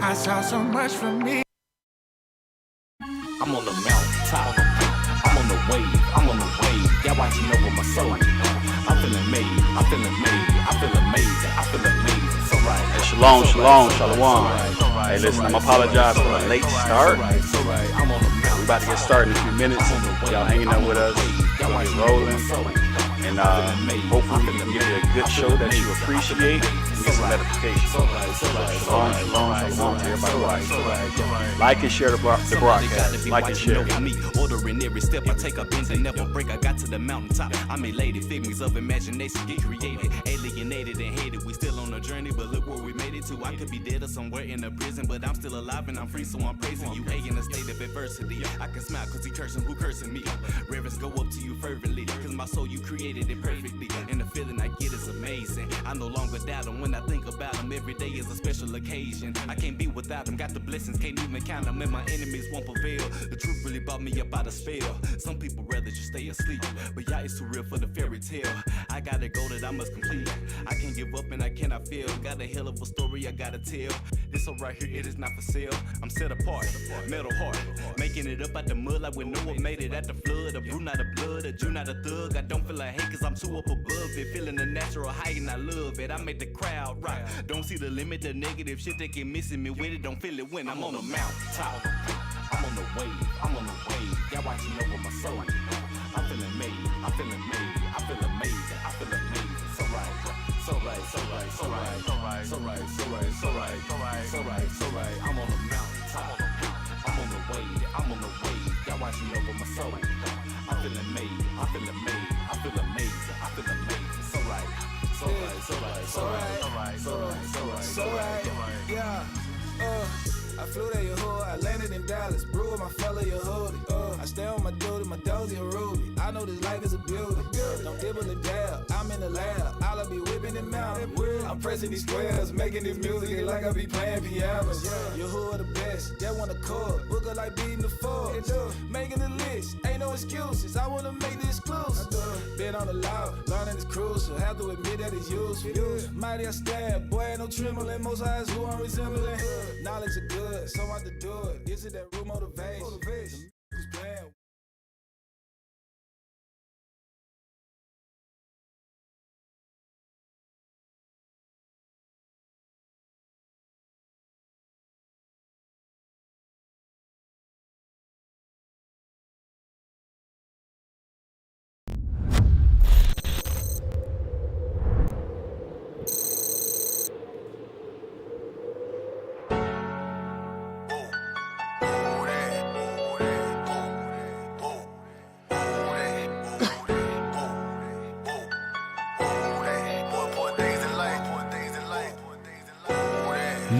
I saw so much from me. I'm on the mountaintop, I'm on the wave, I'm on the wave, y'all watching over my soul. I'm feeling made, I'm feeling made, I feel amazing, I feel amazing. So right. Hey, shalom, shalom, shalom. Hey, listen, I'm apologize for the late start. We about to get started in a few minutes. Y'all hanging out with us, we're gonna get rolling. And hopefully we can give you a good show that you appreciate and get some edification. Shalom, shalom, shalom to everybody watching. Like and share the broadcast. Like and share. Ordering every step I take, I bend and never break. I got to the mountaintop, I'm elated. Figments of imagination get created, alienated and hated. We still on a journey, but look where we made it to. I could be dead or somewhere in a prison, but I'm still alive and I'm free, so I'm praising you. Hey, in a state of adversity, I can smile cause he cursing who cursing me. Reverence go up to you fervently, cause my soul you created it perfectly. And the feeling I get is amazing. I no longer doubt him when I think about him. Every day is a special occasion. I can't be without him, got the blessings, can't even count them. And my enemies won't prevail. The truth really brought me up out of spell. Some people rather just stay asleep, but y'all is too real for the fairy tale. I got a goal that I must complete. I can't give up and I cannot fail. Got a hell of a story I gotta tell. This one right here, it is not for sale. I'm set apart, metal heart, making it up out the mud like when Noah made it at the flood. A brew not a blood, a Jew not a thug. I don't feel like hate cause I'm too up above it. Feeling the natural high and I love it. I make the crowd rock. Don't see the limit, the negative shit they keep missing me with it. Don't feel it when I'm on the mountaintop. I'm on the wave, I'm on the wave. Y'all watching over my soul. I'm feeling made, I'm feeling made, I feel amazing, I feel amazing. So right, so right, so right, so right, so right, so right, so right, so right, so right, so right. I'm on the mountaintop, I'm on the wave, I'm on the wave. Y'all watching over my soul. I'm feeling made, I feel made, I feel amazing, I feel amazing. So right, so right, so right, so right, so right, so right, so right, so right. Yeah. I flew to your hood, I landed in Dallas, brew with my fella, your hoodie. I stay on my duty, my dozy and Ruby. I know this life is a beauty. Don't dibble the dab, I'm in the lab. I'll be whipping them out. I'm pressing these squares, making this music like I be playing piano. Your hood the best, that one a chord. Booker like beating the Forbes. Making the list, ain't no excuses. I wanna make this exclusive. Been on the loud, learning is crucial. Have to admit that it's useful. Mighty I stand, boy, no trembling. Most eyes who I'm resembling. Knowledge is good, so I have to do it. Is it that real motivation? Who's playing?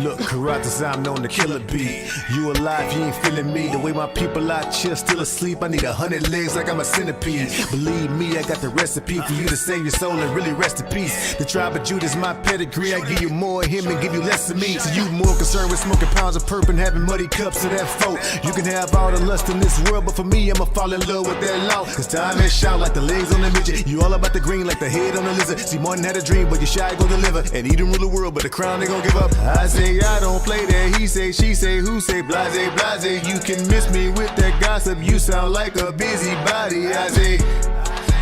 Look, Karatas, I'm known to kill a beat. You alive, you ain't feeling me. The way my people out chill, still asleep. I need 100 legs like I'm a centipede. Believe me, I got the recipe for you to save your soul and really rest in peace. The tribe of Judah is my pedigree. I give you more of him and give you less of me. So you more concerned with smoking pounds of purple and having muddy cups of that folk. You can have all the lust in this world, but for me, I'ma fall in love with that law. Cause time is shout like the legs on the midget. You all about the green like the head on the lizard. See, Martin had a dream, but your shy gon' deliver. And he done rule the world, but the crown they gon' give up. I say I don't play that, he say, she say, who say, blase, blase. You can miss me with that gossip, you sound like a busybody. I say,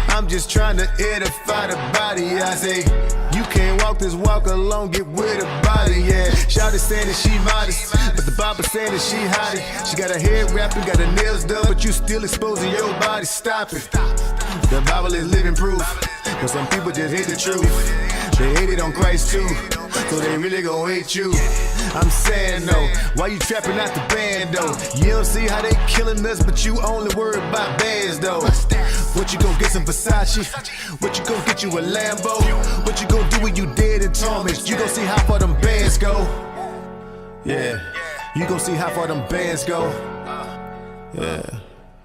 I'm just trying to edify the body. I say, you can't walk this walk alone, get with a body, yeah. Shawty saying that she modest, but the Bible saying that she hottie. She got her hair wrapped and got her nails done, but you still exposing your body, stop it. The Bible is living proof, but some people just hate the truth. They hate it on Christ too, so they really gon' hate you. I'm saying though, why you trapping out the band though? You don't see how they killing us, but you only worried about bands though. What you gon' get some Versace? What you gon' get you a Lambo? What you gon' do when you dead and torment? You gon' see how far them bands go. Yeah, you gon' see how far them bands go. Yeah,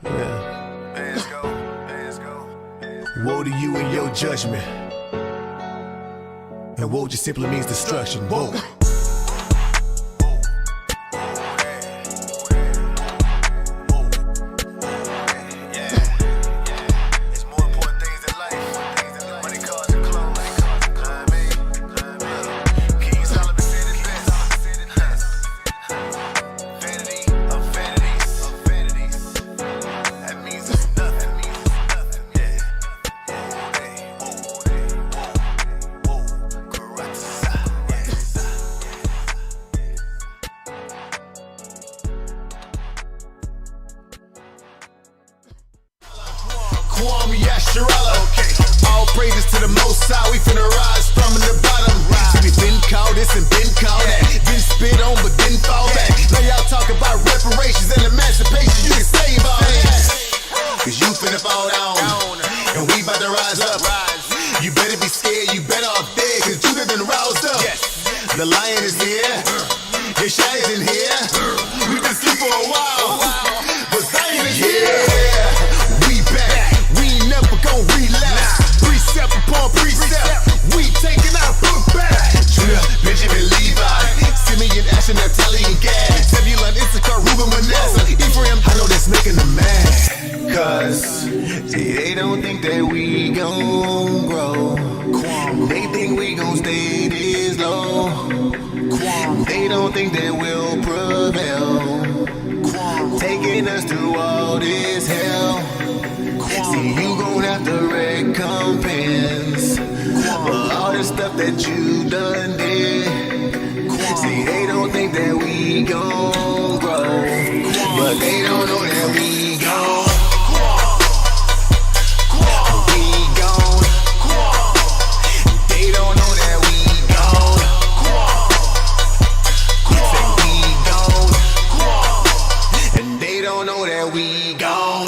yeah. Bands go, bands go. Woe to you and your judgment. And woe just simply means destruction. Whoa. Kwame Yasharala. Okay. All praises to the Most High. We finna rise from the bottom. See, we been called this and been called that. Been spit on, but didn't fall back. Now y'all talk about reparations and emancipation. You can save all that. Cause you finna fall down. And we about to rise up. You better be scared, you better off dead. Cause you done been roused up. The lion is here. Your shine is in here. We been asleep for a while. But Zion is here. We back. We ain't never gon' relapse. Precept upon precept. We taking our book back. Judah, Benjamin, Levi, Simeon, Asher, Naphtali, and Gad, Zebulun, Issachar, Reuben, Manasseh, Ephraim. I know that's making them mad. Cause see, they don't think that we gon' grow. They think we gon' stay this low. They don't think that we'll prevail. Taking us through all this hell. See, you gon' have to recompense for all the stuff that you done did. See, they don't think that we gon' grow, but they don't know that we gon'. They don't know that we gon'. Say we gon'. And they don't know that we gon'.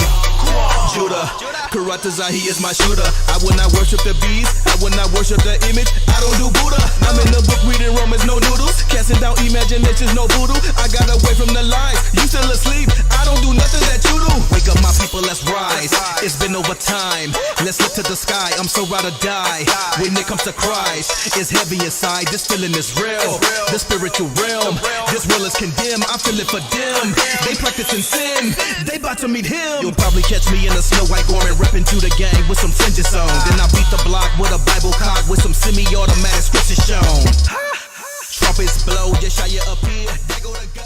Judah, Karatazahi is my shooter. I will not worship the beast, I will not worship the image. I don't do Buddha. I'm in the book reading Romans, no noodles. Casting down imaginations, no voodoo. I got away from the lies, you still asleep. I don't do nothing that you do. Wake up my people, let's rise. It's been over time, let's look to the sky. I'm so ride or die. When it comes to Christ, it's heavy inside. This feeling is real, the spiritual realm. This world is condemned, I feel it for them. They practicing sin, they about to meet him. You'll probably catch me in a snow white garment, repping to the gang with some fringes on. Then I beat the block with a Bible cock with some semi-automatic scriptures shown. Trumpets blow, Yeshaya appear, they go to go.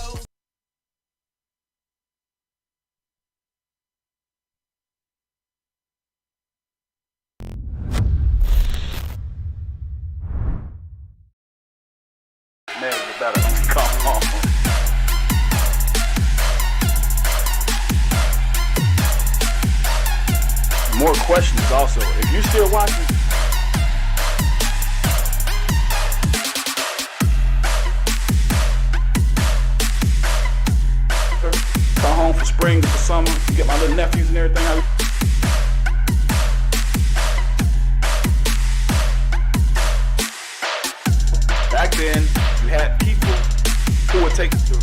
Man, you better come on. More questions also. If you're still watching, come home for spring, for summer, get my little nephews and everything. Back then, you had people who would take us to.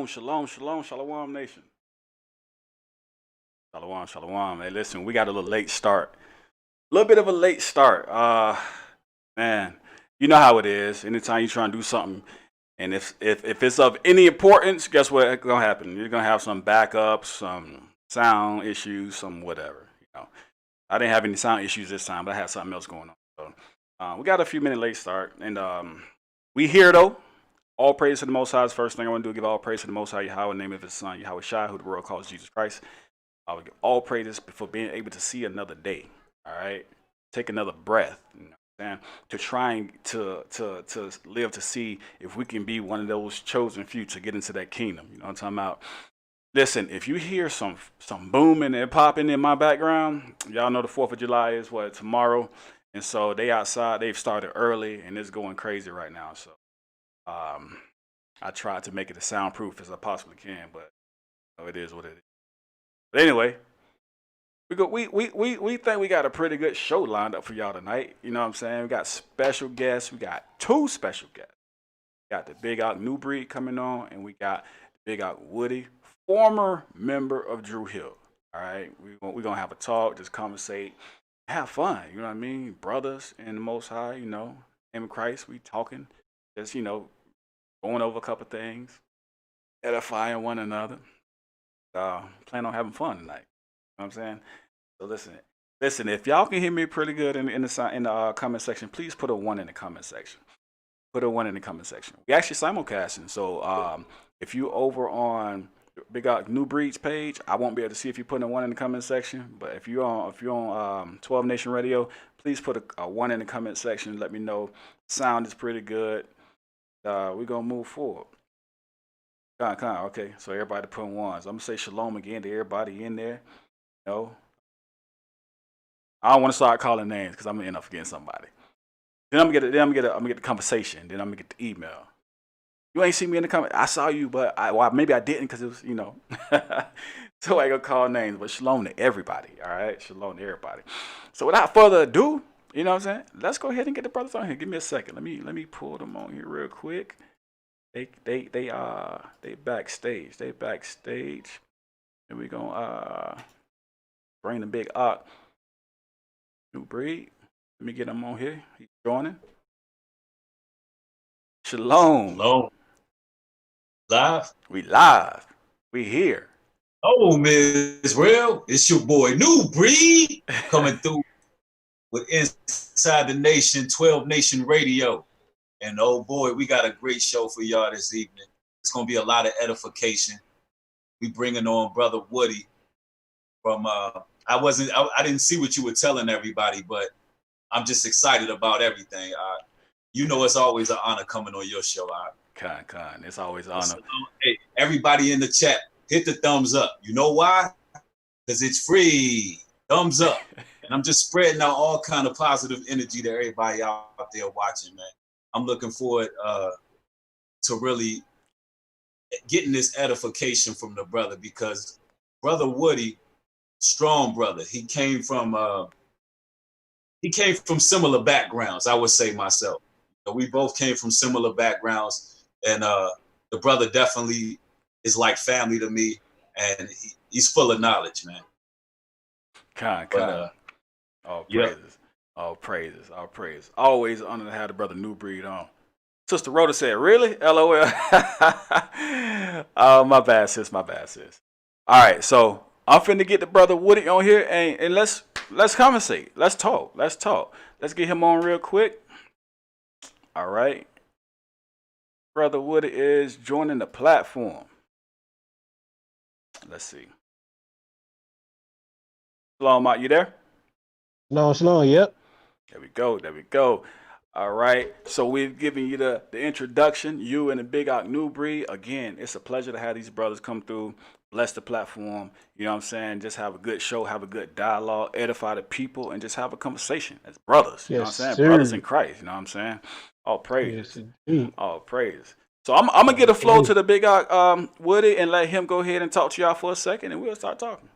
Shalom, shalom, shalom, nation. Shalom, shalom. Hey, listen, we got a little late start. A little bit of a late start. Man, you know how it is. Anytime you try and do something, and if it's of any importance, guess what's gonna happen? You're gonna have some backups, some sound issues, some whatever. You know, I didn't have any sound issues this time, but I had something else going on. So we got a few minute late start, and we here though. All praise to the Most High is the first thing I want to do. Give all praise to the Most High Yahweh, in the name of his son, Yahweh Shai, who the world calls Jesus Christ. I would give all praises for being able to see another day. All right. Take another breath. You know what I'm saying? To trying to live to see if we can be one of those chosen few to get into that kingdom. You know what I'm talking about? Listen, if you hear some booming and popping in my background, y'all know the 4th of July is what, tomorrow. And so they outside, they've started early and it's going crazy right now. So I tried to make it as soundproof as I possibly can, but you know, it is what it is. But anyway, we think we got a pretty good show lined up for y'all tonight. You know what I'm saying? We got special guests. We got 2 special guests. We got the Big Out New Breed coming on, and we got the Big Out Woody, former member of Dru Hill. All right, we're gonna have a talk, just conversate, have fun. You know what I mean? Brothers in the Most High. You know, name of Christ. We talking. Just, you know, going over a couple things, edifying one another. Plan on having fun tonight. You know what I'm saying? So listen. If y'all can hear me pretty good in the comment section, please put a 1 in the comment section. Put a 1 in the comment section. We actually simulcasting. So if you over on Big Out New Breed's page, I won't be able to see if you put a 1 in the comment section. But if you're on 12 Nation Radio, please put a 1 in the comment section. Let me know. Sound is pretty good. We're gonna move forward. Okay. So everybody putting ones. I'm gonna say shalom again to everybody in there. You know, I don't want to start calling names because I'm gonna end up forgetting somebody. Then I'm gonna get the conversation. Then I'm gonna get the email. You ain't see me in the comment. I saw you, but maybe I didn't because it was, so I gonna call names, but shalom to everybody. All right, shalom to everybody. So without further ado, you know what I'm saying? Let's go ahead and get the brothers on here. Give me a second. Let me pull them on here real quick. They backstage. They backstage. And we gonna bring the big new breed. Let me get him on here. He's joining. Shalom. Hello. Live? We live. We here. Oh, Ms. Real, it's your boy New Breed coming through with Inside the Nation, 12 Nation Radio. And oh boy, we got a great show for y'all this evening. It's gonna be a lot of edification. We bringing on Brother Woody from I didn't see what you were telling everybody, but I'm just excited about everything. It's always an honor coming on your show. Con. It's always an honor. Hey, everybody in the chat, hit the thumbs up. You know why? Because it's free. Thumbs up. And I'm just spreading out all kind of positive energy to everybody out there watching, man. I'm looking forward to really getting this edification from the brother, because Brother Woody, strong brother. He came from similar backgrounds, I would say myself. We both came from similar backgrounds, and the brother definitely is like family to me, and he's full of knowledge, man. Con. All praises. Yeah. All praises. Always an honor to have the brother New Breed on. Sister Rhoda said, really? LOL. Oh, my bad, sis. All right, so I'm finna get the brother Woody on here, and let's conversate. Let's talk. Let's get him on real quick. All right. Brother Woody is joining the platform. Let's see. Shalom, you there? Shalom, yep. There we go. All right. So we've given you the introduction, you and the Big Ock New Breed. Again, it's a pleasure to have these brothers come through, bless the platform. You know what I'm saying? Just have a good show, have a good dialogue, edify the people, and just have a conversation as brothers. You know what I'm saying? Sir. Brothers in Christ. You know what I'm saying? All praise. Yes, all praise. So I'm gonna get a flow to the Big Ock Woody and let him go ahead and talk to y'all for a second, and we'll start talking.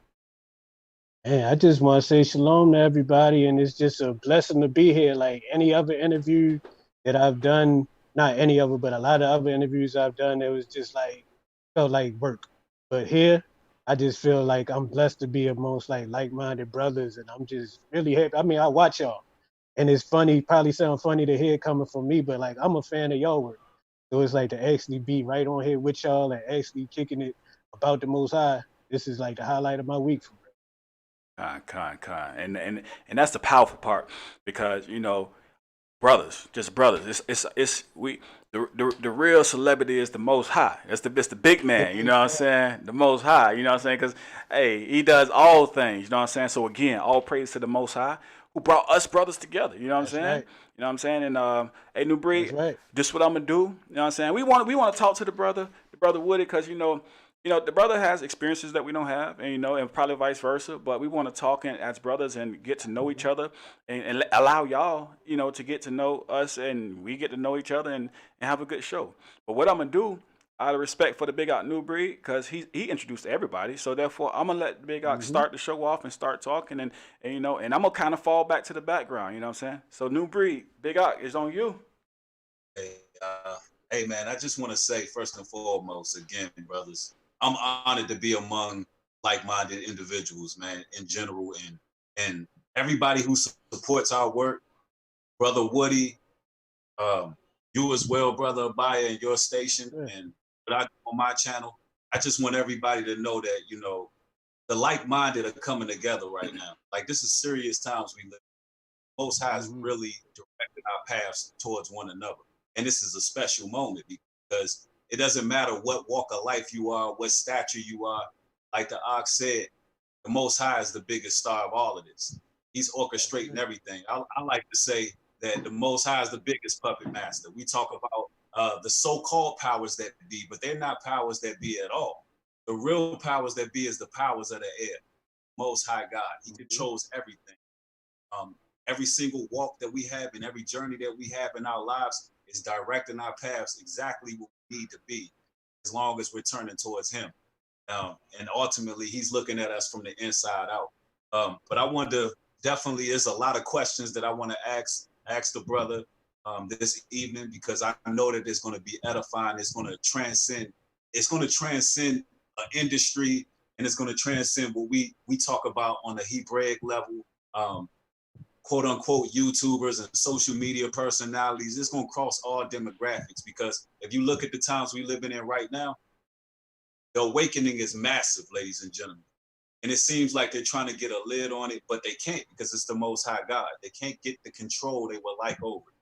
Hey, I just want to say shalom to everybody, and it's just a blessing to be here. Like any other interview that I've done, not any of it, but a lot of other interviews I've done, it was just felt like work. But here, I just feel like I'm blessed to be amongst like-minded brothers, and I'm just really happy. I mean, I watch y'all, and it's funny, probably sound funny to hear coming from me, but I'm a fan of y'all work. So it's to actually be right on here with y'all and actually kicking it about the Most High. This is the highlight of my week for real. Con. And that's the powerful part, because, brothers, just brothers. The real celebrity is the Most High. It's the big man, you know what I'm saying? The Most High, you know what I'm saying? Because, hey, he does all things, you know what I'm saying? So, again, all praise to the Most High who brought us brothers together, you know what I'm saying? Right. You know what I'm saying? And, hey, New Breed, right. This is what I'm going to do, you know what I'm saying? We want to talk to the brother Woody, because, the brother has experiences that we don't have, and probably vice versa. But we want to talk as brothers and get to know each other, and allow y'all, to get to know us, and we get to know each other and have a good show. But what I'm gonna do, out of respect for the Big Ock New Breed, because he introduced everybody, so therefore I'm gonna let Big Ock start the show off and start talking, and I'm gonna kind of fall back to the background. You know what I'm saying? So New Breed, Big Ock, is on you. Hey man, I just want to say first and foremost, again, brothers, I'm honored to be among like-minded individuals, man, in general, and everybody who supports our work. Brother Woody, you as well, Brother Abaya, and your station, and what I do on my channel. I just want everybody to know that, the like-minded are coming together right now. This is serious times we live in. Most High has really directed our paths towards one another. And this is a special moment, because it doesn't matter what walk of life you are, what stature you are. Like the Ox said, the Most High is the biggest star of all of this. He's orchestrating everything. I like to say that the Most High is the biggest puppet master. We talk about the so-called powers that be, but they're not powers that be at all. The real powers that be is the powers of the air, Most High God. He controls everything. Every single walk that we have and every journey that we have in our lives is directing our paths exactly what we need to be, as long as we're turning towards Him. And ultimately, He's looking at us from the inside out. But I wanted to definitely, there's a lot of questions that I want to ask the brother this evening, because I know that it's going to be edifying. It's going to transcend. It's going to transcend an industry, and it's going to transcend what we talk about on the Hebraic level. Quote unquote YouTubers and social media personalities. It's going to cross all demographics, because if you look at the times we living in right now, the awakening is massive, ladies and gentlemen. And it seems like they're trying to get a lid on it, but they can't, because it's the Most High God. They can't get the control they would like over it.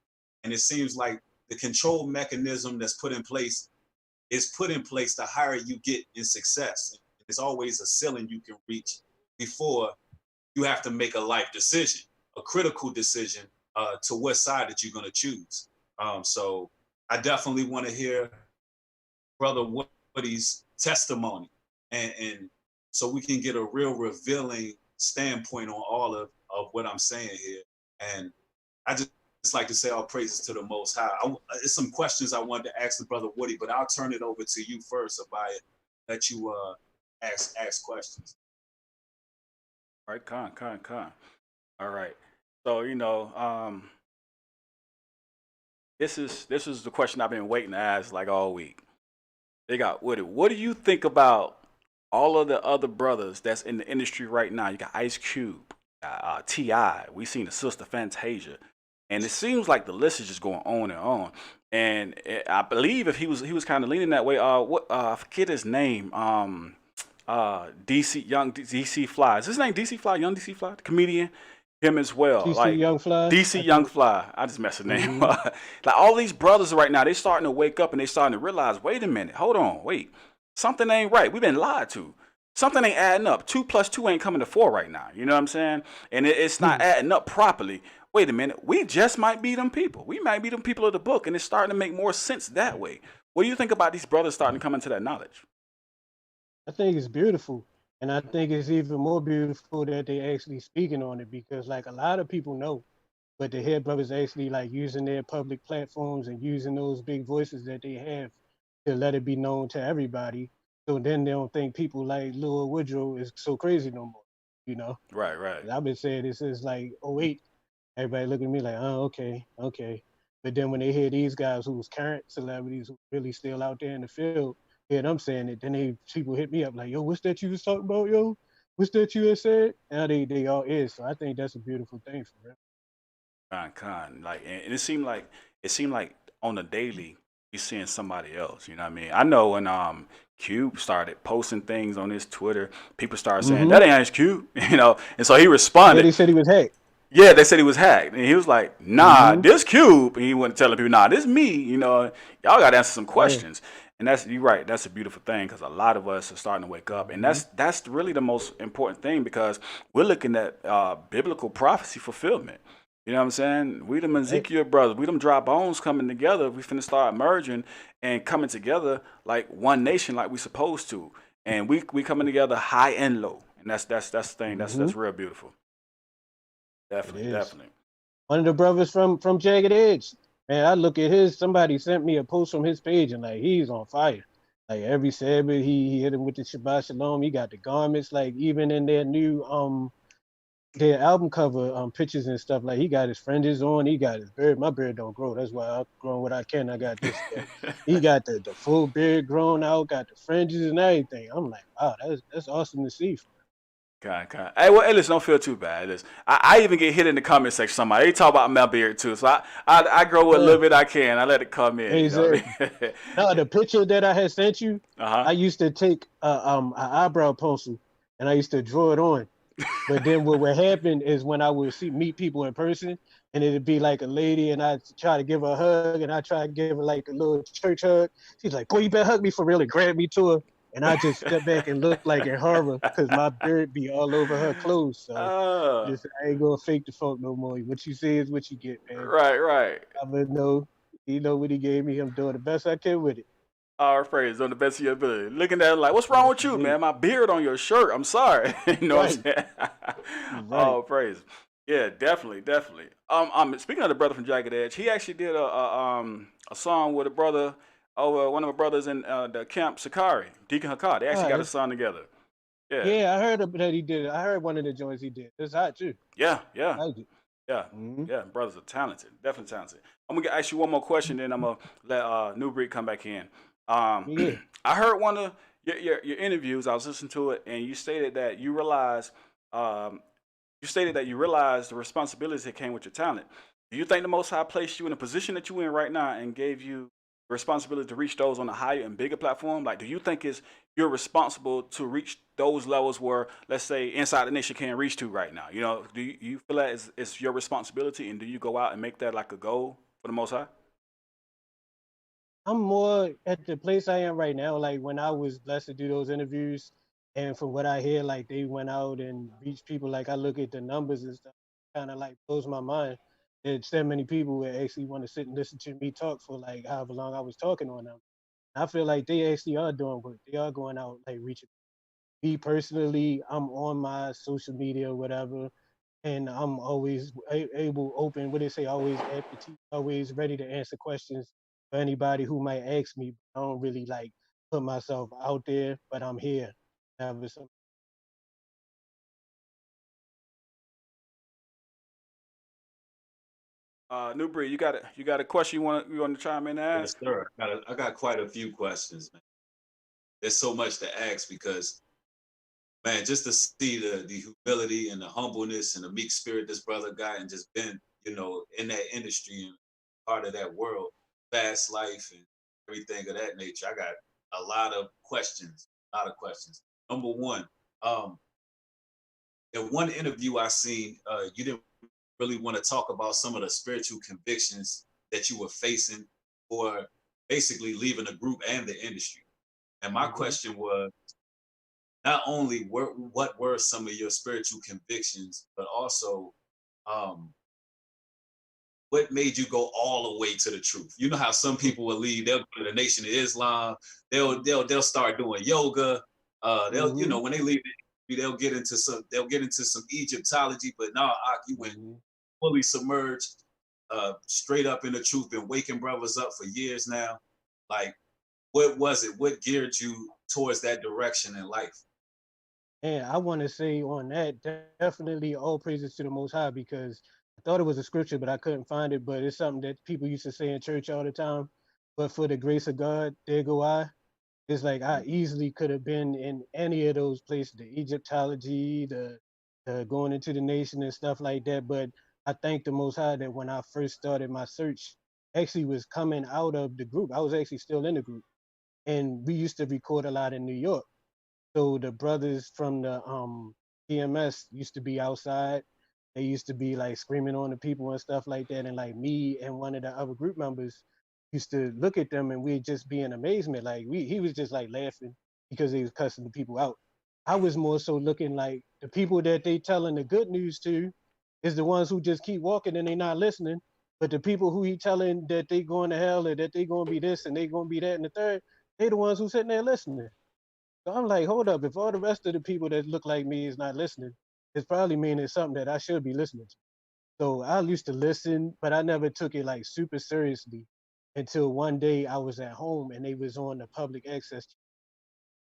And it seems like the control mechanism that's put in place is put in place the higher you get in success. There's always a ceiling you can reach before you have to make a life decision, a critical decision to what side that you're going to choose. So I definitely want to hear Brother Woody's testimony, and so we can get a real revealing standpoint on all of what I'm saying here. And I just like to say all praises to the Most High. There's some questions I wanted to ask the Brother Woody, but I'll turn it over to you first, Abaya, let you ask questions. All right, con. All right. So, this is the question I've been waiting to ask like all week. They got Woody. What do you think about all of the other brothers that's in the industry right now? You got Ice Cube, T.I., we seen the sister Fantasia. And it seems like the list is just going on and on. And I believe if he was kind of leaning that way. I forget his name. DC Fly. Is his name DC Fly? Young DC Fly, the comedian. Him as well. DC like Young Fly. DC Young Fly. I just messed the name up. Like all these brothers right now, they starting to wake up and they starting to realize, wait a minute, hold on, wait. Something ain't right. We've been lied to. Something ain't adding up. 2 + 2 ain't coming to 4 right now. You know what I'm saying? And it's not adding up properly. Wait a minute. We just might be them people. We might be them people of the book, and it's starting to make more sense that way. What do you think about these brothers starting to come into that knowledge? I think it's beautiful. And I think it's even more beautiful that they actually speaking on it, because like a lot of people know, but the head brothers actually like using their public platforms and using those big voices that they have to let it be known to everybody. So then they don't think people like Lil Woodrow is so crazy no more, you know? Right, right. And I've been saying this is like, oh wait, everybody look at me like, oh, okay. But then when they hear these guys who's current celebrities who really still out there in the field, hear them saying it, then people hit me up like, yo, what's that you was talking about, yo? What's that you had said? Now they all is. So I think that's a beautiful thing for real. Like, and it seemed like on the daily you're seeing somebody else. You know what I mean? I know when Cube started posting things on his Twitter, people started saying that ain't Ice Cube, you know, and so he responded. Yeah, they said he was hacked. Yeah, they said he was hacked, and he was like, "Nah, this Cube." And he wasn't telling people, "Nah, this me." You know, y'all got to answer some questions. And you're right. That's a beautiful thing, because a lot of us are starting to wake up, and that's really the most important thing, because we're looking at biblical prophecy fulfillment. You know what I'm saying? We them Ezekiel brothers, we them dry bones coming together. We finna start merging and coming together like one nation, like we supposed to. And we coming together high and low, and that's the thing. That's real beautiful. Definitely. One of the brothers from Jagged Edge, man, I look at somebody sent me a post from his page, and like he's on fire. Like every Sabbath, he hit him with the Shabbat Shalom. He got the garments, like even in their new their album cover pictures and stuff. Like he got his fringes on. He got his beard. My beard don't grow. That's why I'm growing what I can. I got this. He got the full beard grown out. Got the fringes and everything. I'm like, wow, that's awesome to see. Hey, listen, don't feel too bad. Listen, I even get hit in the comment section. Somebody they talk about my beard too, so I grow what little bit I can. I let it come in. Exactly. You know what I mean? No, the picture that I had sent you, I used to take an eyebrow pencil and I used to draw it on. But then what happened is when I would meet people in person, and it'd be like a lady, and I'd try to give her a hug, and I try to give her like a little church hug. She's like, "Boy, you better hug me for real," and grab me to her. And I just step back and look like in horror, because my beard be all over her clothes. So I ain't gonna fake the funk no more. What you see is what you get, man. Right. I would know. You know what he gave me? I'm doing the best I can with it. Our phrase on the best of your ability. Looking at it like, what's wrong Yes, with you, indeed. man? My beard on your shirt. I'm sorry. You know what Right, I'm saying? right. Oh, praise. Yeah, definitely, definitely. Speaking of the brother from Jagged Edge, he actually did a song with a brother, one of my brothers in the camp, Sakari, Deacon Hakar. They actually Ah, got a song together. Yeah, yeah, I heard that he did it. I heard one of the joints he did. It's hot too. yeah, yeah. I like it. Yeah, Mm-hmm. yeah, brothers are talented, definitely talented. I'm gonna ask you one more question, then I'm gonna let New Breed come back in. Um, Yeah. I heard one of your interviews. I was listening to it, and you stated that um, you realized the responsibilities that came with your talent. Do you think the Most High placed you in a position that you're in right now and gave you the responsibility to reach those on a higher and bigger platform? Like, do you think you're responsible to reach those levels where, let's say, Inside the Nation can't reach to right now? You know, do you feel that it's your responsibility, and do you go out and make that like a goal for the Most High? I'm more at the place I am right now. Like when I was blessed to do those interviews, and from what I hear, like they went out and reached people. Like I look at the numbers and stuff, kind of like blows my mind that so many people would actually want to sit and listen to me talk for like however long I was talking on them. I feel like they actually are doing work. They are going out like reaching. Me personally, I'm on my social media or whatever, and I'm always able, open. What they say, always at the team, always ready to answer questions for anybody who might ask me. I don't really like put myself out there, but I'm here. Have some. New Breed, you got a question you want to chime in and Yes, ask? sir. I got quite a few questions, man. There's so much to ask because, man, just to see the humility and the humbleness and the meek spirit this brother got and just been, in that industry and part of that world, fast life and everything of that nature. I got a lot of questions. A lot of questions. Number one, um, in one interview I seen, you didn't really want to talk about some of the spiritual convictions that you were facing or basically leaving the group and the industry. And my Hmm. question was not only what were some of your spiritual convictions, but also um, what made you go all the way to the truth? You know how some people will leave, they'll go to the Nation of Islam, they'll start doing yoga. They'll Hmm. when they leave, they'll get into some Egyptology, but now you went Hmm. fully submerged, straight up in the truth, been waking brothers up for years now. Like, what was it? What geared you towards that direction in life? And I want to say on that, definitely all praises to the Most High because I thought it was a scripture, but I couldn't find it. But it's something that people used to say in church all the time. But for the grace of God, there go I. It's like I easily could have been in any of those places, the Egyptology, the going into the nation and stuff like that. But I thank the Most High that when I first started my search, actually was coming out of the group. I was actually still in the group, and we used to record a lot in New York. So the brothers from the PMS used to be outside. They used to be like screaming on the people and stuff like that. And like me and one of the other group members used to look at them and we'd just be in amazement. Like he was just like laughing because he was cussing the people out. I was more so looking like the people that they telling the good news to is the ones who just keep walking and they not listening. But the people who he telling that they going to hell or that they gonna be this and they gonna be that and the third, they the ones who sitting there listening. So I'm like, hold up, if all the rest of the people that look like me is not listening, it's probably meaning something that I should be listening to. So I used to listen, but I never took it like super seriously until one day I was at home and they was on the public access.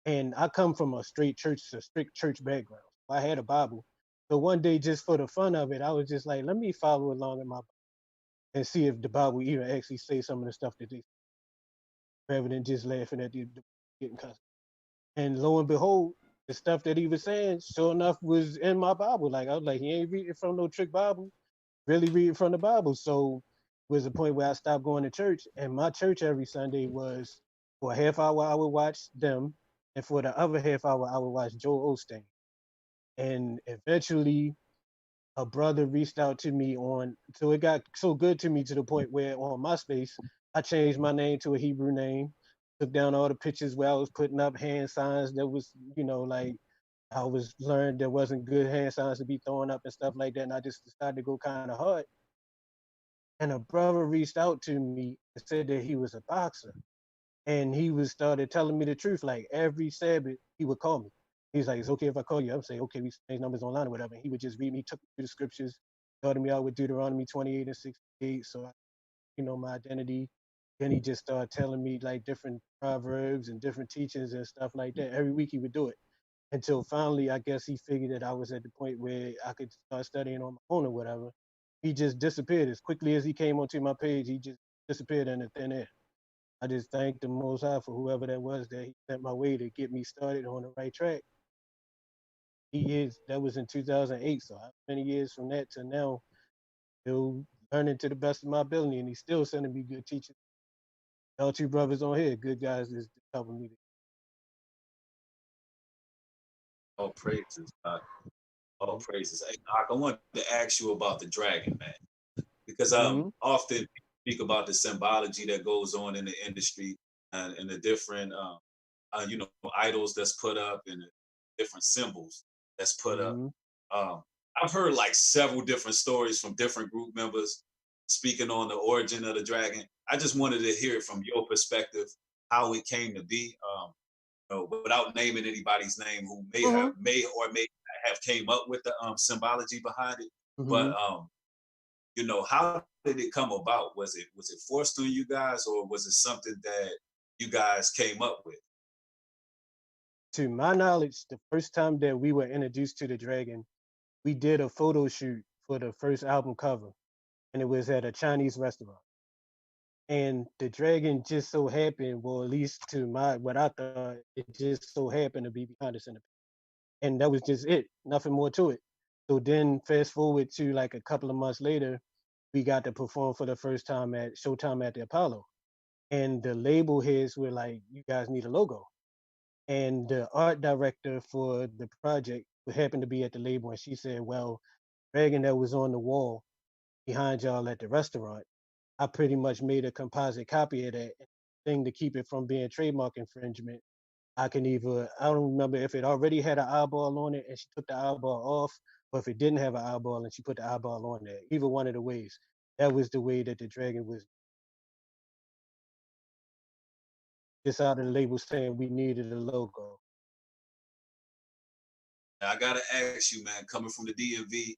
And I come from a strict church background. I had a Bible. So one day, just for the fun of it, I was just like, let me follow along in my Bible and see if the Bible even actually say some of the stuff that they rather than just laughing at the getting cussed. And lo and behold, the stuff that he was saying, sure enough, was in my Bible. Like I was like, he ain't reading from no trick Bible, really reading from the Bible. So it was a point where I stopped going to church, and my church every Sunday was for a half hour I would watch them, and for the other half hour I would watch Joel Osteen. And eventually, a brother reached out to me on, so it got so good to me to the point where on MySpace I changed my name to a Hebrew name, took down all the pictures where I was putting up hand signs that was, like I was learned there wasn't good hand signs to be throwing up and stuff like that, and I just decided to go kind of hard. and a brother reached out to me and said that he was a boxer, and he was started telling me the truth. Like every Sabbath, he would call me. He's like, "It's okay if I call you." I would say, "Okay, we exchange numbers online or whatever." And he would just read me, took me through the scriptures, started me out with Deuteronomy 28 and 68, so I, my identity. Then he just started telling me like different proverbs and different teachings and stuff like that. Every week he would do it until finally, I guess he figured that I was at the point where I could start studying on my own or whatever. He just disappeared as quickly as he came onto my page. He just disappeared in the thin air. I just thank the Most High for whoever that was that he sent my way to get me started on the right track. That was in 2008. So how many years from that to now, still learning to the best of my ability, and he's still sending me good teachers. Y'all two brothers on here, good guys, is helping me. All praises, God. All praises. Hey, Doc, I wanted to ask you about the dragon, man, because Mm-hmm. often speak about the symbology that goes on in the industry and the different idols that's put up and the different symbols that's put up. Mm-hmm. Um, I've heard like several different stories from different group members speaking on the origin of the dragon. I just wanted to hear it from your perspective how it came to be. Without naming anybody's name who Mm-hmm. may or may not have came up with the symbology behind it. Mm-hmm. But how did it come about? Was it forced on you guys, or was it something that you guys came up with? To my knowledge, the first time that we were introduced to the dragon, we did a photo shoot for the first album cover, and it was at a Chinese restaurant. And the dragon just so happened, well, at least to my what I thought, it just so happened to be behind us in the, and that was just it, nothing more to it. So then, fast forward to like a couple of months later, we got to perform for the first time at Showtime at the Apollo, and the label heads were like, "You guys need a logo." And the art director for the project happened to be at the label, and she said, "Well, dragon that was on the wall behind y'all at the restaurant, I pretty much made a composite copy of that thing to keep it from being trademark infringement. I don't remember if it already had an eyeball on it and she took the eyeball off, or if it didn't have an eyeball and she put the eyeball on there. Either one of the ways. That was the way that the dragon was just out of the label saying we needed a logo." I gotta ask you, man, coming from the DMV,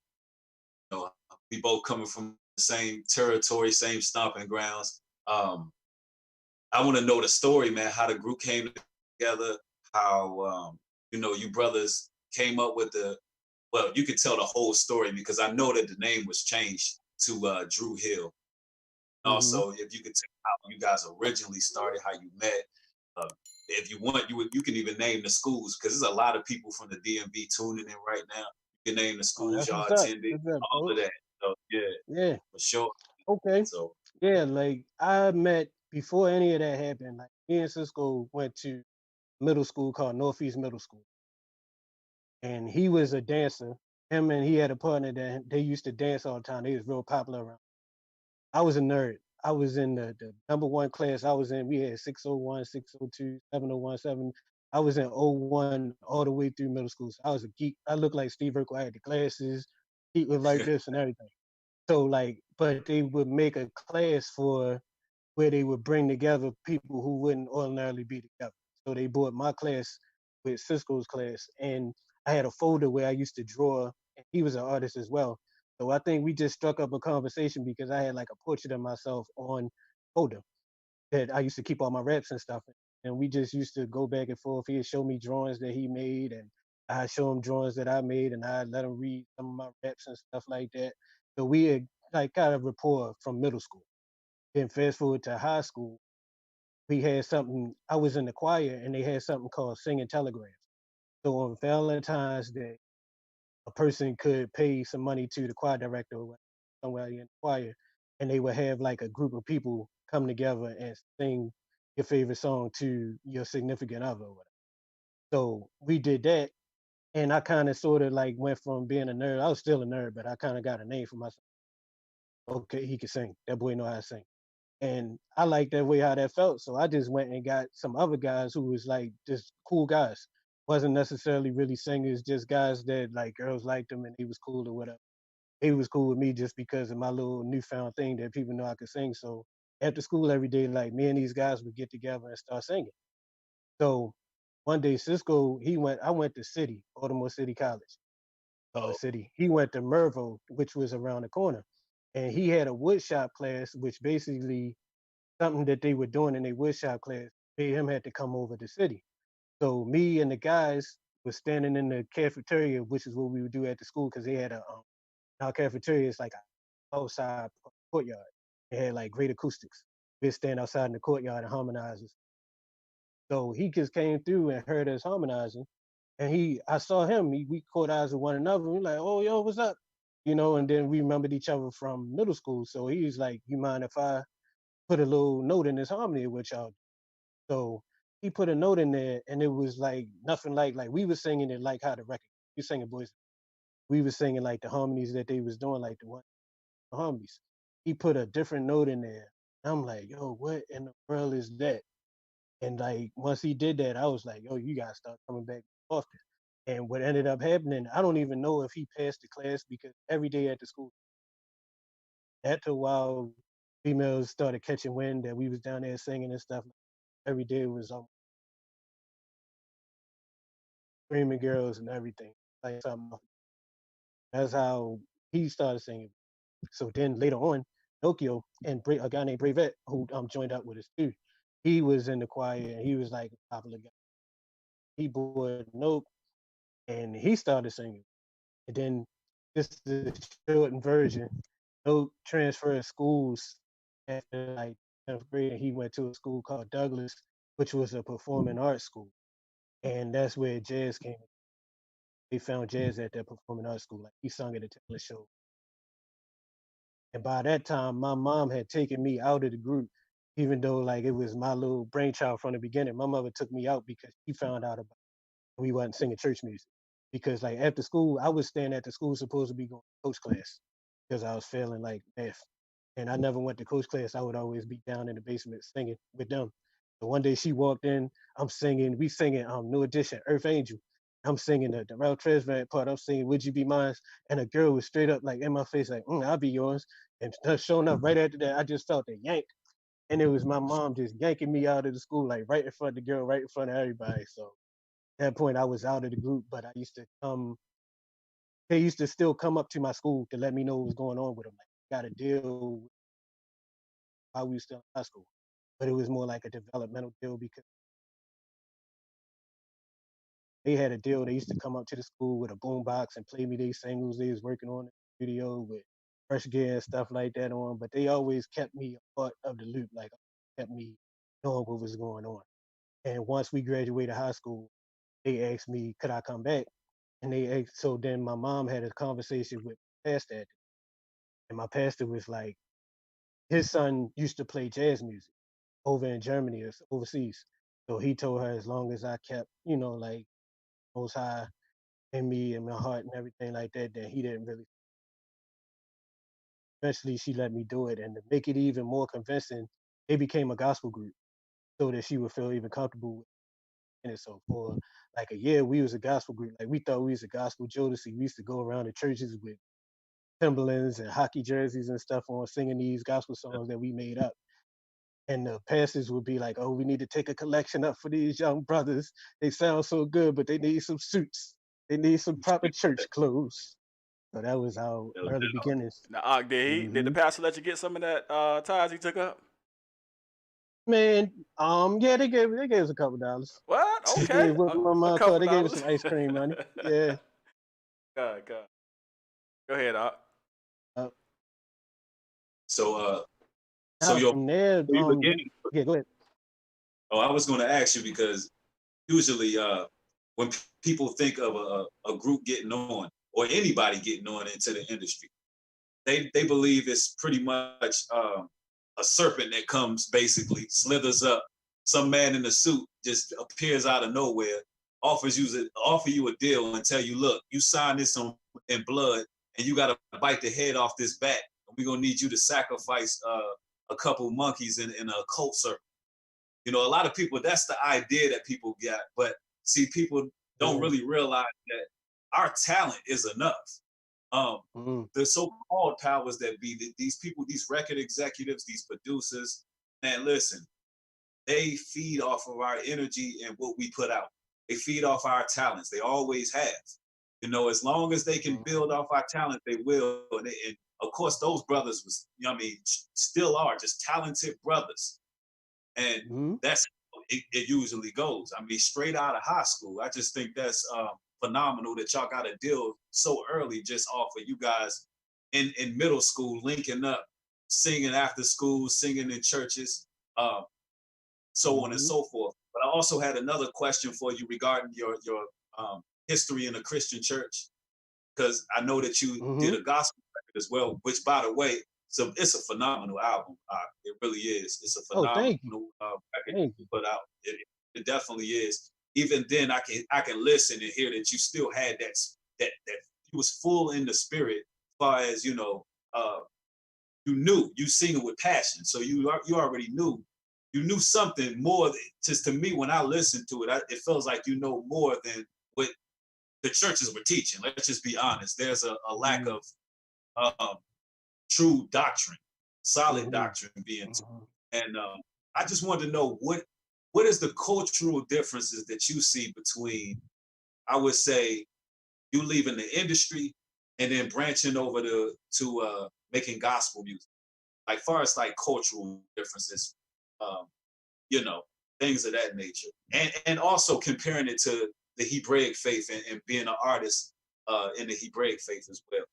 we both coming from the same territory, same stomping grounds. I want to know the story, man, how the group came together, how you brothers came up with well, you could tell the whole story because I know that the name was changed to Dru Hill. Hmm. Also, if you could tell how you guys originally started, how you met. Uh, if you want, you can even name the schools because there's a lot of people from the DMV tuning in right now. You can name the Oh, schools that's y'all what's up. attended, What's up, all of folks? that. So yeah, Yeah. for sure. Okay. So Yeah, like I met before any of that happened. Like me and Cisco went to middle school called Northeast Middle School, and he was a dancer. Him and he had a partner that they used to dance all the time. They was real popular around. I was a nerd. I was in the number one class I was in. We had 601, 602, 701, 7. I was in '01 all the way through middle school. So I was a geek. I looked like Steve Urkel. I had the glasses, feet was like this and everything. So like, but they would make a class for where they would bring together people who wouldn't ordinarily be together. So they brought my class with Cisco's class, and I had a folder where I used to draw. And he was an artist as well, so I think we just struck up a conversation because I had like a portrait of myself on folder that I used to keep all my raps and stuff in. And we just used to go back and forth. He'd show me drawings that he made, and I'd show him drawings that I made, and I'd let him read some of my raps and stuff like that. So we had like kind of rapport from middle school. Then fast forward to high school, we had something. I was in the choir, and they had something called singing telegrams. So on Valentine's Day, a person could pay some money to the choir director or somewhere in the choir, and they would have like a group of people come together and sing your favorite song to your significant other or whatever. So we did that, and I kind of sort of like went from being a nerd. I was still a nerd, but I kind of got a name for myself. Okay, he can sing. That boy know how to sing. And I liked that way how that felt. So I just went and got some other guys who was like just cool guys. Wasn't necessarily really singers, just guys that like girls liked them and he was cool or whatever. They was cool with me just because of my little newfound thing that people know I could sing. So after school every day, like me and these guys would get together and start singing. So one day Cisco, I went to City, Baltimore City College, Oh, City. He went to Mervo, which was around the corner. And he had a woodshop class, which basically something that they were doing in a woodshop class made him had to come over to City. So me and the guys was standing in the cafeteria, which is what we would do at the school because they had our cafeteria is like outside courtyard. It had like great acoustics. We'd stand outside in the courtyard and harmonize. So he just came through and heard us harmonizing. And I saw him, we caught eyes with one another. We like, oh, yo, what's up? You know, and then we remembered each other from middle school. So he was like, you mind if I put a little note in this harmony with y'all? So he put a note in there and it was like nothing like we were singing it like how the record, we singing boys. We were singing like the harmonies that they was doing, like the harmonies. He put a different note in there. I'm like, yo, what in the world is that? And like once he did that, I was like, yo, you gotta start coming back often. And what ended up happening, I don't even know if he passed the class because every day at the school, after a while, females started catching wind that we was down there singing and stuff. Every day was screaming girls and everything. Like something. That's how he started singing. So then later on, Nokia and a guy named Bravette, who joined up with us too, he was in the choir and he was like a popular guy. He bought Note and he started singing. And then just the shortened version, Note transferred schools after like 10th grade and he went to a school called Douglas, which was a performing arts school. And that's where jazz came. They found jazz at that performing arts school. Like he sung at a talent show. And by that time, my mom had taken me out of the group, even though like it was my little brainchild from the beginning. My mother took me out because she found out about we wasn't singing church music. Because like after school, I was staying at the school supposed to be going to coach class because I was failing like math. And I never went to coach class. I would always be down in the basement singing with them. So one day she walked in, we singing New Edition, Earth Angel. I'm singing the Ralph Tresvant part. I'm singing Would You Be Mine? And a girl was straight up like in my face, like, I'll be yours. And showing up right after that, I just felt a yank. And it was my mom just yanking me out of the school, like right in front of the girl, right in front of everybody. So at that point, I was out of the group, but they used to still come up to my school to let me know what was going on with them. Like, got a deal while we were still in high school. But it was more like a developmental deal because they had a deal. They used to come up to the school with a boombox and play me these singles they was working on in the studio with fresh gear and stuff like that on. But they always kept me a part of the loop, like kept me knowing what was going on. And once we graduated high school, they asked me, could I come back? And so then my mom had a conversation with my pastor, and my pastor was like, his son used to play jazz music over in Germany or overseas. So he told her as long as I kept, like most high in me and my heart and everything like that, then he didn't really. Eventually, she let me do it, and to make it even more convincing, they became a gospel group so that she would feel even comfortable in it. So for like a year, we was a gospel group. Like we thought we was a gospel Jodeci. We used to go around the churches with Timberlands and hockey jerseys and stuff on, singing these gospel songs that we made up. And the pastors would be like, "Oh, we need to take a collection up for these young brothers. They sound so good, but they need some suits. They need some proper church clothes." So that was our early beginnings. Now, did the Hmm. pastor let you get some of that ties he took up? Man, yeah, they gave us a couple dollars. What? They Okay, gave what my a mom called. couple They gave us dollars. some ice cream money. Yeah. God, God. Go ahead, Uh, so Now yo, from there, you beginning? yeah, go ahead. Oh, I was going to ask you because usually when people think of a group getting on or anybody getting on into the industry, they believe it's pretty much a serpent that comes basically slithers up. Some man in a suit just appears out of nowhere, offer you a deal and tell you, look, you sign this in blood, and you got to bite the head off this bat. We're gonna need you to sacrifice a couple monkeys in a cult circle. You know, a lot of people, that's the idea that people got. But see, people don't Yeah. really realize that our talent is enough. Um, Mm, the so-called powers that be, these people, these record executives, these producers, man, listen, they feed off of our energy and what we put out. They feed off our talents. They always have. You know, as long as they can build off our talent, they will. And of course, those brothers was, you know, I mean, still are just talented brothers. And mm, that's it usually goes. I mean, straight out of high school, I just think that's phenomenal that y'all got a deal so early, just off of you guys in middle school linking up, singing after school, singing in churches, so on and mm, so forth. But I also had another question for you regarding your history in a Christian church, because I know that you did mm. a gospel record as well, which, by the way, so it's a phenomenal album. It really is. It's a Oh, phenomenal thank you, record thank you you. put out. It definitely is. Even then, I can listen and hear that you still had that you was full in the spirit, as far as uh, you knew you sing it with passion. So you already knew something more. Just to me, when I listen to it, it feels like you know more than what the churches were teaching. Let's just be honest. There's a lack Mm, of um, true doctrine, solid mm, doctrine being mm. taught. And I just wanted to know what is the cultural differences that you see between, I would say, you leaving the industry and then branching over to making gospel music. Like far as like cultural differences, um, you know, things of that nature, and also comparing it to the Hebraic faith and being an artist in the Hebraic faith as well.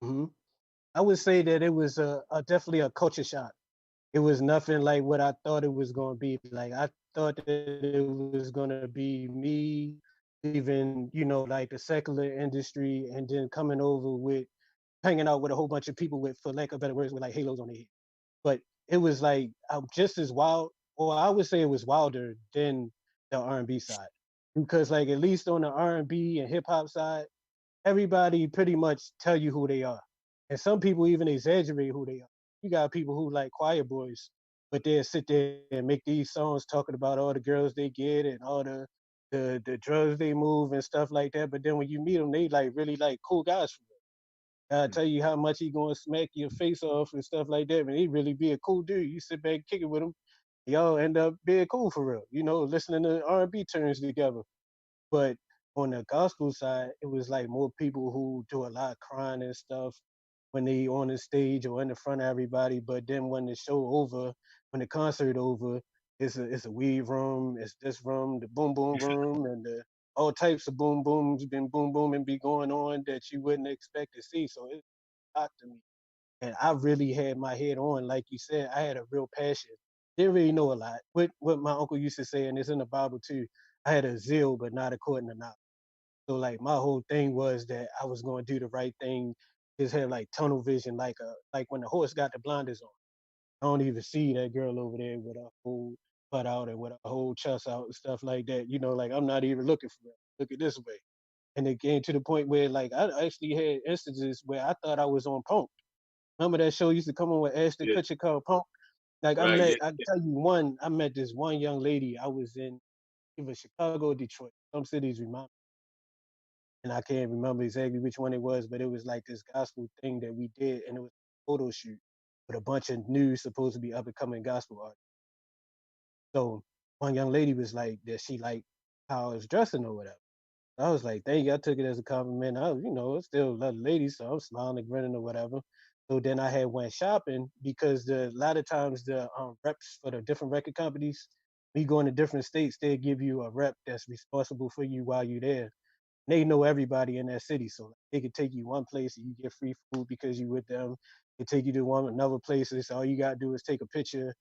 Mhm. I would say that it was definitely a culture shock. It was nothing like what I thought it was going to be. Like I thought that it was going to be me leaving, like the secular industry and then coming over with hanging out with a whole bunch of people with, for lack of better words, with like halos on their head. But it was like just as wild, or I would say it was wilder than the R&B side, because like at least on the R&B and hip hop side, everybody pretty much tell you who they are. And some people even exaggerate who they are. You got people who like choir boys, but they'll sit there and make these songs talking about all the girls they get and all the drugs they move and stuff like that. But then when you meet them, they like really like cool guys for real. I tell you how much he gonna smack your face off and stuff like that. But he really be a cool dude. You sit back and kick it with him, y'all end up being cool for real. Listening to R&B tunes together. But on the gospel side, it was like more people who do a lot of crying and stuff when they on the stage or in the front of everybody. But then when the show over, when the concert over, it's a weed room, it's this room, the boom boom room, and all types of boom booms been boom boom and be going on that you wouldn't expect to see. So it shocked to me. And I really had my head on, like you said, I had a real passion. Didn't really know a lot. What my uncle used to say, and it's in the Bible too, I had a zeal, but not according to knowledge. So like my whole thing was that I was going to do the right thing. Just have like tunnel vision, like when the horse got the blinders on. I don't even see that girl over there with a whole butt out and with a whole chest out and stuff like that. Like I'm not even looking for it. Look at this way. And it came to the point where like I actually had instances where I thought I was on punk. Remember that show used to come on with Ashton Yeah, Kutcher called Punk? Like right. Yeah, I tell you one, I met this one young lady. I was in either Chicago or Detroit. Some cities remind and I can't remember exactly which one it was, but it was like this gospel thing that we did, and it was a photo shoot with a bunch of new, supposed to be up and coming gospel artists. So one young lady was like that she liked how I was dressing or whatever. I was like, thank you. I took it as a compliment. I was, still love the ladies, so I'm smiling and grinning or whatever. So then I had went shopping because a lot of times the reps for the different record companies, we going to different states, they give you a rep that's responsible for you while you're there. They know everybody in that city, so they could take you one place and you get free food because you with them. They take you to another place, and so all you gotta do is take a picture,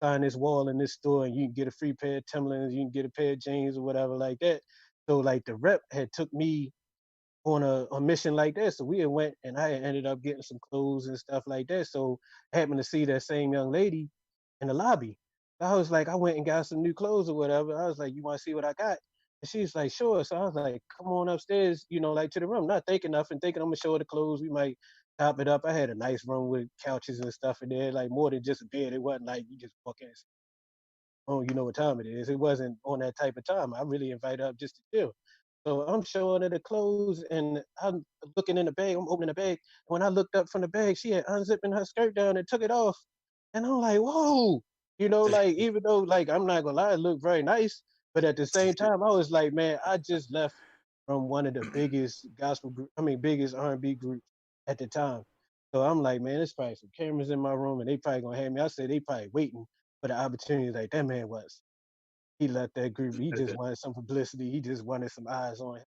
sign this wall in this store, and you can get a free pair of Timberlands, you can get a pair of jeans or whatever like that. So like the rep had took me on a mission like that. So we had went and I had ended up getting some clothes and stuff like that. So I happened to see that same young lady in the lobby. I was like, I went and got some new clothes or whatever. I was like, you want to see what I got? And she's like, sure. So I was like, come on upstairs, like to the room. Not thinking nothing, thinking I'm gonna show her the clothes. We might top it up. I had a nice room with couches and stuff in there, like more than just a bed. It wasn't like you just walk in and say, oh, you know what time it is. It wasn't on that type of time. I really invited her up just to chill. So I'm showing her the clothes, and I'm looking in the bag. I'm opening the bag. When I looked up from the bag, she had unzipping her skirt down and took it off. And I'm like, whoa, like even though like I'm not gonna lie, it looked very nice, but at the same time, I was like, man, I just left from one of the biggest biggest R&B groups at the time. So I'm like, man, there's probably some cameras in my room, and they probably gonna have me. I said they probably waiting for the opportunity. Like that man was. He left that group. He just wanted some publicity. He just wanted some eyes on him.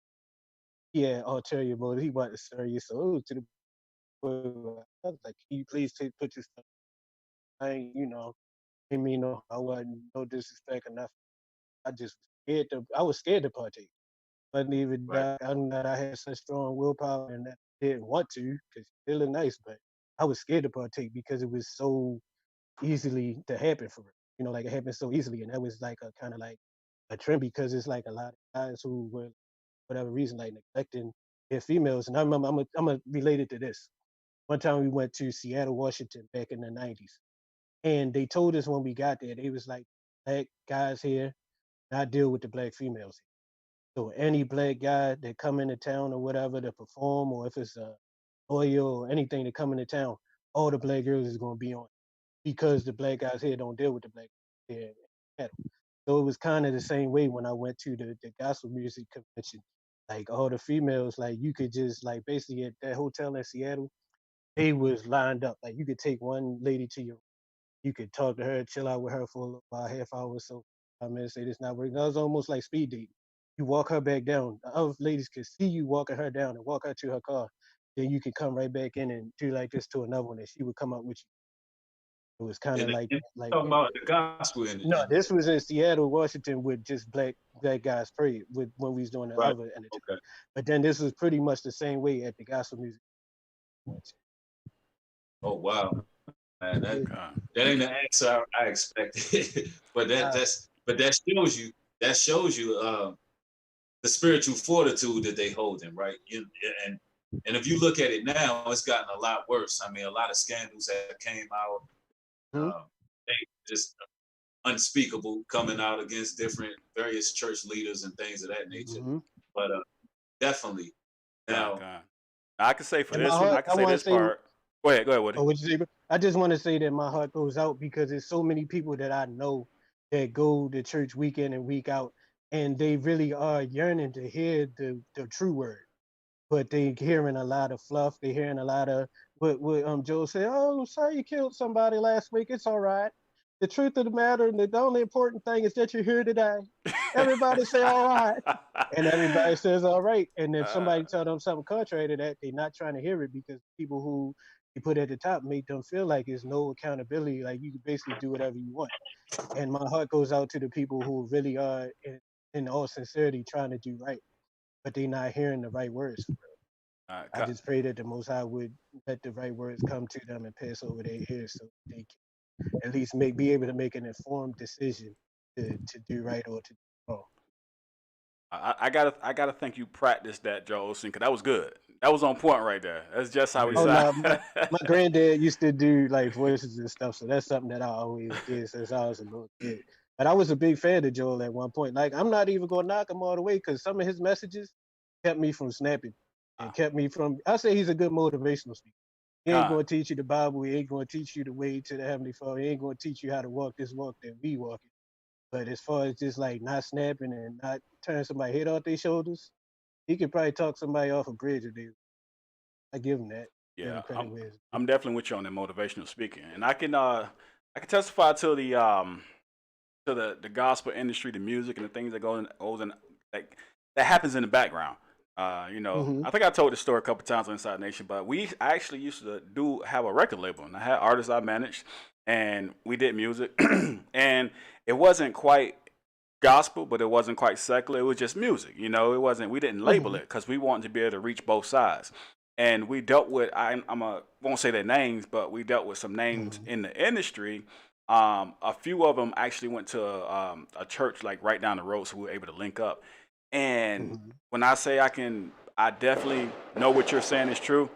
He had ulterior motives. He wanted to serious. So it was to the point where I was like, can you please put your stuff? I ain't, didn't mean I wasn't no disrespect or nothing. I was scared to partake. Wasn't even Right. that I knew that I had such strong willpower and that I didn't want to because it's feeling nice, but I was scared to partake because it was so easily to happen for real. Like it happened so easily. And that was like a kind of like a trend because it's like a lot of guys who were, whatever reason, like neglecting their females. And I remember, I'm related to this. One time we went to Seattle, Washington back in the 90s. And they told us when we got there, they was like, black guys here, not deal with the black females. So any black guy that come into town or whatever to perform, or if it's a oil or anything to come into town, all the black girls is gonna be on because the black guys here don't deal with the black here. So it was kind of the same way when I went to the gospel music convention. Like all the females, like you could just like basically at that hotel in Seattle, they was lined up. Like you could take one lady to your, you could talk to her, chill out with her for a little while, half hour or so. I'm gonna say this not working. That was almost like speed dating. You walk her back down. The other ladies could see you walking her down and walk her to her car. Then you could come right back in and do like this to another one, and she would come up with you. It was kind of like Talking about the gospel no, this was in Seattle, Washington, with just black guys prayed with when we was doing the right. other entertainment. Okay. But then this was pretty much the same way at the gospel music. Oh wow, man, that ain't the answer I expected. but that shows you the spiritual fortitude that they hold in, right? And if you look at it now, it's gotten a lot worse. I mean, a lot of scandals that came out. They just unspeakable coming out against different various church leaders and things of that nature. But definitely now, I can say for and this one, I can say this part. Go ahead, Woody. Oh, what you say? I just want to say that my heart goes out because there's so many people that I know that go to church week in and week out, and they really are yearning to hear the true word. But they hearing a lot of fluff. They hearing a lot of what Joe said. Oh, sorry you killed somebody last week. It's all right. The truth of the matter, and the only important thing is that you're here today. Everybody say all right, and everybody says all right. And if somebody tell them something contrary to that, they're not trying to hear it because people who you put at the top make them feel like there's no accountability. Like you can basically do whatever you want. And my heart goes out to the people who really are, in all sincerity, trying to do right, but they're not hearing the right words. I just pray that the Most High would let the right words come to them and pass over their ears so they can at least be able to make an informed decision to do right or to do wrong. I gotta think you practiced that, Joe Olsen, because that was good. That was on point right there. That's just how we sound. No, my granddad used to do like voices and stuff, so that's something that I always did since I was a little kid. But I was a big fan of Joel at one point. Like I'm not even gonna knock him all the way because some of his messages kept me from snapping and kept me from. I say he's a good motivational speaker. He ain't gonna teach you the Bible. He ain't gonna teach you the way to the Heavenly Father. He ain't gonna teach you how to walk this walk that we walk it. But as far as just like not snapping and not turning somebody's head off their shoulders, he could probably talk somebody off a bridge or they. I give him that. Yeah, I'm definitely with you on that motivational speaking, and I can testify to the gospel industry, the music, and the things that goes in like that happens in the background. I think I told this story a couple times on Inside Nation, but I actually used to have a record label, and I had artists I managed, and we did music, and it wasn't quite gospel, but it wasn't quite secular. It was just music, it wasn't. We didn't label it because we wanted to be able to reach both sides. And we dealt with, won't say their names, but we dealt with some names in the industry. A few of them actually went to a church like right down the road, so we were able to link up. And when I say I definitely know what you're saying is true.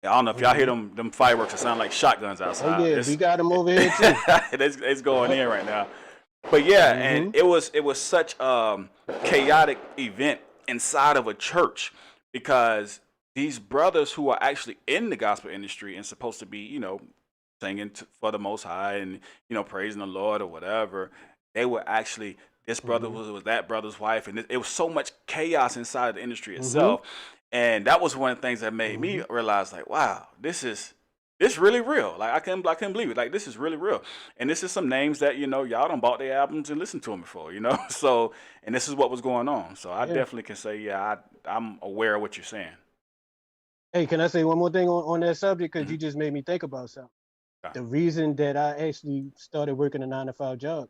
I don't know if y'all hear them fireworks that sound like shotguns outside. Oh yeah, we got them over here too. it's going in right now. But yeah, and it was such a chaotic event inside of a church, because these brothers who are actually in the gospel industry and supposed to be, singing for the Most High and praising the Lord or whatever, they were actually, this brother was that brother's wife, and it was so much chaos inside of the industry itself. And that was one of the things that made me realize, like, wow, this really real. Like, I couldn't believe it. Like, this is really real. And this is some names that, y'all done bought their albums and listened to them before, So, and this is what was going on. So I definitely can say, yeah, I'm aware of what you're saying. Hey, can I say one more thing on that subject? Because you just made me think about something. The reason that I actually started working a 9-to-5 job,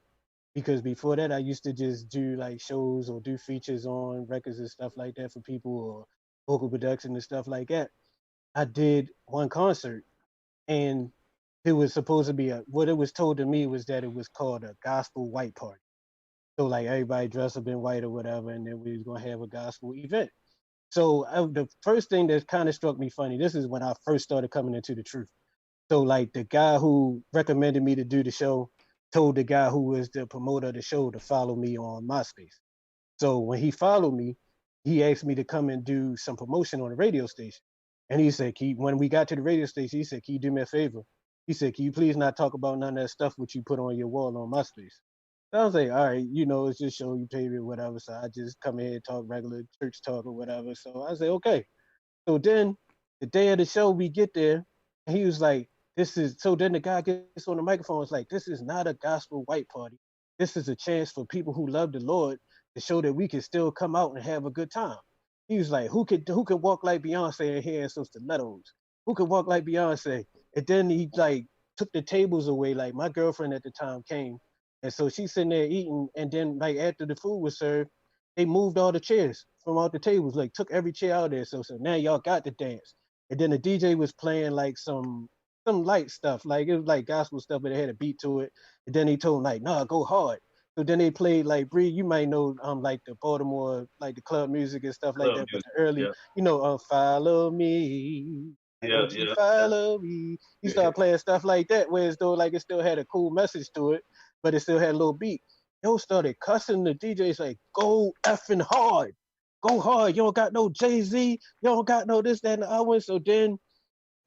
because before that I used to just do like shows or do features on records and stuff like that for people, or vocal production and stuff like that. I did one concert, and it was supposed to be what it was told to me was that it was called a gospel white party. So like everybody dressed up in white or whatever, and then we was gonna have a gospel event. So the first thing that kind of struck me funny, this is when I first started coming into the truth. So like the guy who recommended me to do the show told the guy who was the promoter of the show to follow me on MySpace. So when he followed me, he asked me to come and do some promotion on the radio station. And he said, when we got to the radio station, he said, can you do me a favor? He said, can you please not talk about none of that stuff which you put on your wall on MySpace? So I was like, all right, it's just show you pay me or whatever. So I just come here and talk regular church talk or whatever. So I say, okay. So then the day of the show, we get there, and he was like, so then the guy gets on the microphone, it's like, this is not a gospel white party. This is a chance for people who love the Lord to show that we can still come out and have a good time. He was like, who could walk like Beyonce and hear some stilettos? Who could walk like Beyonce? And then he like took the tables away. Like my girlfriend at the time came, and so she's sitting there eating, and then like after the food was served, they moved all the chairs from all the tables, like took every chair out there. So now y'all got to dance. And then the DJ was playing like some light stuff, like it was like gospel stuff, but it had a beat to it. And then he told him like, nah, go hard. So then they played like Bree, you might know like the Baltimore, like the club music and stuff like that. But the early, follow me. Don't you follow me? He started playing stuff like that, whereas though like it still had a cool message to it, but it still had a little beat. Yo started cussing the DJs like, go effing hard. Go hard. You don't got no Jay-Z. You don't got no this, that, and the other. So then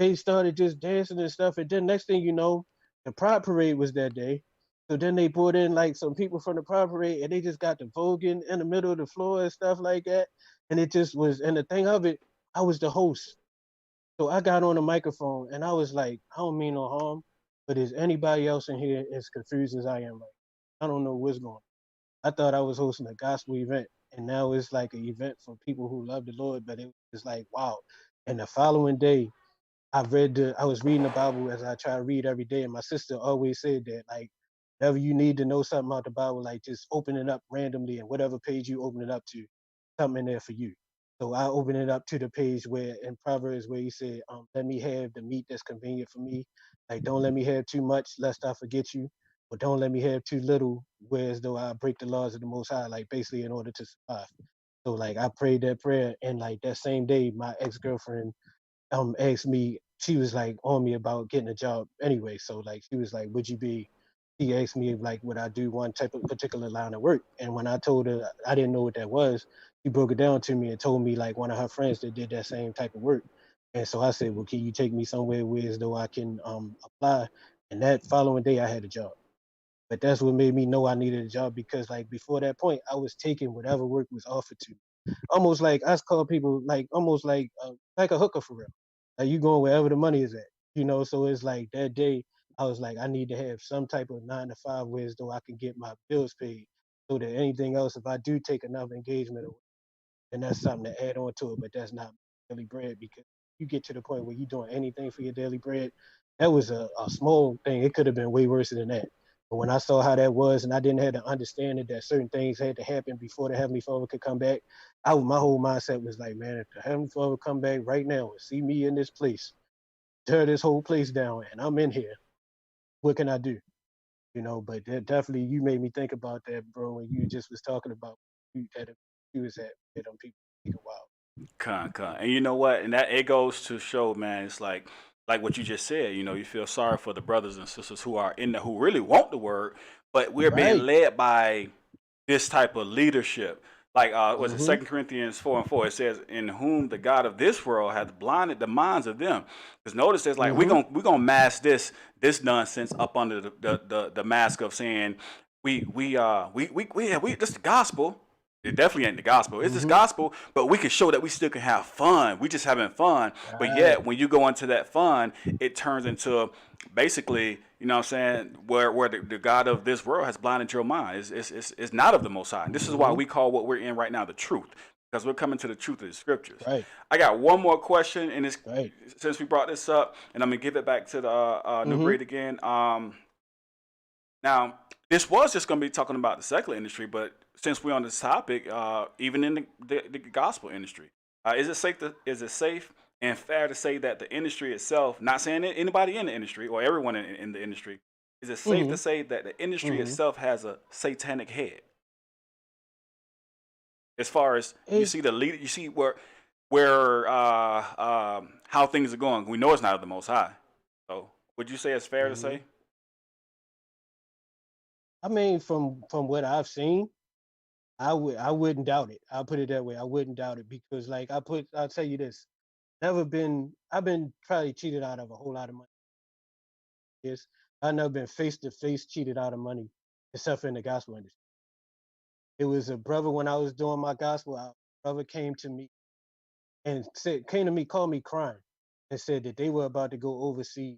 they started just dancing and stuff. And then next thing you know, the Pride Parade was that day. So then they brought in like some people from the Pride Parade, and they just got the voguing in the middle of the floor and stuff like that. And it just was, and the thing of it, I was the host. So I got on the microphone and I was like, I don't mean no harm, but is anybody else in here as confused as I am? Like, I don't know what's going on. I thought I was hosting a gospel event, and now it's like an event for people who love the Lord, but it was like, wow. And the following day, I was reading the Bible as I try to read every day, and my sister always said that, like, whenever you need to know something about the Bible, like just open it up randomly, and whatever page you open it up to, something in there for you. So I opened it up to the page where in Proverbs where he said, let me have the meat that's convenient for me. Like, don't let me have too much lest I forget you, but don't let me have too little, whereas though I break the laws of the Most High, like basically in order to survive. So like I prayed that prayer, and like that same day, my ex-girlfriend asked me, she was like on me about getting a job anyway. So like she was like, would you be, she asked me like would I do one type of particular line of work? And when I told her I didn't know what that was, she broke it down to me and told me like one of her friends that did that same type of work. And so I said, well, can you take me somewhere where as though I can apply? And that following day I had a job. But that's what made me know I needed a job, because like before that point, I was taking whatever work was offered to me. Almost like I call people like almost like a hooker for real. Like you going wherever the money is at. So it's like that day I was like, I need to have some type of 9-to-5 where as though I can get my bills paid, so that anything else, if I do take enough engagement, and that's something to add on to it. But that's not daily bread, because you get to the point where you're doing anything for your daily bread. That was a small thing. It could have been way worse than that. But when I saw how that was, and I didn't have the understanding that certain things had to happen before the Heavenly Father could come back, my whole mindset was like, man, if the Heavenly Father come back right now and see me in this place, tear this whole place down, and I'm in here, what can I do? But definitely you made me think about that, bro, when you just was talking about that you was at them people take a while. And you know what? And that it goes to show, man, it's like what you just said, you feel sorry for the brothers and sisters who are in there who really want the word, but we're being led by this type of leadership Like was it Mm-hmm. Second Corinthians 4:4? It says, "In whom the God of this world hath blinded the minds of them." Because notice, it's like Mm-hmm. we gonna mask this nonsense up under the mask of saying we this the gospel. It definitely ain't the gospel. It's this Mm-hmm. gospel, but we can show that we still can have fun. We just having fun. But Right. yet, when you go into that fun, it turns into basically, you know what I'm saying, where the God of this world has blinded your mind. It's not of the Most High. And this is why Mm-hmm. we call what we're in right now the truth, because we're coming to the truth of the scriptures. Right. I got one more question, and it's Right. since we brought this up, and I'm gonna give it back to the new Mm-hmm. breed again. Now, this was just going to be talking about the secular industry, but since we're on this topic, even in the gospel industry, is it safe and fair to say that the industry itself, not saying that anybody in the industry or everyone in the industry, is it safe Mm-hmm. to say that the industry Mm-hmm. itself has a satanic head? As far as you It's see the lead, you see where how things are going. We know it's not of the Most High. So, would you say it's fair to mm-hmm. say? I mean, from what I've seen, I wouldn't doubt it. I'll put it that way. I wouldn't doubt it because I'll tell you this. I've been probably cheated out of a whole lot of money. Yes. I've never been face to face cheated out of money except for in the gospel industry. It was a brother when I was doing my gospel, a brother came to me and called me crying and said that they were about to go oversee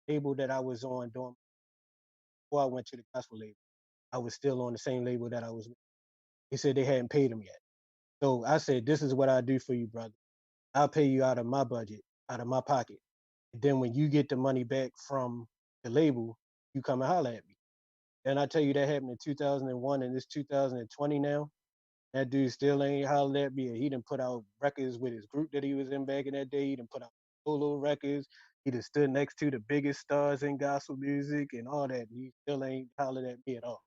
the label that I was on doing before I went to the gospel label. I was still on the same label that I was with. He said they hadn't paid him yet. So I said, this is what I do for you, brother. I'll pay you out of my budget, out of my pocket. And then when you get the money back from the label, you come and holler at me. And I tell you that happened in 2001 and it's 2020 now. That dude still ain't hollered at me. And he done put out records with his group that he was in back in that day. He done put out solo records. He done stood next to the biggest stars in gospel music and all that. And he still ain't hollered at me at all.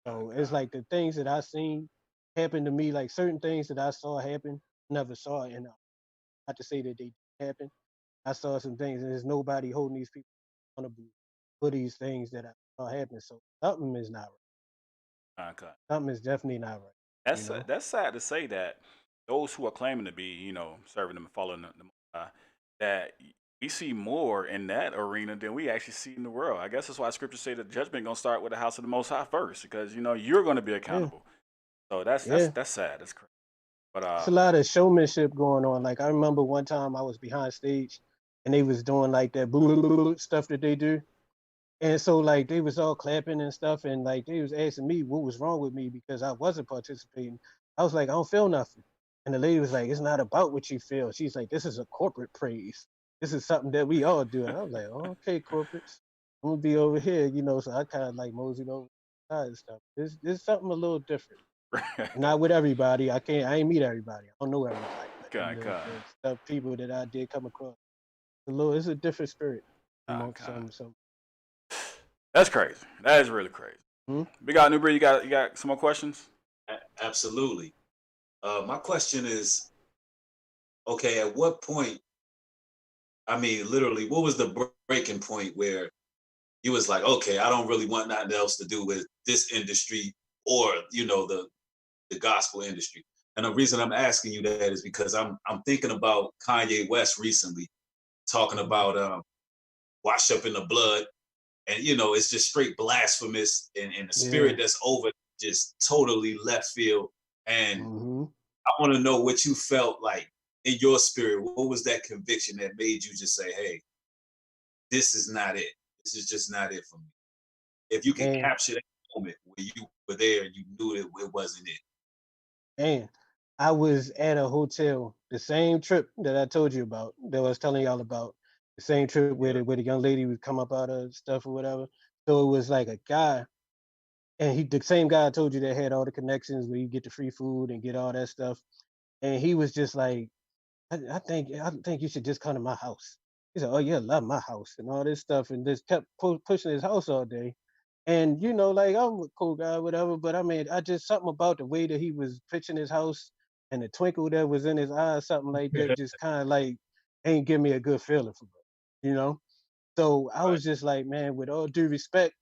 So it's God. like the things that I seen happen to me, like certain things that I saw happen, never saw it. And not to say that they happen. I saw some things, and there's nobody holding these people accountable for these things that I saw happen. So something is not right. Okay. Something is definitely not right. You know? That's sad to say that those who are claiming to be, serving them and following the Most High, that we see more in that arena than we actually see in the world. I guess that's why Scripture say the judgment gonna start with the house of the Most High first, because you're gonna be Yeah, accountable. So that's yeah. that's sad. That's crazy. But It's a lot of showmanship going on. Like I remember one time I was behind stage, and they was doing like that stuff that they do. And so like they was all clapping and stuff, and like they was asking me what was wrong with me because I wasn't participating. I was like, I don't feel nothing. And the lady was like, it's not about what you feel. She's like, this is a corporate praise. This is something that we all do. And I was like, oh, okay, corporates. I'm gonna be over here, So I kind of like moseyed over and stuff. There's something a little different. Not with everybody. I ain't meet everybody. I don't know everybody. But in God, God, the stuff people that I did come across, it's a different spirit amongst God. some. That's crazy. That is really crazy. Hmm? We got New Breed. You got some more questions? Absolutely. My question is, okay, at what point? I mean, literally, what was the breaking point where you was like, okay, I don't really want nothing else to do with this industry or the gospel industry. And the reason I'm asking you that is because I'm thinking about Kanye West recently talking Mhm. about wash up in the blood, and it's just straight blasphemous, and the spirit Yeah. that's over just totally left field. And Hmm. I want to know what you felt like in your spirit. What was that conviction that made you just say, hey, this is not it. This is just not it for me. If you can Man, capture that moment where you were there and you knew that it wasn't it. man, I was at a hotel, the same trip that I told you about, that I was telling y'all about, the same trip where Yeah. the young lady would come up out of stuff or whatever. So it was like a guy, and the same guy I told you that had all the connections where you get the free food and get all that stuff. And he was just like, I think you should just come to my house. He said, oh yeah, I love my house and all this stuff, and just kept pushing his house all day. And like I'm a cool guy, whatever. But I mean, I just something about the way that he was pitching his house and the twinkle that was in his eyes, something like that, just kind of like ain't give me a good feeling for it, you know. So I Right. was just like, man, with all due respect,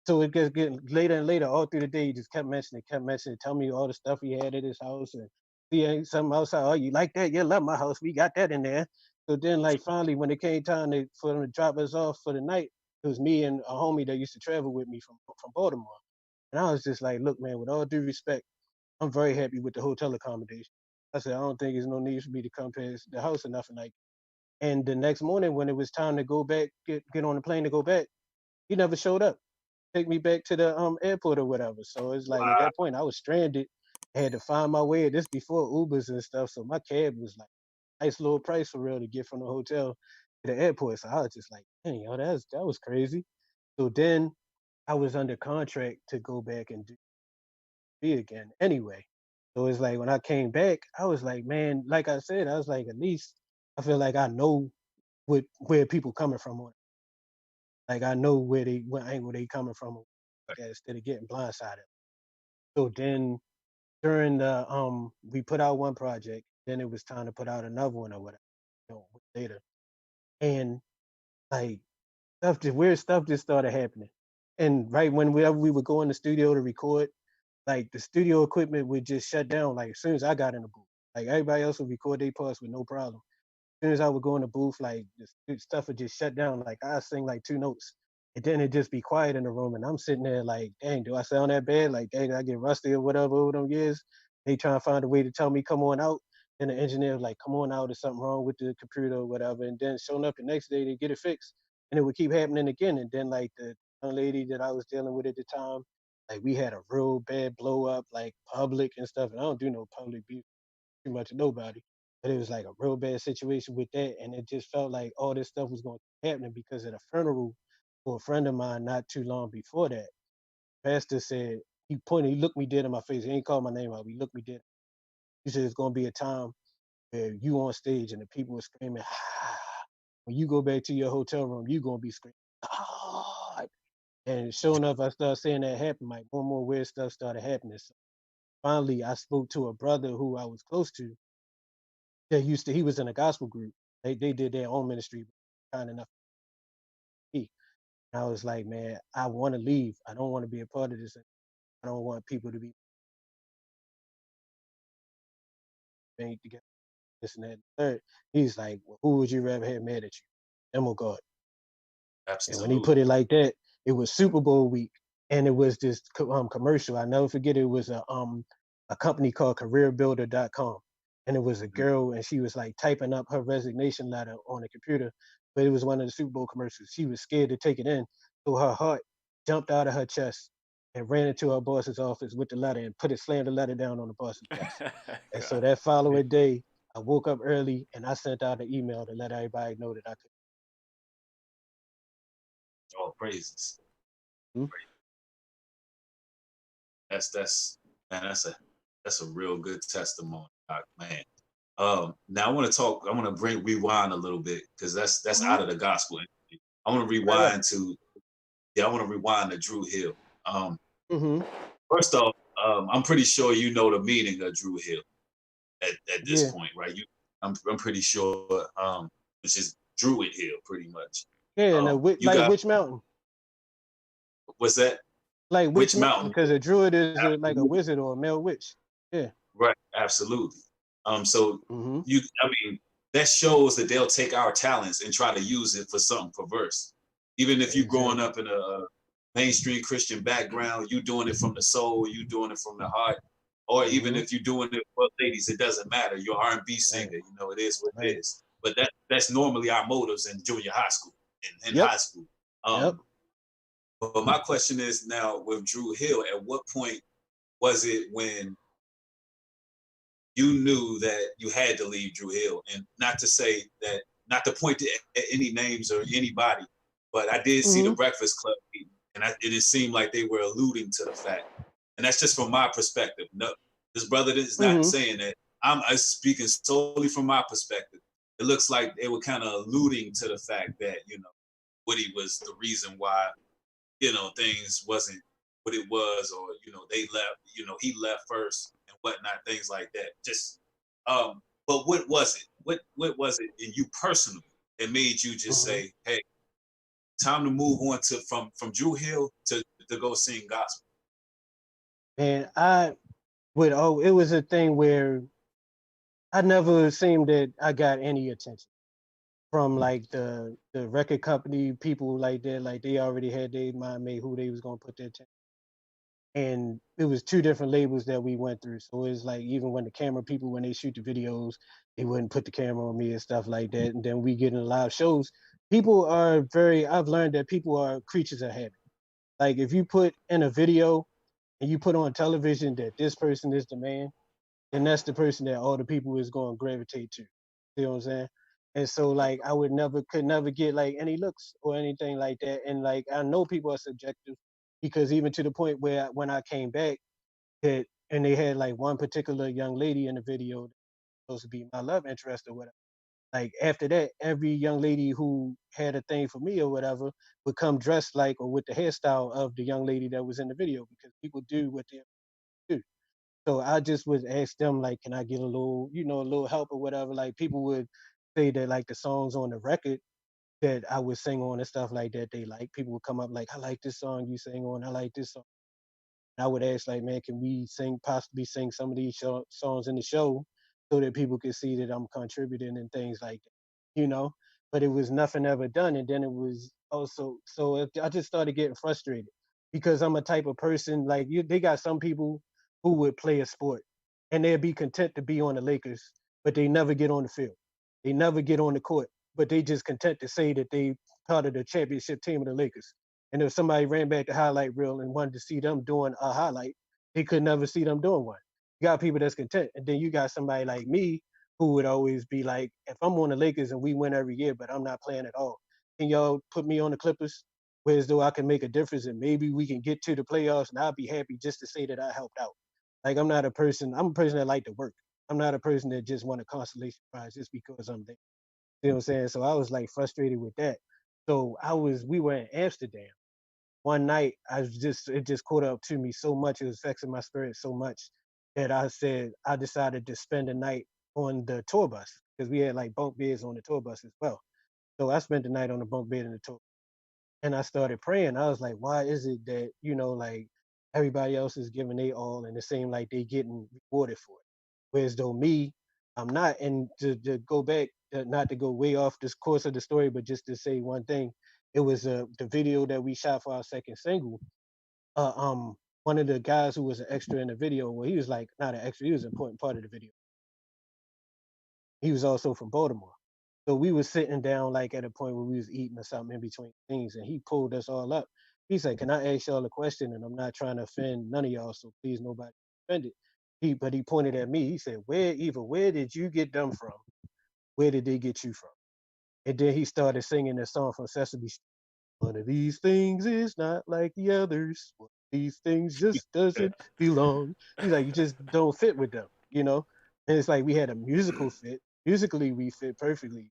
So it gets getting later and later all through the day. He just kept mentioning, tell me all the stuff he had at his house and see something outside. Oh, you like that? Yeah, love my house. We got that in there. So then, like finally, when it came time for them to drop us off for the night, it was me and a homie that used to travel with me from Baltimore. And I was just like, look, man, with all due respect, I'm very happy with the hotel accommodation. I said, I don't think there's no need for me to come past the house or nothing like that. And the next morning, when it was time to go back, get on the plane to go back, he never showed up take me back to the airport or whatever. So it's like at Wow. that point I was stranded. I had to find my way. This before Ubers and stuff. So my cab was like nice little price for real to get from the hotel to the airport. So I was just like, dang, yo, that was crazy. So then I was under contract to go back and do it again anyway. So it's like when I came back, I was like, man, like I said, I was like, at least I feel like I know where people coming from on it. Like I know what angle they coming from instead of getting blindsided. So then during the we put out one project, then it was time to put out another one or whatever, later. And like weird stuff just started happening. And right whenever we would go in the studio to record, like the studio equipment would just shut down like as soon as I got in the booth. Like everybody else would record their parts with no problem. As soon as I would go in the booth, like the stuff would just shut down. Like I sing like two notes, and then it just be quiet in the room, and I'm sitting there like, dang, do I sound that bad? Like, dang, I get rusty or whatever over them years. They trying to find a way to tell me come on out. Then the engineer was like, come on out, there's something wrong with the computer or whatever. And then showing up the next day to get it fixed, and it would keep happening again. And then like the young lady that I was dealing with at the time, like we had a real bad blow up, like public and stuff. And I don't do no public abuse too much of nobody. But it was like a real bad situation with that. And it just felt like all this stuff was going to be happening because at a funeral for a friend of mine not too long before that, pastor said, he looked me dead in my face. He ain't called my name out. He looked me dead. He said, it's going to be a time where you on stage and the people are screaming, ah. When you go back to your hotel room, you going to be screaming, ah. And sure enough, I started saying that happened. Like more weird stuff started happening. So finally, I spoke to a brother who I was close to he was in a gospel group. They did their own ministry, kind enough to me. And I was like, man, I want to leave. I don't want to be a part of this. I don't want people to be banged together, this and that. And third, he's like, well, who would you rather have mad at you? Them or God? And when he Absolutely. put it like that, it was Super Bowl week, and it was this commercial. I never forget. It was a company called CareerBuilder.com, and it was a girl, and she was like typing up her resignation letter on a computer, but it was one of the Super Bowl commercials. She was scared to take it in, so her heart jumped out of her chest and ran into her boss's office with the letter and slammed the letter down on the boss's desk. And so that following day, I woke up early and I sent out an email to let everybody know that I could. All praises. Hmm? That's man, that's a real good testimony, Doc, man. Now I want to talk. I want to rewind a little bit because that's out of the gospel. I want to rewind to I want to rewind to Dru Hill. Mm-hmm. First off, I'm pretty sure you know the meaning of Dru Hill at this Yeah. point, right? I'm pretty sure, which is Druid Hill, pretty much. Yeah, and You got which mountain? what's that? Like which Which mountain? mountain? Because a druid is like a Absolutely. wizard or a male witch. Yeah. Right, absolutely. So Mm-hmm. I mean, that shows that they'll take our talents and try to use it for something perverse. Even if you growing Exactly. up in a mainstream Christian background, you doing it from the soul, you doing it from the heart, or even Mm-hmm. if you're doing it for ladies, it doesn't matter. You're R&B Right. singer, you know, it is what it Right. is. But that's normally our motives in junior high school, in Yep. high school. Yep. But my question is now with Dru Hill, at what point was it when you knew that you had to leave Dru Hill? And not to say that, not to point to any names or anybody, but I did see the Mm-hmm. Breakfast Club meeting, and it seemed like they were alluding to the fact. And that's just from my perspective. No, this brother is not Mm-hmm. saying that. I'm speaking solely from my perspective. It looks like they were kind of alluding to the fact that, you know, Woody was the reason why, you know, things wasn't what it was, or, you know, they left, you know, he left first and whatnot, things like that. Just but what was it? What was it in you personally that made you just Mm-hmm. say, hey, time to move on to from Dru Hill to to go sing gospel? And it was a thing where I never seemed that I got any attention from like the record company people like that. Like they already had their mind made who they was gonna put their attention. And it was two different labels that we went through. So it's like even when the camera people when they shoot the videos, they wouldn't put the camera on me and stuff like that. And then we get in live shows. People are very. I've learned that people are creatures of habit. Like if you put in a video and you put on television that this person is the man, then that's the person that all the people is going to gravitate to. You know what I'm saying? And so like I could never get like any looks or anything like that. And like I know people are subjective because even to the point where when I came back that and they had like one particular young lady in the video supposed to be my love interest or whatever. Like after that, every young lady who had a thing for me or whatever would come dressed like or with the hairstyle of the young lady that was in the video because people do what they do. So I just would ask them like, can I get a little, a little help or whatever? Like people would say that like the songs on the record that I would sing on and stuff like that they like. People would come up like, I like this song you sing on. I like this song. I would ask like, man, can we possibly sing some of these songs in the show so that people can see that I'm contributing and things like that, But it was nothing ever done, and then it was also I just started getting frustrated because I'm a type of person like you. They got some people who would play a sport and they'd be content to be on the Lakers, but they never get on the field. They never get on the court, but they just content to say that they part of the championship team of the Lakers. And if somebody ran back the highlight reel and wanted to see them doing a highlight, they could never see them doing one. You got people that's content. And then you got somebody like me who would always be like, if I'm on the Lakers and we win every year, but I'm not playing at all, can y'all put me on the Clippers? Whereas though I can make a difference and maybe we can get to the playoffs and I'll be happy just to say that I helped out. Like I'm a person that like to work. I'm not a person that just want a consolation prize just because I'm there. You know what I'm saying? So I was like frustrated with that. So we were in Amsterdam one night. It just caught up to me so much. It was vexing my spirit so much that I decided to spend the night on the tour bus because we had like bunk beds on the tour bus as well. So I spent the night on the bunk bed in the tour, and I started praying. I was like, why is it that like everybody else is giving they all, and it seemed like they getting rewarded for it, whereas though me, I'm not. And to go back, not to go way off this course of the story, but just to say one thing, it was the video that we shot for our second single. Uh, um, One of the guys who was an extra in the video, well, he was like not an extra, he was an important part of the video. He was also from Baltimore. So we was sitting down like at a point where we was eating or something in between things, and he pulled us all up. He said, "Can I ask y'all a question?" And I'm not trying to offend none of y'all, so please nobody offended. But he pointed at me. He said, where did you get them from? Where did they get you from?" And then he started singing this song from Sesame Street. One of these things is not like the others. One of these things just doesn't belong. He's like, you just don't fit with them. And it's like we had a musical fit. Musically, we fit perfectly.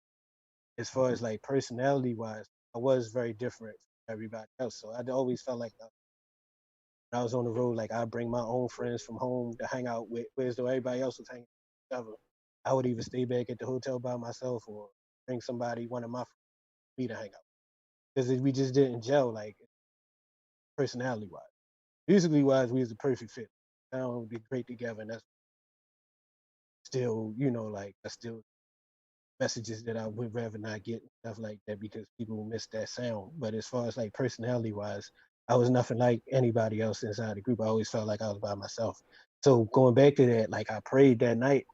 As far as like personality wise, I was very different from everybody else. So I always felt like when I was on the road, like I bring my own friends from home to hang out with, whereas though everybody else was hanging out together. I would either stay back at the hotel by myself or bring one of my friends me to hang out because we just didn't gel like personality wise. Musically wise, we was the perfect fit. Sound be great together, and that's still, like that's still messages that I would rather not get and stuff like that because people miss that sound. But as far as like personality wise, I was nothing like anybody else inside the group. I always felt like I was by myself. So going back to that, like I prayed that night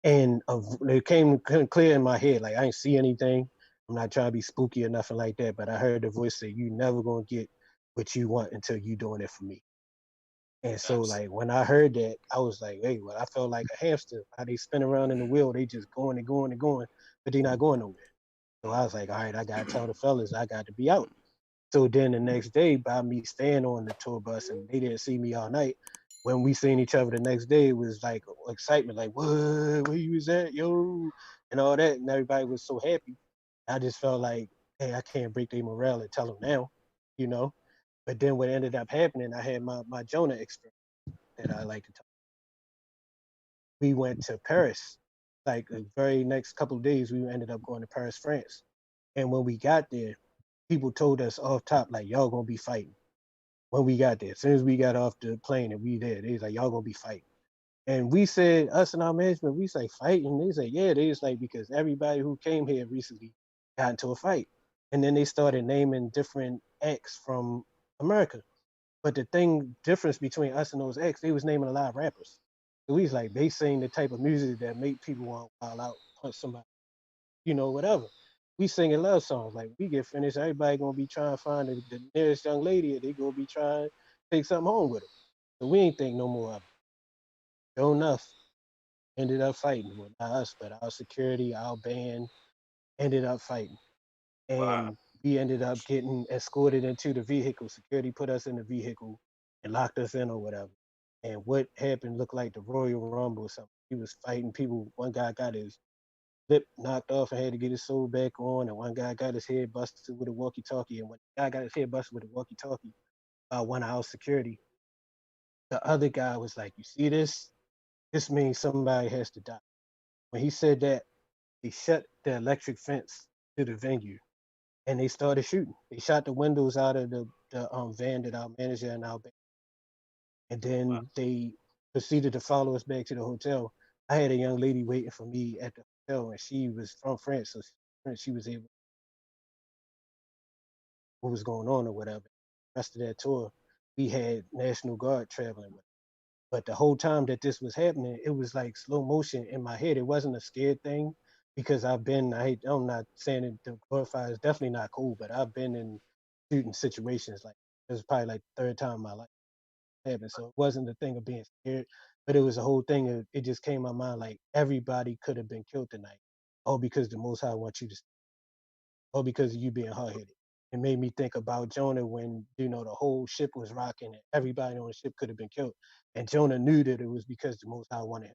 and it came clear in my head. Like I didn't see anything. I'm not trying to be spooky or nothing like that, but I heard the voice say, "You never gonna get what you want until you doing it for me." And so like when I heard that, I was like, hey, well, I felt like a hamster. How they spin around in the wheel, they just going and going and going, but they not going nowhere. So I was like, all right, I gotta tell the fellas I got to be out. So then the next day, by me staying on the tour bus and they didn't see me all night, when we seen each other the next day, it was like excitement, like, what, where you was at, yo, and all that. And everybody was so happy. I just felt like, hey, I can't break their morale and tell them now, you know? But then what ended up happening, I had my Jonah experience that I like to talk. We went to Paris. Like the very next couple of days, we ended up going to Paris, France. And when we got there, people told us off top, like, y'all gonna be fighting. when we got there. As soon as we got off the plane and we there, they was like, y'all gonna be fighting. And we said, us and our management, we say fighting. They say, yeah, they was like, because everybody who came here recently got into a fight. And then they started naming different acts from America. But the difference between us and those acts, they was naming a lot of rappers. So we was like, they sing the type of music that make people want to wild out, punch somebody, whatever. We singing love songs. Like we get finished, everybody gonna be trying to find the nearest young lady, and they gonna be trying to take something home with them. So we ain't think no more of it. Sure enough, ended up fighting. Well, not us, but our security, our band ended up fighting. Wow. And we ended up getting escorted into the vehicle. Security put us in the vehicle and locked us in or whatever. And what happened looked like the Royal Rumble or something. He was fighting people. One guy got his lip knocked off and had to get his soul back on. And one guy got his head busted with a walkie-talkie. And when the guy got his head busted with a walkie-talkie by one of our security, the other guy was like, "You see this? This means somebody has to die." When he said that, they shut the electric fence to the venue and they started shooting. They shot the windows out of the van that our manager and our band, and Wow. then they proceeded to follow us back to the hotel. I had a young lady waiting for me at the hotel, and she was from France, so she was able what was going on or whatever. The rest of that tour, we had National Guard traveling with us. But the whole time that this was happening, it was like slow motion in my head. It wasn't a scared thing because I'm not saying it to glorify, it's definitely not cool, but I've been in shooting situations like this is probably like the third time in my life it happened. So it wasn't the thing of being scared, but it was a whole thing of it just came to my mind like everybody could have been killed tonight. All because the most high wants you to or because of you being hard headed. It made me think about Jonah when, the whole ship was rocking and everybody on the ship could have been killed. And Jonah knew that it was because the Most High wanted him.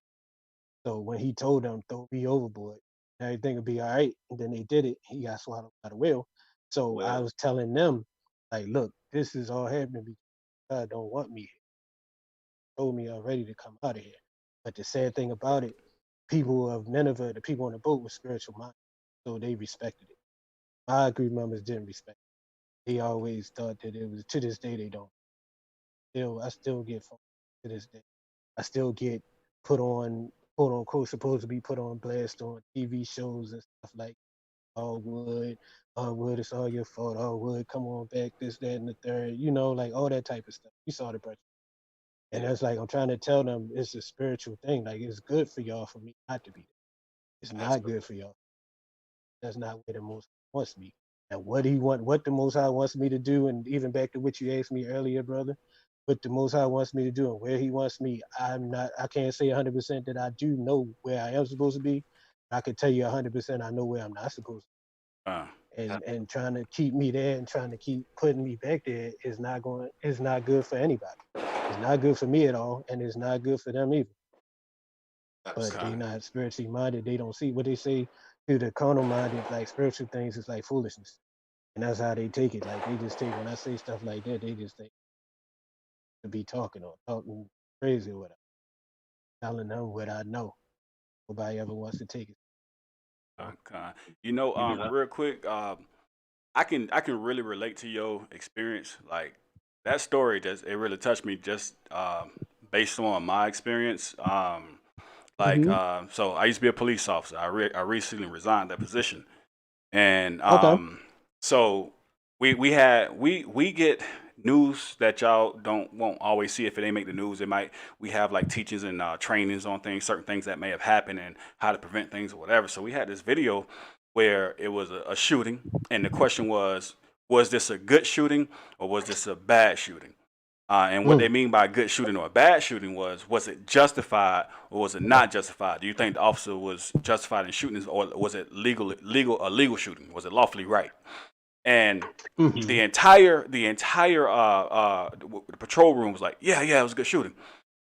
So when he told them, throw me overboard, everything would be all right. And then they did it. He got swallowed by the whale. So I Well, was telling them, like, look, this is all happening because God don't want me here. He told me already to come out of here. But the sad thing about it, people of Nineveh, the people on the boat were spiritual minded. So they respected it. My group members didn't respect it. They always thought that it was to this day they don't. I still get phone to this day. I still get put on quote unquote supposed to be put on blast on TV shows and stuff like oh Wood, it's all your fault. Oh Wood, come on back, this, that, and the third, like all that type of stuff. You saw the pressure. And yeah, that's like I'm trying to tell them it's a spiritual thing. Like it's good for y'all for me not to be there. It's not absolutely. good for y'all. That's not where the most wants me. And what the Most High wants me to do, and even back to what you asked me earlier, brother, what the Most High wants me to do and where He wants me, I can't say 100% that I do know where I am supposed to be. I can tell you 100% I know where I'm not supposed Uh, to. And trying to keep me there and trying to keep putting me back there is not good for anybody. It's not good for me at all, and it's not good for them either. But okay. they not spiritually minded. They don't see what they say to the carnal minded, like spiritual things is like foolishness. And that's how they take it. Like they just take when I say stuff like that, they just think to be talking or talking crazy or whatever. Telling them what I know. Nobody ever wants to take it. Okay. You know, Real quick, I can really relate to your experience. Like that story, just it really touched me. Just based on my experience. Mm-hmm. So I used to be a police officer. I recently resigned that position, and Okay. so we get news that y'all don't won't always see if it ain't make the news. It might we have like teachings and trainings on things, certain things that may have happened and how to prevent things or whatever. So we had this video where it was a shooting, and the question was this a good shooting or was this a bad shooting? And what they Mm. mean by good shooting or a bad shooting was it justified or was it not justified? Do you think the officer was justified in shooting or was it a legal shooting? Was it lawfully right? And Mm-hmm. the patrol room was like, yeah, it was a good shooting.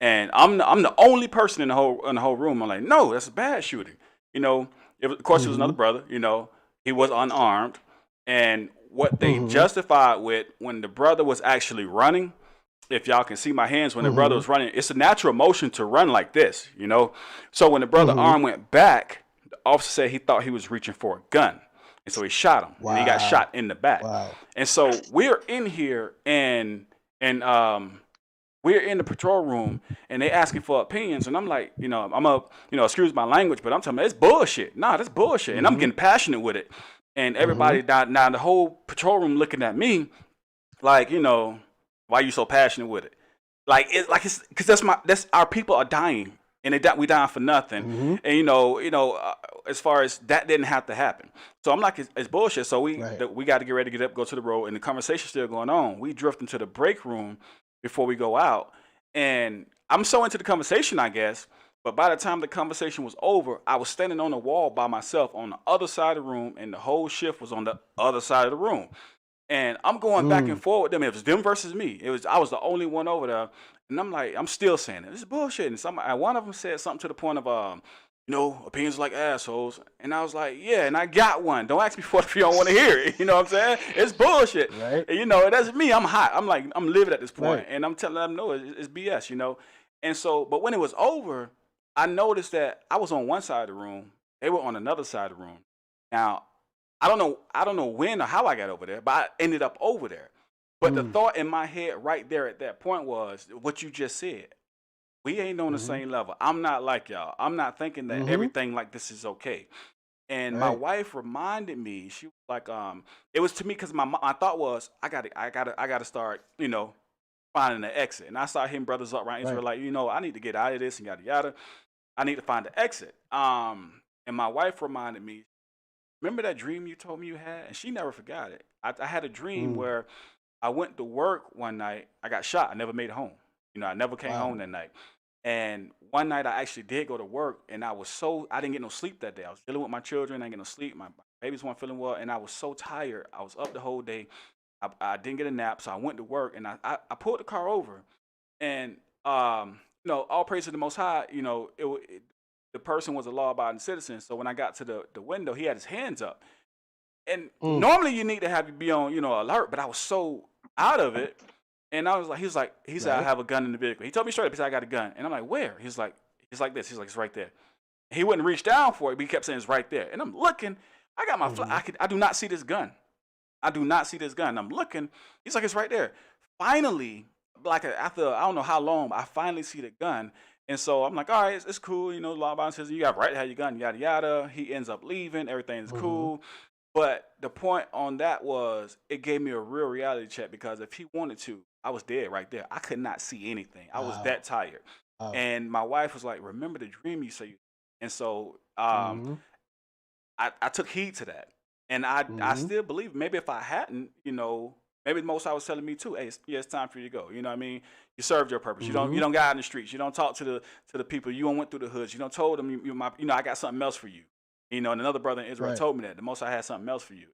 And I'm the only person in the whole room. I'm like, no, that's a bad shooting. You know, of course it was Mm-hmm. another brother. He was unarmed, and what they Mm-hmm. justified with when the brother was actually running. If y'all can see my hands when the brother Mm-hmm. was running, it's a natural motion to run like this. So when the brother Mm-hmm. arm went back, the officer said he thought he was reaching for a gun. And so he shot him and he got Wow. shot in the back. Wow. And so we're in here and and we're in the patrol room and they asking for opinions and I'm like, I'm a, excuse my language, but I'm telling them it's bullshit. Nah, that's bullshit. And I'm Mm-hmm. getting passionate with it. And Mm-hmm. everybody now the whole patrol room looking at me like, why you so passionate with it? It's because that's our people are dying and we dying for nothing. Mm-hmm. And as far as that didn't have to happen. So I'm like, it's bullshit. So Right. we got to get ready to get up, go to the road, and the conversation's still going on. We drift into the break room before we go out, and I'm so into the conversation, I guess. But by the time the conversation was over, I was standing on the wall by myself on the other side of the room, and the whole shift was on the other side of the room. And I'm going back and Mm. forth with them. It was them versus me. I was the only one over there, and I'm like, I'm still saying it. This is bullshit. And one of them said something to the point of, opinions like assholes. And I was like, yeah, and I got one. Don't ask me for it if you don't want to hear it. You know what I'm saying? It's bullshit. Right. And, that's me. I'm hot. I'm like, I'm livid at this point, Right. and I'm telling them no, it's BS. And so, but when it was over, I noticed that I was on one side of the room. They were on another side of the room. Now, I don't know when or how I got over there, but I ended up over there. But the Mm. thought in my head right there at that point was what you just said. We ain't on the Mm-hmm. same level. I'm not like y'all. I'm not thinking that Mm-hmm. everything like this is okay. And my Right. wife reminded me, she was like, it was to me because my thought was, I gotta start, finding an exit. And I saw him brothers up right Israel Right. like, I need to get out of this and yada yada. I need to find an exit. And my wife reminded me, remember that dream you told me you had? And she never forgot it. I had a dream Mm. where I went to work one night. I got shot. I never made it home. I never came Wow. home that night. And one night I actually did go to work, and I didn't get no sleep that day. I was dealing with my children. I didn't get no sleep. My babies weren't feeling well, and I was so tired. I was up the whole day. I didn't get a nap, so I went to work, and I pulled the car over, and all praise to the Most High. The person was a law-abiding citizen. So when I got to the window, he had his hands up. And Mm. normally you need to have you be on, alert, but I was so out of it. And I was like, he said, I Right. have a gun in the vehicle. He told me straight up, he said, I got a gun. And I'm like, where? He's like this. He's like, it's right there. He wouldn't reach down for it, but he kept saying it's right there. And I'm looking, I got my, Mm-hmm. I do not see this gun. I do not see this gun. I'm looking, he's like, it's right there. Finally, after, I don't know how long, I finally see the gun. And so I'm like, all right, it's cool. Law abiding says you got right to have your gun, yada, yada. He ends up leaving. Everything's Mm-hmm. cool. But the point on that was it gave me a real reality check because if he wanted to, I was dead right there. I could not see anything. I was Wow. that tired. Wow. And my wife was like, remember the dream you said. And so Mm-hmm. I took heed to that. And I Mm-hmm. still believe maybe if I hadn't, maybe the most I was telling me too, hey, it's time for you to go. You know what I mean? You served your purpose. Mm-hmm. You don't go out in the streets. You don't talk to the people. You don't went through the hoods. You don't told them I got something else for you. And another brother in Israel Right. told me that the most I had something else for you.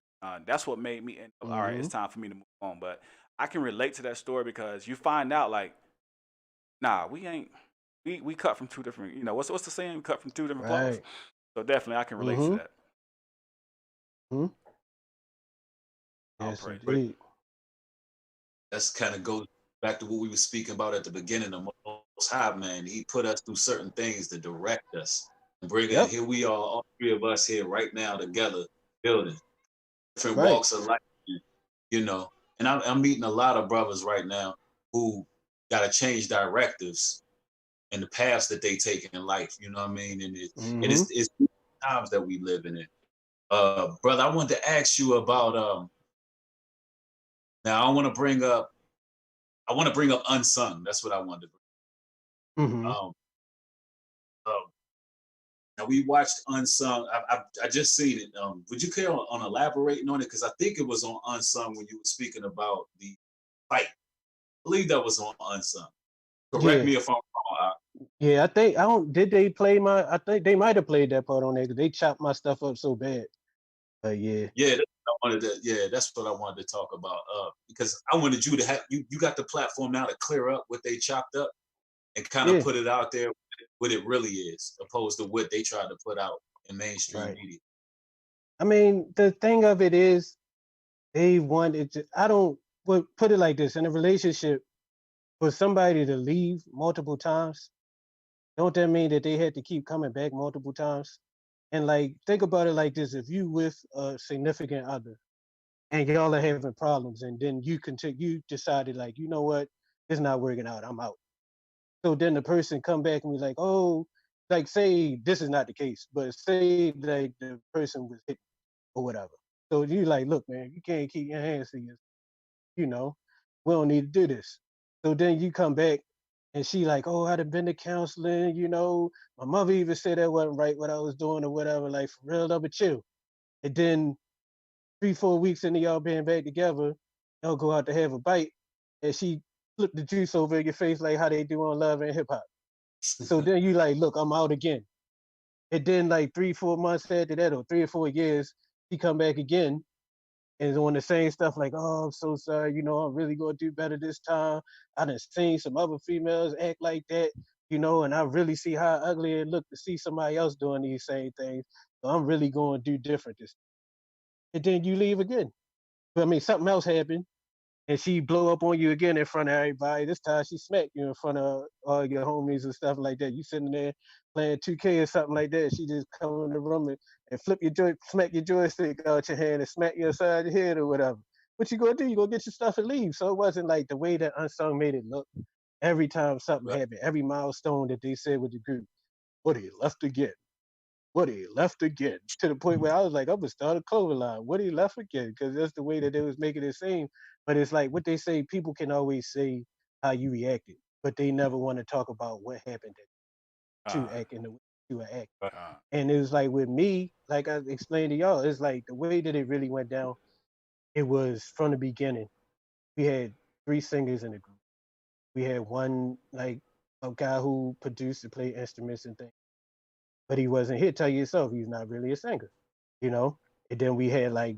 That's what made me. All right, Mm-hmm. it's time for me to move on. But I can relate to that story because you find out like, nah, we ain't. We cut from two different. What's the saying? We cut from two different cloths. Right. So definitely, I can relate to Mm-hmm. that. Mm-hmm. All Yes, praise. indeed. That's kind of goes back to what we were speaking about at the beginning. The Most High, man, he put us through certain things to direct us and bring us. Yep. Here we are, all three of us here right now together, building different Right. walks of life, And I'm meeting a lot of brothers right now who got to change directives and the paths that they take in life. You know what I mean? And Mm-hmm. it's times that we live in. Brother, I wanted to ask you about. Now I want to bring up Unsung. That's what I wanted to bring. Mm-hmm. Um, now we watched Unsung. I just seen it. Would you care on elaborating on it? Because I think it was on Unsung when you were speaking about the fight. I believe that was on Unsung. Correct Yeah. me if I'm wrong. Yeah, I think I don't. Did they play my? I think they might have played that part on there because they chopped my stuff up so bad. But yeah. Yeah, that's what I wanted to talk about. Because I wanted you to have you got the platform now to clear up what they chopped up and kind of Yeah. put it out there what it really is, opposed to what they tried to put out in mainstream Right. media. I mean, the thing of it is, they wanted to. I don't. Well, put it like this: in a relationship, for somebody to leave multiple times, don't that mean that they had to keep coming back multiple times? And like, think about it like this: if you with a significant other and y'all are having problems, and then you decided like, you know what, it's not working out, I'm out. So then the person come back and be like, oh, like say this is not the case, but say like the person was hit or whatever. So you like, look, man, you can't keep your hands to yourself, you know, we don't need to do this. So then you come back and she like, oh, I'd have been to counseling, you know, my mother even said that wasn't right what I was doing or whatever, like for real, but chill. And then 3, 4 weeks into y'all being back together, y'all go out to have a bite, and she flip the juice over in your face like how they do on Love and Hip Hop. So then you like, look, I'm out again. And then like 3, 4 months after that, or 3 or 4 years, he come back again and on the same stuff like, oh, I'm so sorry, you know, I'm really gonna do better this time. I done seen some other females act like that, you know, and I really see how ugly it look to see somebody else doing these same things. So I'm really gonna do different this time. And then you leave again. But I mean, something else happened, and she blow up on you again in front of everybody. This time she smacked you in front of all your homies and stuff like that. You sitting there playing 2K or something like that. She just come in the room and flip your smack your joystick out your hand and smack you upside your head or whatever. What you gonna do? You gonna get your stuff and leave. So it wasn't like the way that Unsung made it look. Every time something happened, every milestone that they said with the group, what he left again. What he left again, to the point where I was like, I'm gonna start a clover line. What he left again, because that's the way that they was making it seem. But it's like what they say. People can always say how you reacted, but they never want to talk about what happened to act in the way you were acting. And it was like with me, like I explained to y'all, it's like the way that it really went down. It was from the beginning. We had 3 singers in the group. We had one like a guy who produced and played instruments and things, but he wasn't here. Tell you yourself, he's not really a singer, you know. And then we had like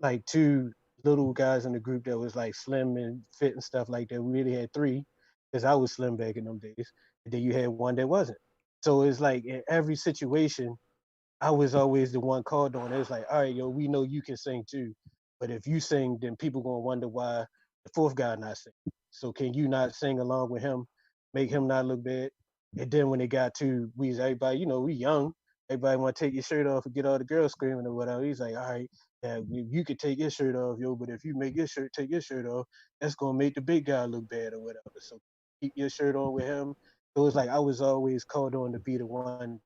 like 2 little guys in the group that was like slim and fit and stuff like that. We really had 3, because I was slim back in them days. And then you had one that wasn't. So it's like in every situation, I was always the one called on. It was like, all right, yo, we know you can sing too, but if you sing, then people gonna wonder why the 4th guy not sing. So can you not sing along with him, make him not look bad? And then when it got to everybody, you know, we young, everybody want to take your shirt off and get all the girls screaming or whatever. He's like, all right, yeah, you could take your shirt off, yo, but if you make your shirt take your shirt off, that's gonna make the big guy look bad or whatever. So keep your shirt on with him. So it's like I was always called on to be the one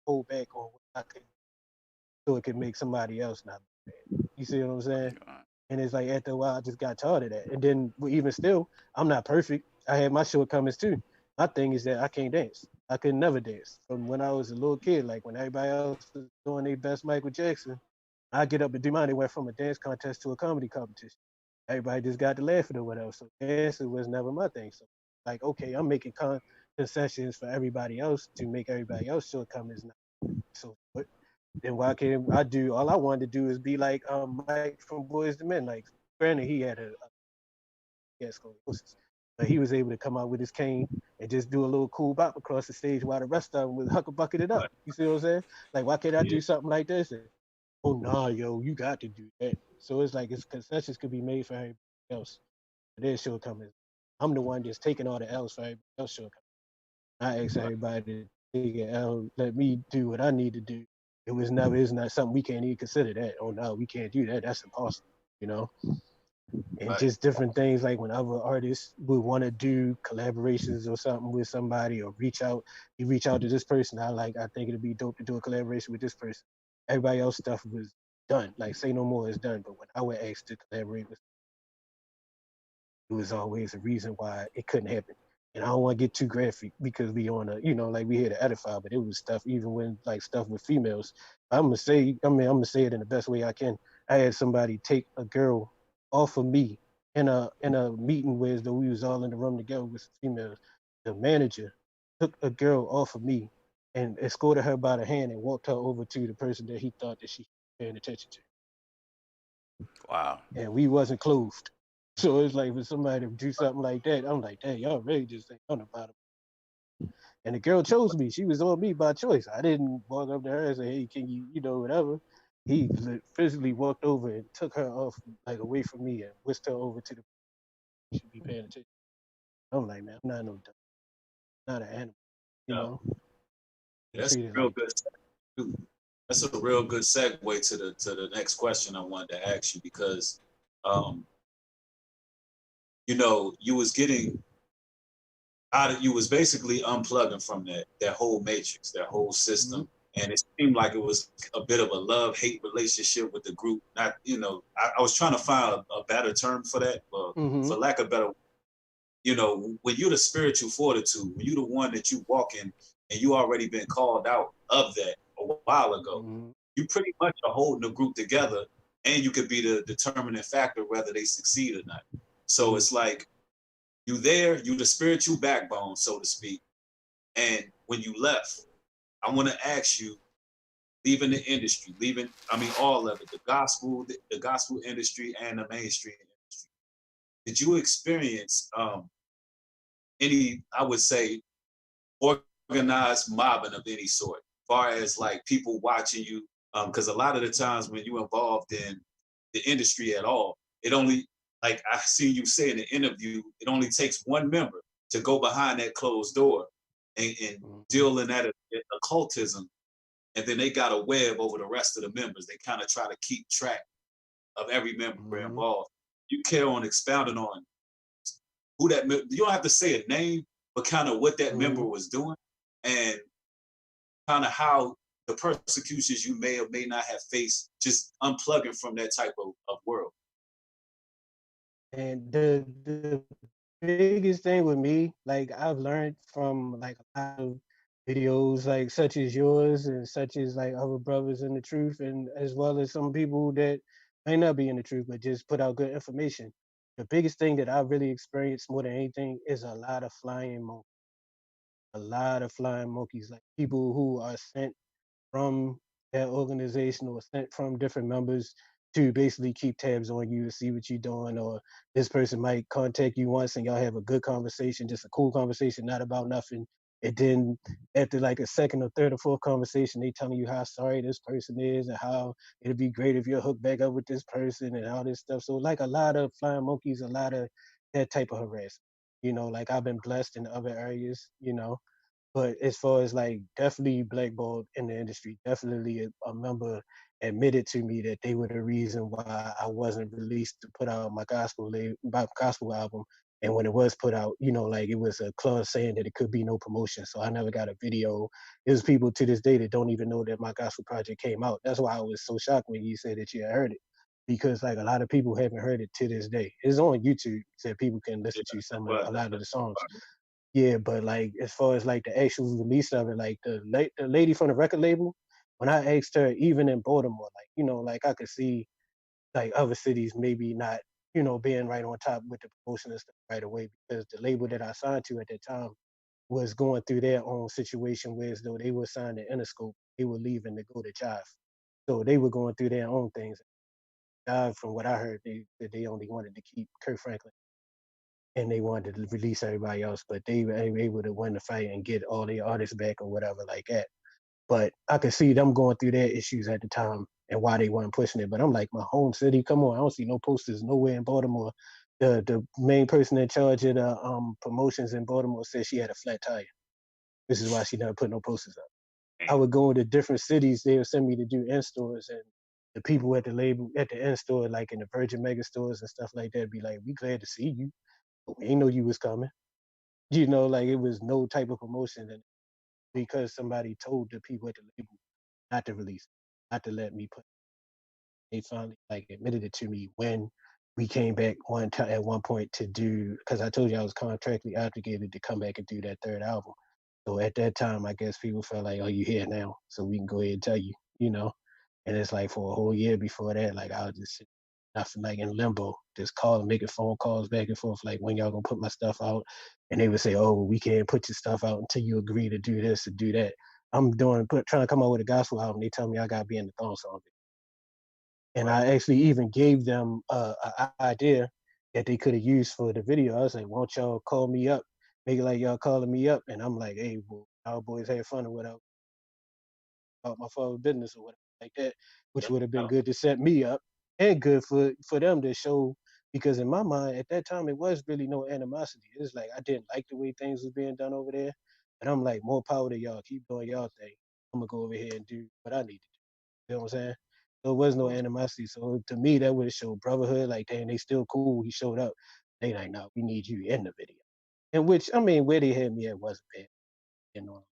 hold back on what I could, so it could make somebody else not bad. You see what I'm saying? And it's like after a while, I just got tired of that. And then even still, I'm not perfect. I had my shortcomings too. My thing is that I can't dance. I could never dance from when I was a little kid. Like when everybody else was doing their best Michael Jackson, I get up and do mine. It went from a dance contest to a comedy competition. Everybody just got to laughing or whatever. So dancing was never my thing. So like, okay, I'm making concessions for everybody else to make everybody else shortcomings not so what. Then why can't I do all I wanted to do is be like Mike from Boys to Men. Like granted he had he had scoliosis, but he was able to come out with his cane and just do a little cool bop across the stage while the rest of them was hucker bucket it up. You see what I'm saying? Like why can't I do something like this? And, oh nah, yo, you got to do that. So it's like it's concessions could be made for everybody else. But their shortcomings. I'm the one that's taking all the L's for everybody else shortcomings. I ask everybody to take an L, let me do what I need to do. It's not something we can't even consider that. Oh no, we can't do that. That's impossible, you know? And just different things like when other artists would want to do collaborations or something with somebody or you reach out to this person. I think it'd be dope to do a collaboration with this person. Everybody else stuff was done. Like Say No More is done. But when I would ask to collaborate with, it was always a reason why it couldn't happen. And I don't want to get too graphic because we on a, you know, like we here to edify, but it was stuff even when like stuff with females. I'm gonna say it in the best way I can. I had somebody take a girl off of me in a meeting where we was all in the room together with some females. The manager took a girl off of me and escorted her by the hand and walked her over to the person that he thought that she was paying attention to. Wow. And we wasn't clothed. So it's like for somebody to do something like that, I'm like, dang, y'all really just ain't nothing about it. And the girl chose me. She was on me by choice. I didn't walk up to her and say, hey, can you, you know, whatever. He physically walked over and took her off, like away from me and whisked her over to the should be paying attention. I'm like, man, I'm not no dumb, not an animal, you know. That's Treated real like good stuff too. That's a real good segue to the next question I wanted to ask you because, um, you know, you was getting out of, you was basically unplugging from that whole matrix, that whole system, and it seemed like it was a bit of a love hate relationship with the group. Not, you know, I was trying to find a better term for that, but Mm-hmm. for lack of better, you know, when you're the spiritual fortitude, when you're the one that you walk in and you already been called out of that a while ago, Mm-hmm. you pretty much are holding the group together, and you could be the determining factor whether they succeed or not. So Mm-hmm. it's like you there, you the spiritual backbone, so to speak. And when you left, I want to ask you, leaving the industry, leaving, I mean, all of it, the gospel industry and the mainstream industry. Did you experience any, I would say, organized mobbing of any sort, far as like people watching you? Because a lot of the times when you're involved in the industry at all, it only, like I see you say in the interview, it only takes one member to go behind that closed door and Mm-hmm. deal in that occultism, and then they got a web over the rest of the members. They kind of try to keep track of every member Mm-hmm. involved. You care on expounding on who that, you don't have to say a name, but kind of what that member Mm-hmm. was doing and kind of how the persecutions you may or may not have faced just unplugging from that type of world. And the biggest thing with me, like I've learned from like a lot of videos like such as yours and such as like other brothers in the truth, and as well as some people that may not be in the truth but just put out good information. The biggest thing that I've really experienced more than anything is a lot of flying monkeys, like people who are sent from that organization or sent from different members to basically keep tabs on you to see what you're doing, or this person might contact you once and y'all have a good conversation, just a cool conversation, not about nothing. And then after like a second or third or fourth conversation, they telling you how sorry this person is and how it'd be great if you're hooked back up with this person and all this stuff. So like a lot of flying monkeys, a lot of that type of harassment. Like I've been blessed in other areas, but as far as like definitely blackballed in the industry, definitely a member admitted to me that they were the reason why I wasn't released to put out my gospel album. And when it was put out, like it was a clause saying that it could be no promotion. So I never got a video. There's people to this day that don't even know that my gospel project came out. That's why I was so shocked when you said that you had heard it. Because like a lot of people haven't heard it to this day. It's on YouTube so people can Yeah, listen to but a lot of the songs. Yeah, but like as far as like the actual release of it, like the lady from the record label, when I asked her, even in Baltimore, like like I could see like other cities maybe not, being right on top with the promotion and stuff right away, because the label that I signed to at that time was going through their own situation, whereas though they were signed to Interscope, they were leaving to go to Jive, so they were going through their own things. Jive, from what I heard, they only wanted to keep Kurt Franklin and they wanted to release everybody else, but they were able to win the fight and get all the artists back or whatever like that. But I could see them going through their issues at the time and why they weren't pushing it. But I'm like, my home city, come on, I don't see no posters nowhere in Baltimore. The main person in charge of the promotions in Baltimore said she had a flat tire. This is why she never put no posters up. I would go into different cities. They would send me to do in stores, and the people at the label at the in store, like in the Virgin Mega stores and stuff like that, be like, "We glad to see you, but we ain't know you was coming." Like it was no type of promotion, and because somebody told the people at the label not to release, not to let me put. They finally like admitted it to me when we came back one time at one point to do, because I told you I was contractually obligated to come back and do that third album. So at that time, I guess people felt like, "Oh, you here now, so we can go ahead and tell you," And it's like for a whole year before that, like I was just nothing, like in limbo, just calling, making phone calls back and forth, like when y'all gonna put my stuff out, and they would say, "Oh, well, we can't put your stuff out until you agree to do this or do that." I'm trying to come out with a gospel album. They tell me I gotta be in the thong song, and right. I actually even gave them a idea that they could have used for the video. I was like, "Why don't y'all call me up, make it like y'all calling me up?" And I'm like, "Hey, well, our boys had fun or whatever about my father's business or whatever like that," which would have been good to set me up and good for them to show. Because in my mind at that time, it was really no animosity. It was like I didn't like the way things was being done over there, and I'm like, more power to y'all. Keep doing y'all thing. I'm gonna go over here and do what I need to do. You know what I'm saying? So it was no animosity. So to me, that would have showed brotherhood. Like, dang, they still cool. He showed up. They like, no, we need you in the video. And which, I mean, where they had me at wasn't bad. You know,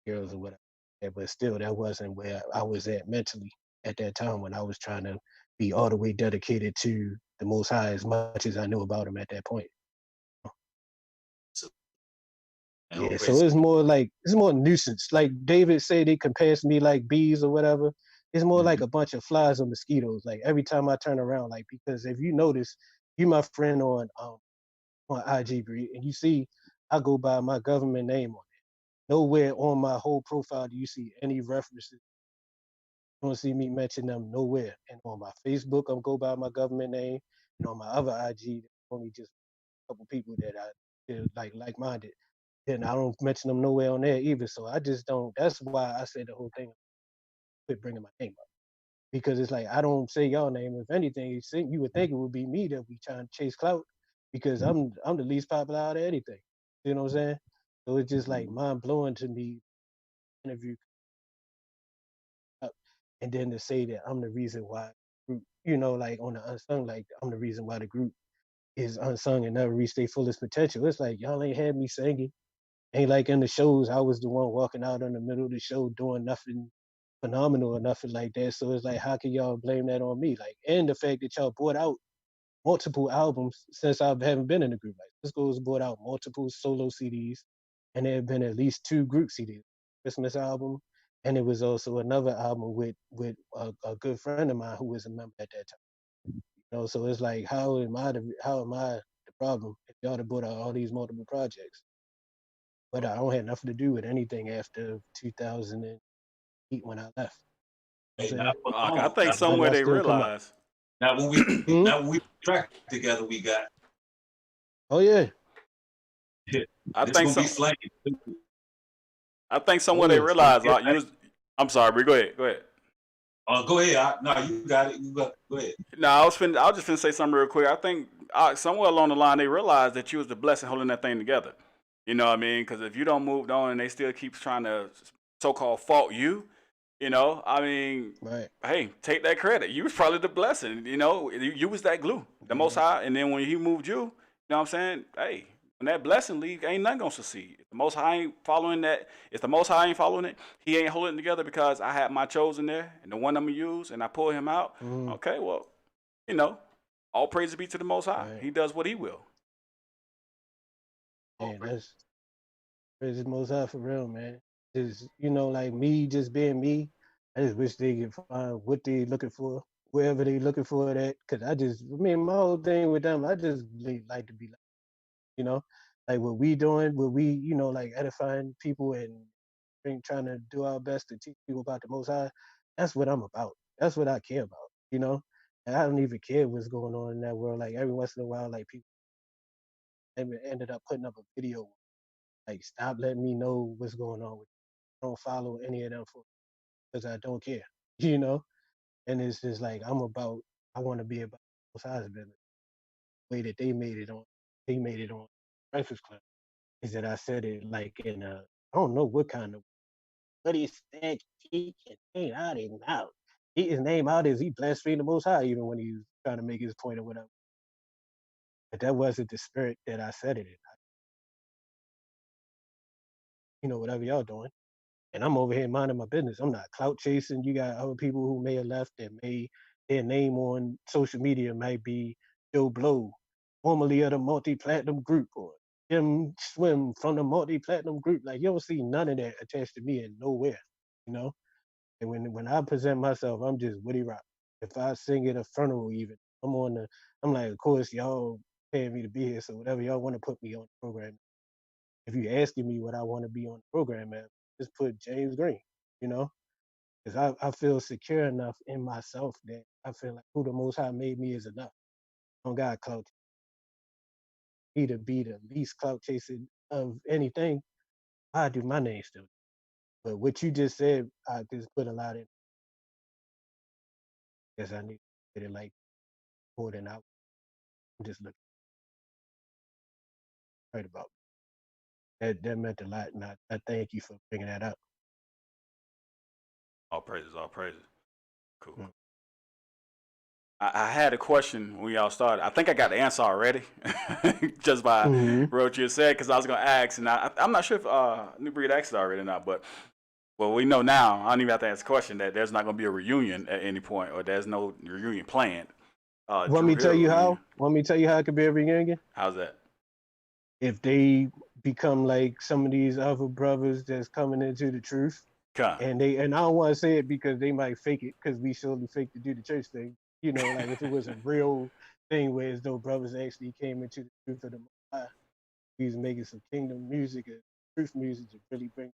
girls or whatever. Yeah, but still, that wasn't where I was at mentally at that time when I was trying to be all the way dedicated to the Most High as much as I knew about him at that point. So, and all Yeah, so praise. it's more nuisance. Like David said, they compares me like bees or whatever. It's more like Mhm. a bunch of flies or mosquitoes. Like every time I turn around, like because if you notice, you my friend on IG, Bree, and you see I go by my government name on it. Nowhere on my whole profile do you see any references. You don't see me mention them nowhere. And on my Facebook, I'm go by my government name, and on my other IG, only just a couple people that I feel like minded. And I don't mention them nowhere on there either. So I just don't. That's why I said the whole thing. Quit bringing my name up because it's like I don't say y'all name. If anything, you would think it would be me that be trying to chase clout because I'm the least popular out of anything. You know what I'm saying? So it's just like mind blowing to me. Interview up, and then to say that I'm the reason why group, like on the unsung, like I'm the reason why the group is unsung and never reached their fullest potential. It's like y'all ain't had me singing. Ain't like in the shows, I was the one walking out in the middle of the show doing nothing phenomenal or nothing like that. So it's like, how can y'all blame that on me? Like, and the fact that y'all brought out multiple albums since I haven't been in the group. Like, Cisco's brought out multiple solo CDs, and there have been at least 2 group CDs. Christmas album, and it was also another album with a good friend of mine who was a member at that time. So it's like, how am I the problem if y'all have brought out all these multiple projects? But I don't have nothing to do with anything after 2008 when I left. Hey, You know not what for I long. think I'm saying? But somewhere y'all they still come up. realize. Not when we Hmm? not when we track together. We got Oh yeah, hit. I It's think gonna be some. flames. I think oh somewhere they yeah. realize. You was. I'm sorry, Bree. Go ahead. Go ahead. Go ahead. No, you got it. Go ahead. No, I was just finna say something real quick. I think somewhere along the line they realized that you was the blessing holding that thing together. You know what I mean? Because if you don't move on and they still keep trying to so-called fault you, I mean, Right. hey, take that credit. You was probably the blessing. You was that glue, the Most Mhm. High. And then when he moved you, you know what I'm saying? Hey, when that blessing leave, ain't nothing gonna succeed. If the Most High ain't following that, if the Most High ain't following it, he ain't holding it together because I had my chosen there and the one I'm gonna use, and I pull him out. Mhm. Okay, well, you know, all praise be to the Most High. Right. He does what he will. And that's praise the Most High for real, man. Just like me, just being me. I just wish they could find what they looking for, wherever they looking for it at. Cause I mean, my whole thing with them, I just really like to be like, you know, like what we doing, what we, like edifying people and trying to do our best to teach people about the Most High. That's what I'm about. That's what I care about, you know. And I don't even care what's going on in that world. Like every once in a while, like people ended up putting up a video like, stop letting me know what's going on with you. I don't follow any of them because I don't care, you know? And it's just like, I want to be about both sides of it. The way that they made it on Breakfast Club is that I said it like I don't know what kind of, but he said he can name out his mouth. His name out is he blasphemed the Most High even when he was trying to make his point or whatever. But that wasn't the spirit that I said it in. Whatever y'all doing. And I'm over here minding my business. I'm not clout chasing. You got other people who may have left that may their name on social media might be Joe Blow, formerly of the multi-platinum group, or Jim Swim from the multi-platinum group. Like you don't see none of that attached to me in nowhere, you know. And when I present myself, I'm just Woody Rock. If I sing at a funeral, even I'm like, of course y'all paying me to be here, so whatever y'all want to put me on the program. If you asking me what I want to be on the program at, just put James Green, you know, because I feel secure enough in myself that I feel like who the Most High made me is enough. I don't got clout. Me to be the least clout chasing of anything, I do my name still. But what you just said, I just put a lot in. Guess I need to get it like more than I'm just looking right about. That meant a lot, and I thank you for bringing that up. All praises, all praises. Cool. Mm. I had a question when y'all started. I think I got the answer already, just by Mhm. what you said. Because I was gonna ask, and I'm not sure if New Breed asked it already or not. But well, we know now. I don't even have to ask the question that there's not gonna be a reunion at any point, or there's no reunion planned. Want Dru me to tell Hill you reunion. how? Want me to tell you how it could be a reunion? How's that? If they become like some of these other brothers that's coming into the truth, Con. and I don't want to say it because they might fake it because we surely fake to do the church thing. You know, like if it was a real thing where as though brothers actually came into the truth of the Most High, we was making some kingdom music and truth music to really bring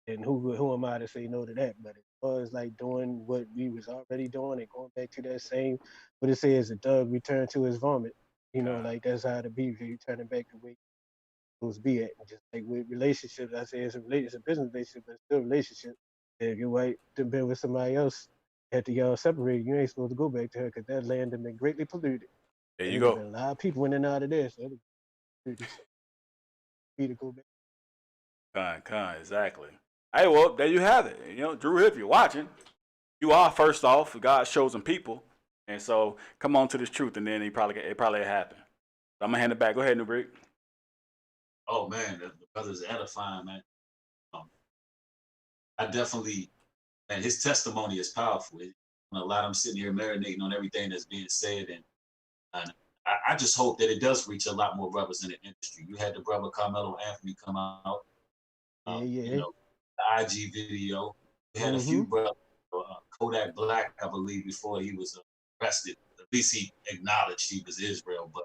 and who am I to say no to that? But as far as like doing what we was already doing and going back to that same, what it says, a dog return to his vomit. You know, Con. like that's how it be. You turning back to where supposed to be at. And just like with relationships, I say it's a business relationship, but it's still a relationship. If your wife to been with somebody else after y'all separated, you ain't supposed to go back to her because that land has been greatly polluted. There And you there's go. been a lot of people in and out of there, so it'll be to go back. Con, exactly. Hey, well, there you have it. You know, Dru Hill, if you're watching, you are first off God's chosen people, and so come on to this truth, and then it probably happen. So I'm gonna hand it back. Go ahead, New Breed. Oh man, the brother's edifying, man. Um, I definitely, man, his testimony is powerful. A lot of them sitting here marinating on everything that's being said, and I just hope that it does reach a lot more brothers in the industry. You had the brother Carmelo Anthony come out, Yeah, you yeah. know, the IG video. We had a few Mm-hmm. brothers, Kodak Black, I believe, before he was arrested. At least he acknowledged he was Israel, but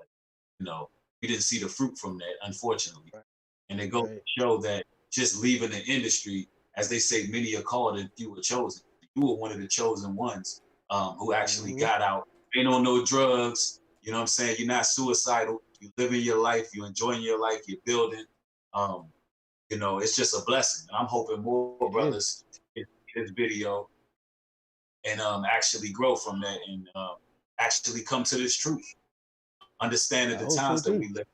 we didn't see the fruit from that, unfortunately. Right. And they go to Right. show that just leaving the industry, as they say, many are called and few are chosen. You were one of the chosen ones who actually Mm-hmm. got out. Ain't on no drugs. You know what I'm saying? You're not suicidal. You living your life. You enjoying your life. You're building. Um, it's just a blessing. And I'm hoping more It is. brothers get this video and actually grow from that and actually come to this truth. Understanding I the hope so times that too. we live.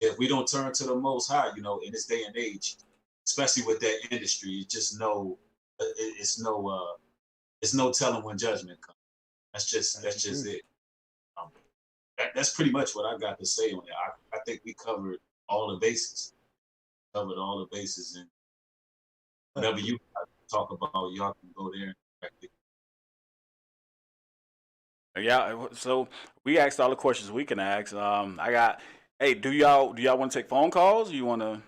If we don't turn to the Most High, in this day and age, especially with that industry, it's just it's no telling when judgment comes. That's the That's just truth. it. Um, that's pretty much what I got to say on it. I think we covered all the bases. Covered all the bases, and whatever you talk about, y'all can go there. Yeah. So we asked all the questions we can ask. I got. Hey, do y'all want to take phone calls? You want to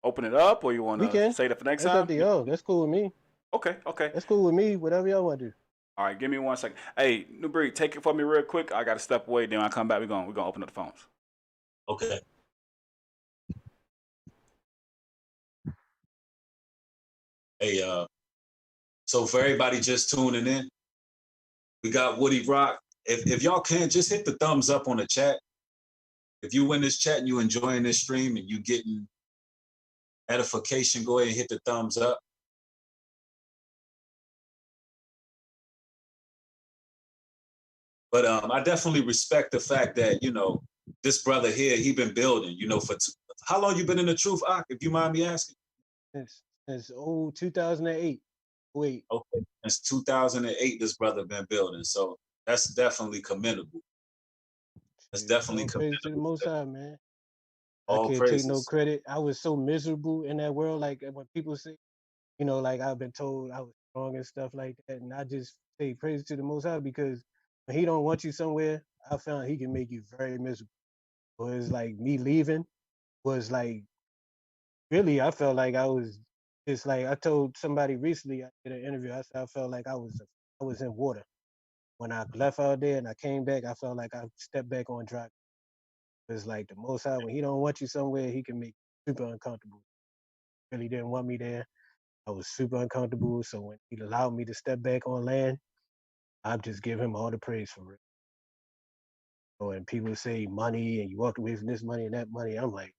open it up, or you want We to can. say that for next That's up time? to y'all. That's cool with me. Okay. Okay. That's cool with me. Whatever y'all want to do. All right. Give me 1 second. Hey, New Breed, take it for me real quick. I got to step away. Then when I come back, we're gonna open up the phones. Okay. Hey, so for everybody just tuning in, we got Woody Rock. If y'all can, just hit the thumbs up on the chat. If you in this chat and you enjoying this stream and you getting edification, go ahead and hit the thumbs up. But I definitely respect the fact that this brother here, he been building. For how long you been in the truth, Ak, if you mind me asking? Since 2008. Wait. Okay, since 2008, this brother been building. So that's definitely commendable. That's definitely All praise to the commendable. Most High, man. I All can't take no praises. credit. I was so miserable in that world. Like when people say, like I've been told I was strong and stuff like that, and I just say praise to the Most High because when He don't want you somewhere, I found He can make you very miserable. So it's like me leaving was like really. I felt like I was just like I told somebody recently. I did an interview. I said I felt like I was in water when I left out there and I came back. I felt like I stepped back on dry. It's like the Most High when He don't want you somewhere, He can make you super uncomfortable. Really didn't want me there. I was super uncomfortable. So when He allowed me to step back on land, I just give Him all the praise for it. So when people say money and you walked away from this money and that money, I'm like,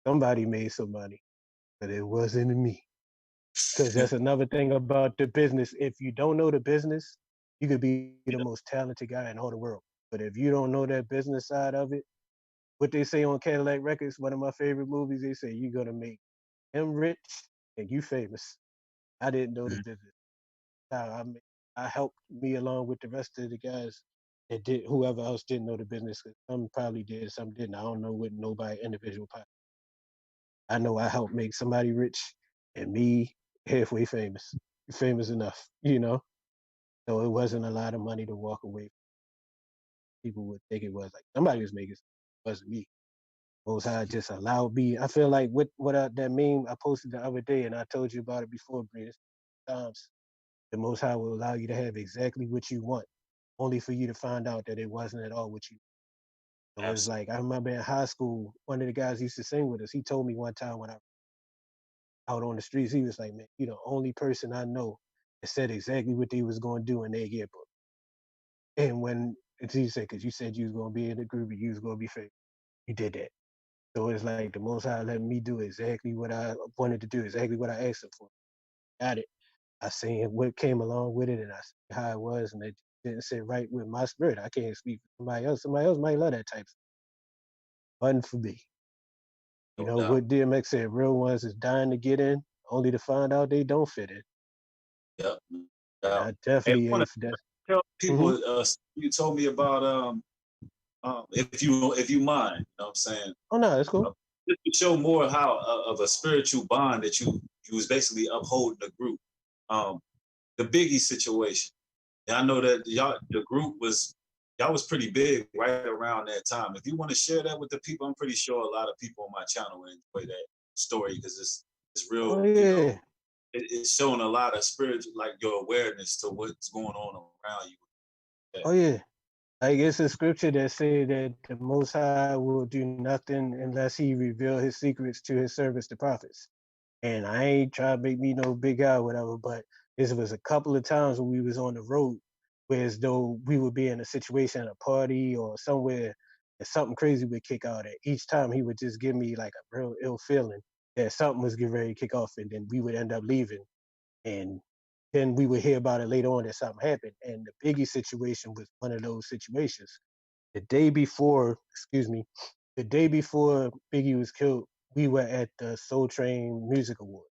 somebody made some money, but it wasn't me. Because that's another thing about the business. If you don't know the business, you could be the most talented guy in all the world. But if you don't know that business side of it, what they say on Cadillac Records, one of my favorite movies, they say you're gonna make him rich and you famous. I didn't know the Mhm. business. I helped me along with the rest of the guys that did. Whoever else didn't know the business, 'cause some probably did, some didn't. I don't know what nobody individual. I know I helped make somebody rich and me halfway famous, famous enough, you know. So it wasn't a lot of money to walk away. People would think it was like somebody was making. It wasn't me. Most High just allowed me. I feel like that meme I posted the other day, and I told you about it before, Breeze. Times the Most High will allow you to have exactly what you want, only for you to find out that it wasn't at all what you. So it's Absolutely. like I remember in high school, one of the guys used to sing with us. He told me one time when I out on the streets, he was like, "Man, you the only person I know that said exactly what they was going to do in their yearbook." And when he said, "Because you said you was going to be in the group, and you was going to be famous, you did that." So it's like the Most High let me do exactly what I wanted to do, exactly what I asked him for. Got it. I seen what came along with it, and I seen how it was, and it didn't sit right with my spirit. I can't speak for somebody else. Somebody else might love that type of stuff. Wasn't for me. You No know doubt. what DMX said? Real ones is dying to get in, only to find out they don't fit in. Yep. No And doubt. I Hey, I definitely want ain't for to that. tell Hmm. people. You told me about if you mind. You know what I'm saying? Oh no, it's Uh, cool. just to show more how of a spiritual bond that you was basically upholding the group. Um, the Biggie situation. And I know that the group y'all was pretty big right around that time. If you want to share that with the people, I'm pretty sure a lot of people on my channel will enjoy that story because it's Oh real. yeah. It's showing a lot of spiritual, like your awareness to what's going on around you. Yeah. Oh yeah. Like it's a scripture that said that the Most High will do nothing unless He reveal His secrets to His servants, the prophets. And I ain't trying to make me no big guy or whatever, but this was a couple of times when we was on the road, where as though we would be in a situation at a party or somewhere and something crazy would kick out. And each time he would just give me like a real ill feeling that something was getting ready to kick off, and then we would end up leaving. And then we would hear about it later on that something happened. And the Biggie situation was one of those situations. The day before, excuse me, the day before Biggie was killed, we were at the Soul Train Music Award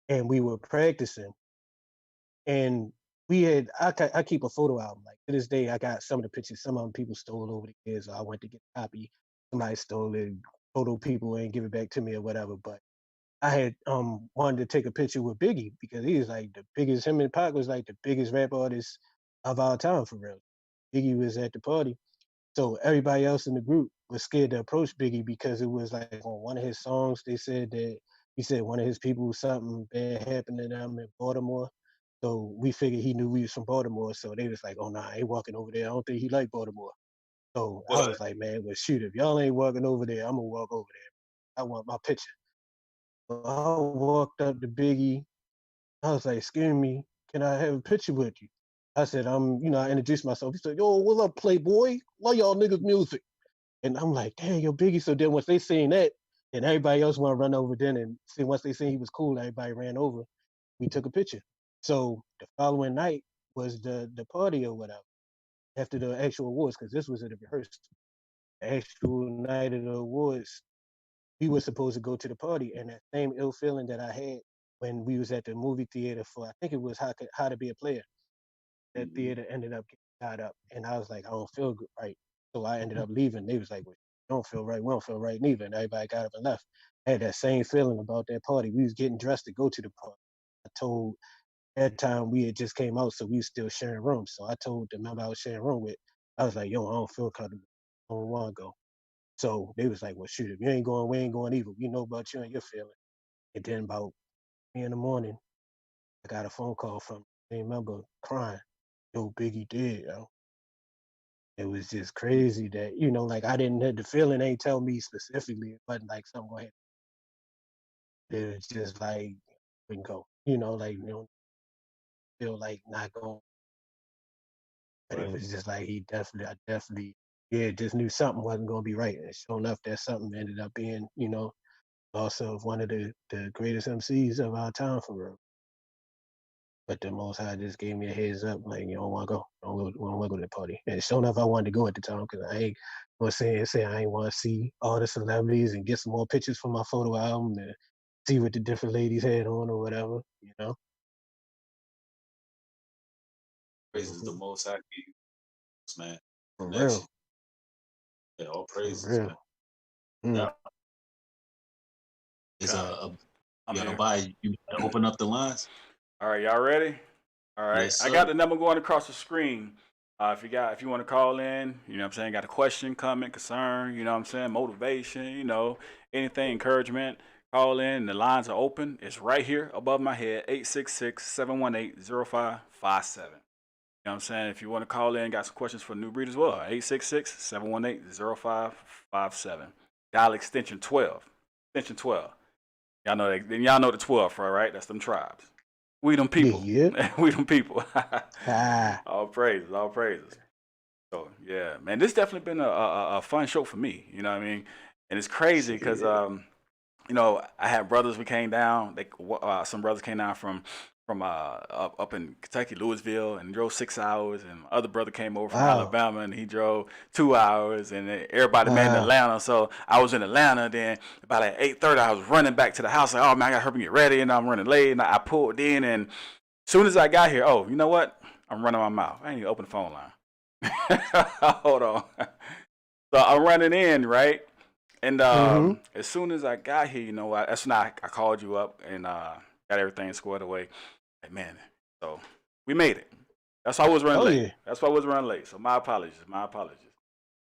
and we were practicing. And I keep a photo album. Like to this day, I got some of the pictures. Some of them people stole over the years. Or I went to get a copy. Somebody stole it, photo people and give it back to me or whatever. But I had wanted to take a picture with Biggie because he was like the biggest. Him and Pac was like the biggest rap artist of our time for real. Biggie was at the party, so everybody else in the group was scared to approach Biggie because it was like on one of his songs they said that he said one of his people something bad happened to them in Baltimore. So we figured he knew we was from Baltimore. So they was like, "Oh nah, I ain't walking over there. I don't think he like Baltimore." So I But was like, "Man, well shoot, if y'all ain't walking over there, I'm gonna walk over there. I want my picture." So I walked up to Biggie. I was like, "Excuse me, can I have a picture with you?" I said, I introduced myself. He said, "Yo, what's up, Playboy? Love y'all niggas music." And I'm like, "Damn, yo, Biggie." So then once they seen that, then everybody else want to run over then and see. Once they seen he was cool, everybody ran over. We took a picture. So the following night was the party or whatever after the actual awards because this was at a rehearsal. The actual night of the awards, we were supposed to go to the party, and that same ill feeling that I had when we was at the movie theater for I think it was How to Be a Player. That mhm. theater ended up getting tied up, and I was like, I don't feel good, right. So I ended up leaving. They was like, well, you don't feel right. We don't feel right neither. And everybody got up and left. I had that same feeling about that party. We was getting dressed to go to the party. I told that time we had just came out, so we was still sharing rooms. So I told the member I was sharing room with, I was like, yo, I don't feel comfortable. I don't want to go. So they was like, well, shoot, if you ain't going, we ain't going either. We know about you and your feeling. And then about 3 in the morning, I got a phone call from a member crying. Yo, Biggie dead, yo. It was just crazy that, like I didn't have the feeling ain't tell me specifically. It wasn't like something going to It was just like, we can go. Like, feel like not going. But it Right. was just like I definitely, yeah, just knew something wasn't going to be right. And sure enough, that something ended up being, loss of one of the greatest MCs of our time for real. But the Most High just gave me a heads up, like, you don't want to go. Don't want to go to the party. And sure enough, I wanted to go at the time because I ain't was saying I ain't want to see all the celebrities and get some more pictures for my photo album. And see what the different ladies had on or whatever, you know. Praises the Mhm. Most High, give you, man. For Connection. real, Yeah, all for praises, man. real. Mm. Yeah. Is God, I'm yeah, here. Abaya, you gotta open up the lines? All right, y'all ready? All right, Yes, I got sir. the number going across the screen. If you want to call in, you know what I'm saying, got a question, comment, concern, you know what I'm saying, motivation, you know, anything, encouragement, call in. The lines are open. It's right here above my head, 866-718-0557. You know what I'm saying? If you want to call in, got some questions for New Breed as well, 866-718-0557. Dial extension 12. Extension 12. Y'all know the 12, right? That's them tribes. We them Yeah, people. yeah. We them people. Ah, All praises, all praises. So yeah, man, this definitely been a fun show for me. You know what I mean? And it's crazy because shit. you know, I had brothers. We came down. Some brothers came down from up in Kentucky, Louisville, and drove 6 hours. And my other brother came over from Wow. Alabama, and he drove 2 hours. And then everybody met in Ah, Atlanta. So I was in Atlanta. Then about at 8:30, I was running back to the house. Like, oh man, I got to help me get ready, and I'm running late. And I pulled in, and as soon as I got here, oh, you know what? I'm running my mouth. I ain't even open the phone line. Hold on. So I'm running in, right? And mm-hmm. as soon as I got here, you know, that's when I called you up and got everything squared away. Hey, man, so we made it. That's why I was running Oh late. yeah. That's why I was running late. So my apologies. My apologies.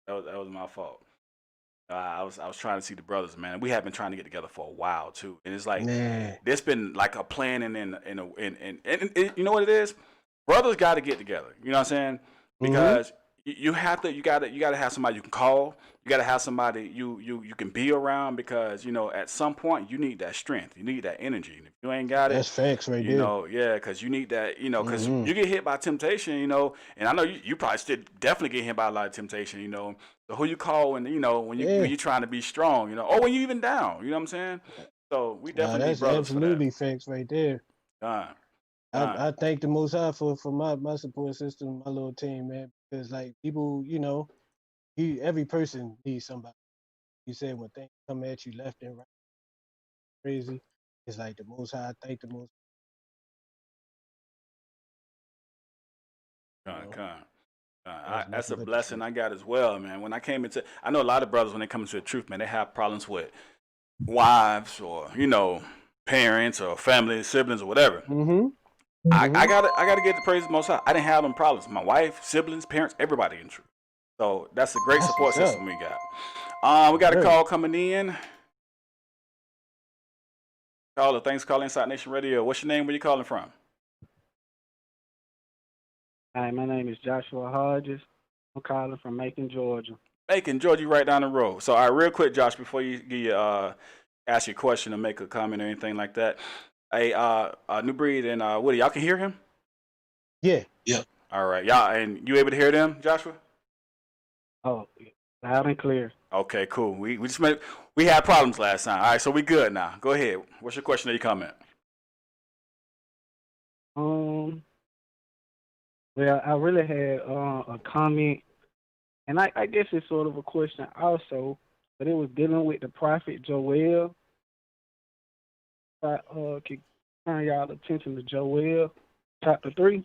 That was my fault. I was trying to see the brothers, man. We have been trying to get together for a while too, and it's like Man. there's been like a planning and you know what it is? Brothers got to get together. You know what I'm saying? Mm-hmm. Because you gotta have somebody you can call. You gotta have somebody you can be around because you know at some point you need that strength. You need that energy. And if you ain't got it, That's facts right you there. know, yeah, because you need that, you know, because Mm-hmm. you get hit by temptation, you know, and I know you probably still definitely get hit by a lot of temptation, you know. So who you call when you know when Yeah. you're trying to be strong, you know, or when you even down, you know what I'm saying? So we Nah, definitely need that's brothers for that. absolutely facts right there. Done, I, done. I thank the Most High for my support system, my little team, man. Because like people, you know, every person needs somebody. You said when things come at you left and right, crazy. It's like the Most High. I thank the Most. You Con, know, con. that's That's nothing a but the blessing truth. I got as well, man. When I came into, I know a lot of brothers when they come into the truth, man, they have problems with wives or you know parents or family, siblings or whatever. Mm-hmm. I Mm-hmm. gotta get the praise of the Most High. I didn't have them problems. My wife, siblings, parents, everybody in truth. So that's a great That's support what's up. system we got. We For got a real. call coming in. Caller, thanks for calling Inside Nation Radio. What's your name? Where you calling from? Hi, my name is Joshua Hodges. I'm calling from Macon, Georgia. Macon, Georgia, right down the road. So, all right, real quick, Josh, before you ask your question or make a comment or anything like that. Hey, New Breed and Woody, y'all can hear him? Yeah. Yep. All right, y'all, and you able to hear them, Joshua? Oh, loud and clear. Okay, cool. We had problems last time. All right, so we good now. Go ahead. What's your question or your comment? Um, well, I really had a comment, and I guess it's sort of a question also, but it was dealing with the prophet Joel. I could turn y'all attention to Joel, chapter 3.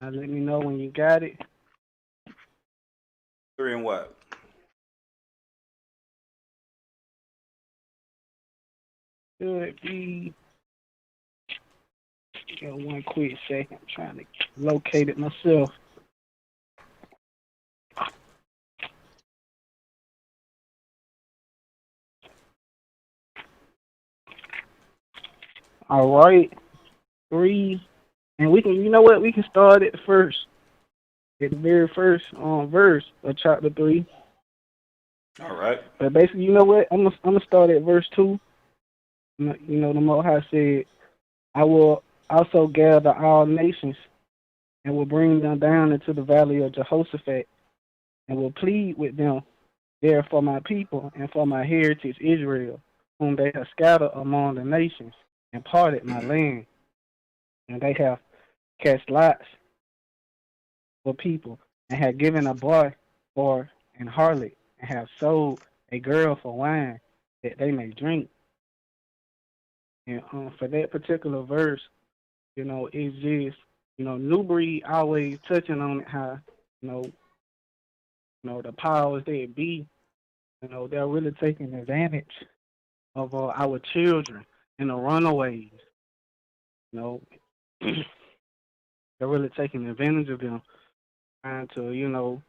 Now let me know when you got it. 3 and what? Should be. Got one quick second. I'm trying to locate it myself. All right, 3, and we can. You know what? We can start at the first. At the very first verse of chapter 3. All right. But basically, you know what? I'm gonna start at verse 2. You know, the Most High said, "I will also gather all nations, and will bring them down into the valley of Jehoshaphat, and will plead with them there for my people and for my heritage Israel, whom they have scattered among the nations, and parted my land, and they have cast lots for people. and had given a boy for an harlot, and have sold a girl for wine that they may drink. And for that particular verse, it's just, New Breed always touching on it how, you know, the powers that be, they're really taking advantage of our children and the runaways. You know, they're really taking advantage of them, trying to,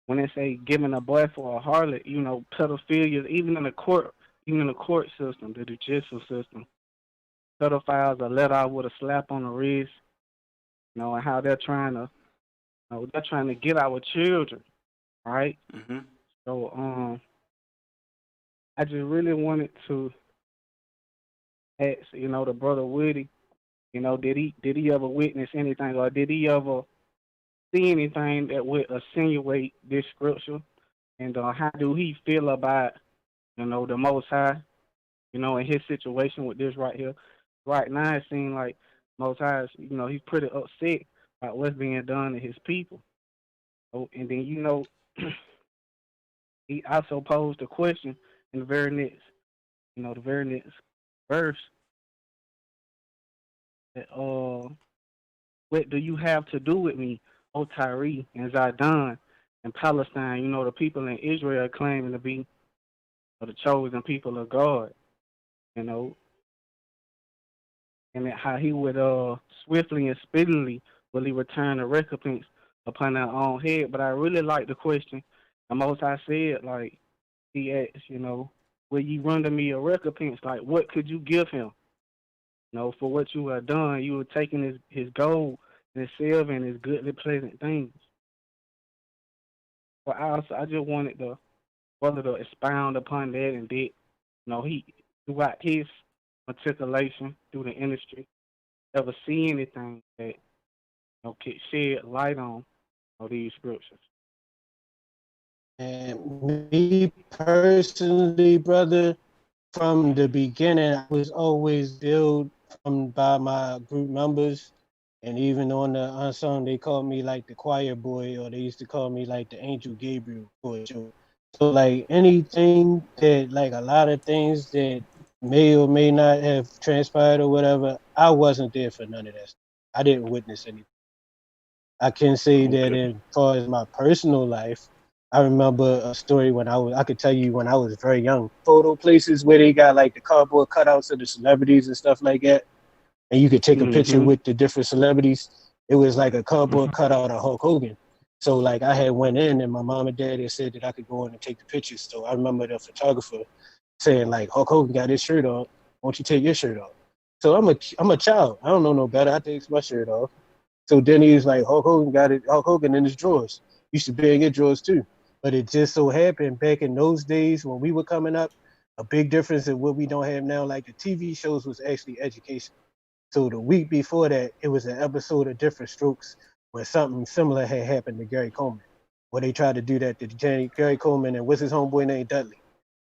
when they say giving a boy for a harlot, pedophilia, even in the court system, the judicial system, pedophiles are let out with a slap on the wrist, and how they're trying to get our children, right? Mm-hmm. So, I just really wanted to ask, the brother Woody, did he ever witness anything, or did he ever see anything that would insinuate this scripture? And how do he feel about, the Most High, in his situation with this right here? Right now, it seems like Most High, he's pretty upset about what's being done to his people. Oh, and then, he also posed a question in the very next verse that, what do you have to do with me, O Tyre and Zidon and Palestine? The people in Israel claiming to be the chosen people of God, you know, and how he would swiftly and speedily will he return the recompense upon our own head. But I really like the question. The most I said, like, he asked, will you render me a recompense? Like, what could you give him? For what you have done, you were taking his gold and his silver and his goodly pleasant things. But I just wanted the brother to expound upon that, and that, he throughout his matriculation through the industry, ever see anything that could shed light on these scriptures. And me personally, brother, from the beginning, I was always billed by my group members. And even on the unsung, they called me like the choir boy, or they used to call me like the angel Gabriel for sure. So like anything that, like a lot of things that may or may not have transpired or whatever, I wasn't there for none of that stuff. I didn't witness anything. I can say that Okay. as far as my personal life, I remember a story I could tell you when I was very young. Photo places where they got like the cardboard cutouts of the celebrities and stuff like that, and you could take a picture Mm-hmm. with the different celebrities. It was like a cardboard Mm-hmm. cutout of Hulk Hogan. So like I had went in, and my mom and dad had said that I could go in and take the pictures. So I remember the photographer saying like, Hulk Hogan got his shirt on. Won't you take your shirt off? So I'm a child. I don't know no better. I take my shirt off. So then he was like, Hulk Hogan got it. Hulk Hogan in his drawers. You should be in your drawers too. But it just so happened back in those days when we were coming up, a big difference in what we don't have now. Like the TV shows was actually education. So the week before that, it was an episode of Different Strokes where something similar had happened to Gary Coleman, where they tried to do that to Gary Coleman and what's his homeboy named Dudley.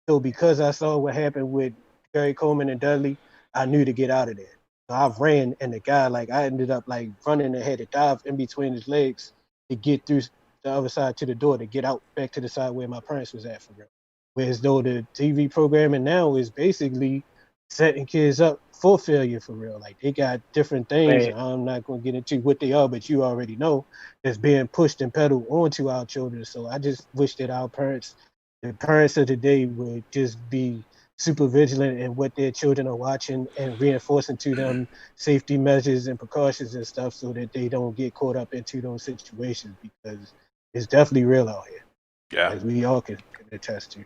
So because I saw what happened with Gary Coleman and Dudley, I knew to get out of there. So I ran, and the guy, like, I ended up like running and had to dive in between his legs to get through the other side to the door to get out back to the side where my parents was at for real. Whereas though the TV programming now is basically setting kids up for failure for real. Like they got different things, and Bad. I'm not going to get into what they are, but you already know that's being pushed and peddled onto our children. So I just wish that the parents of today would just be super vigilant in what their children are watching and reinforcing to them safety measures and precautions and stuff so that they don't get caught up into those situations, because it's definitely real out here, Yeah. as we all can attest to.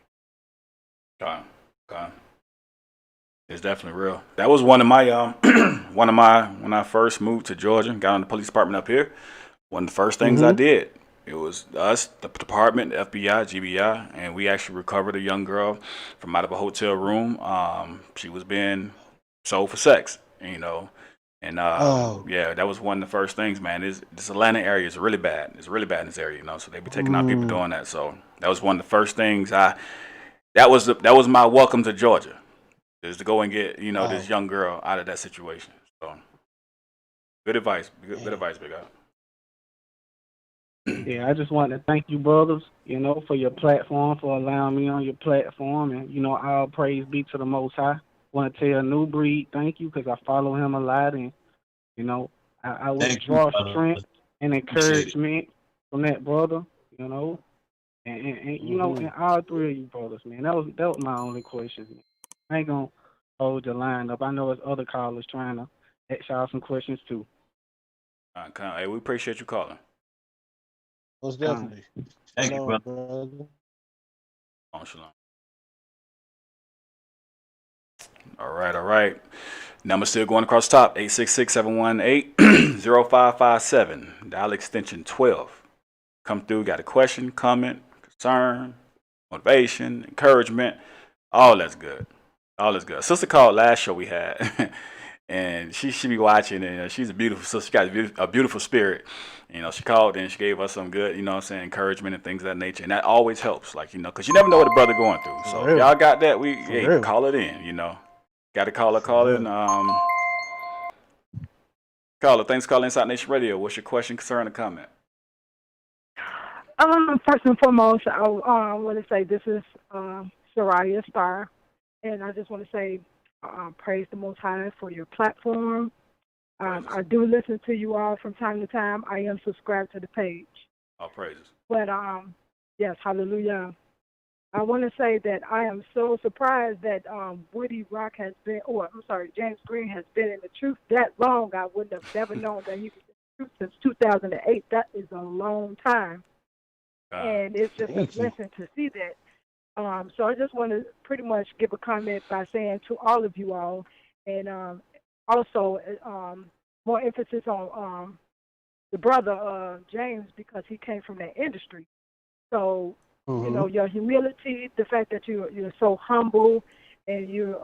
God. It's definitely real. That was one of my when I first moved to Georgia, got on the police department up here. One of the first things I Mm-hmm. did, it was us, the department, the FBI, GBI, and we actually recovered a young girl from out of a hotel room. She was being sold for sex, and Oh, yeah, that was one of the first things, man. This Atlanta area is really bad. It's really bad in this area, so they be taking out people doing that. So that was one of the first things that was my welcome to Georgia, is to go and get this wow. young girl out of that situation. So good advice, good Man. advice, Big Al. Yeah, I just want to thank you, brothers, for your platform, for allowing me on your platform. And, all praise be to the Most High. Want to tell New Breed thank you because I follow him a lot. And, you know, I would Thank you, draw brother. strength and Appreciate it. encouragement from that brother, you know. And all three of you brothers, man. That was my only question. Man. I ain't going to hold the line up. I know there's other callers trying to ask y'all some questions, too. Hey, we appreciate you calling. Most definitely. Thank you, Shalom, brother. brother. On Shalom. All right, all right. Number still going across the top, 866-718-0557. Dial extension 12. Come through, got a question, comment, concern, motivation, encouragement. All that's good. All is good. Sister called last show we had, and she be watching, and she's a beautiful sister. She got a beautiful spirit. She called and she gave us some good, encouragement and things of that nature, and that always helps. Like, because you never know what a brother going through. So if y'all got that, call it in. Got to call in. Caller, thanks for calling Inside Nation Radio. What's your question, concern, or comment? First and foremost, I want to say this is Soraya Star, and I just want to say praise the Most High for your platform. I do listen to you all from time to time. I am subscribed to the page. All praises. But yes, hallelujah. I want to say that I am so surprised that Woody Rock has been, James Green has been in the truth that long. I wouldn't have never known that he was in the truth since 2008. That is a long time. And it's just a blessing to see that. So I just want to pretty much give a comment by saying to all of you all, and also more emphasis on the brother James, because he came from that industry. So your humility, the fact that you're so humble, and you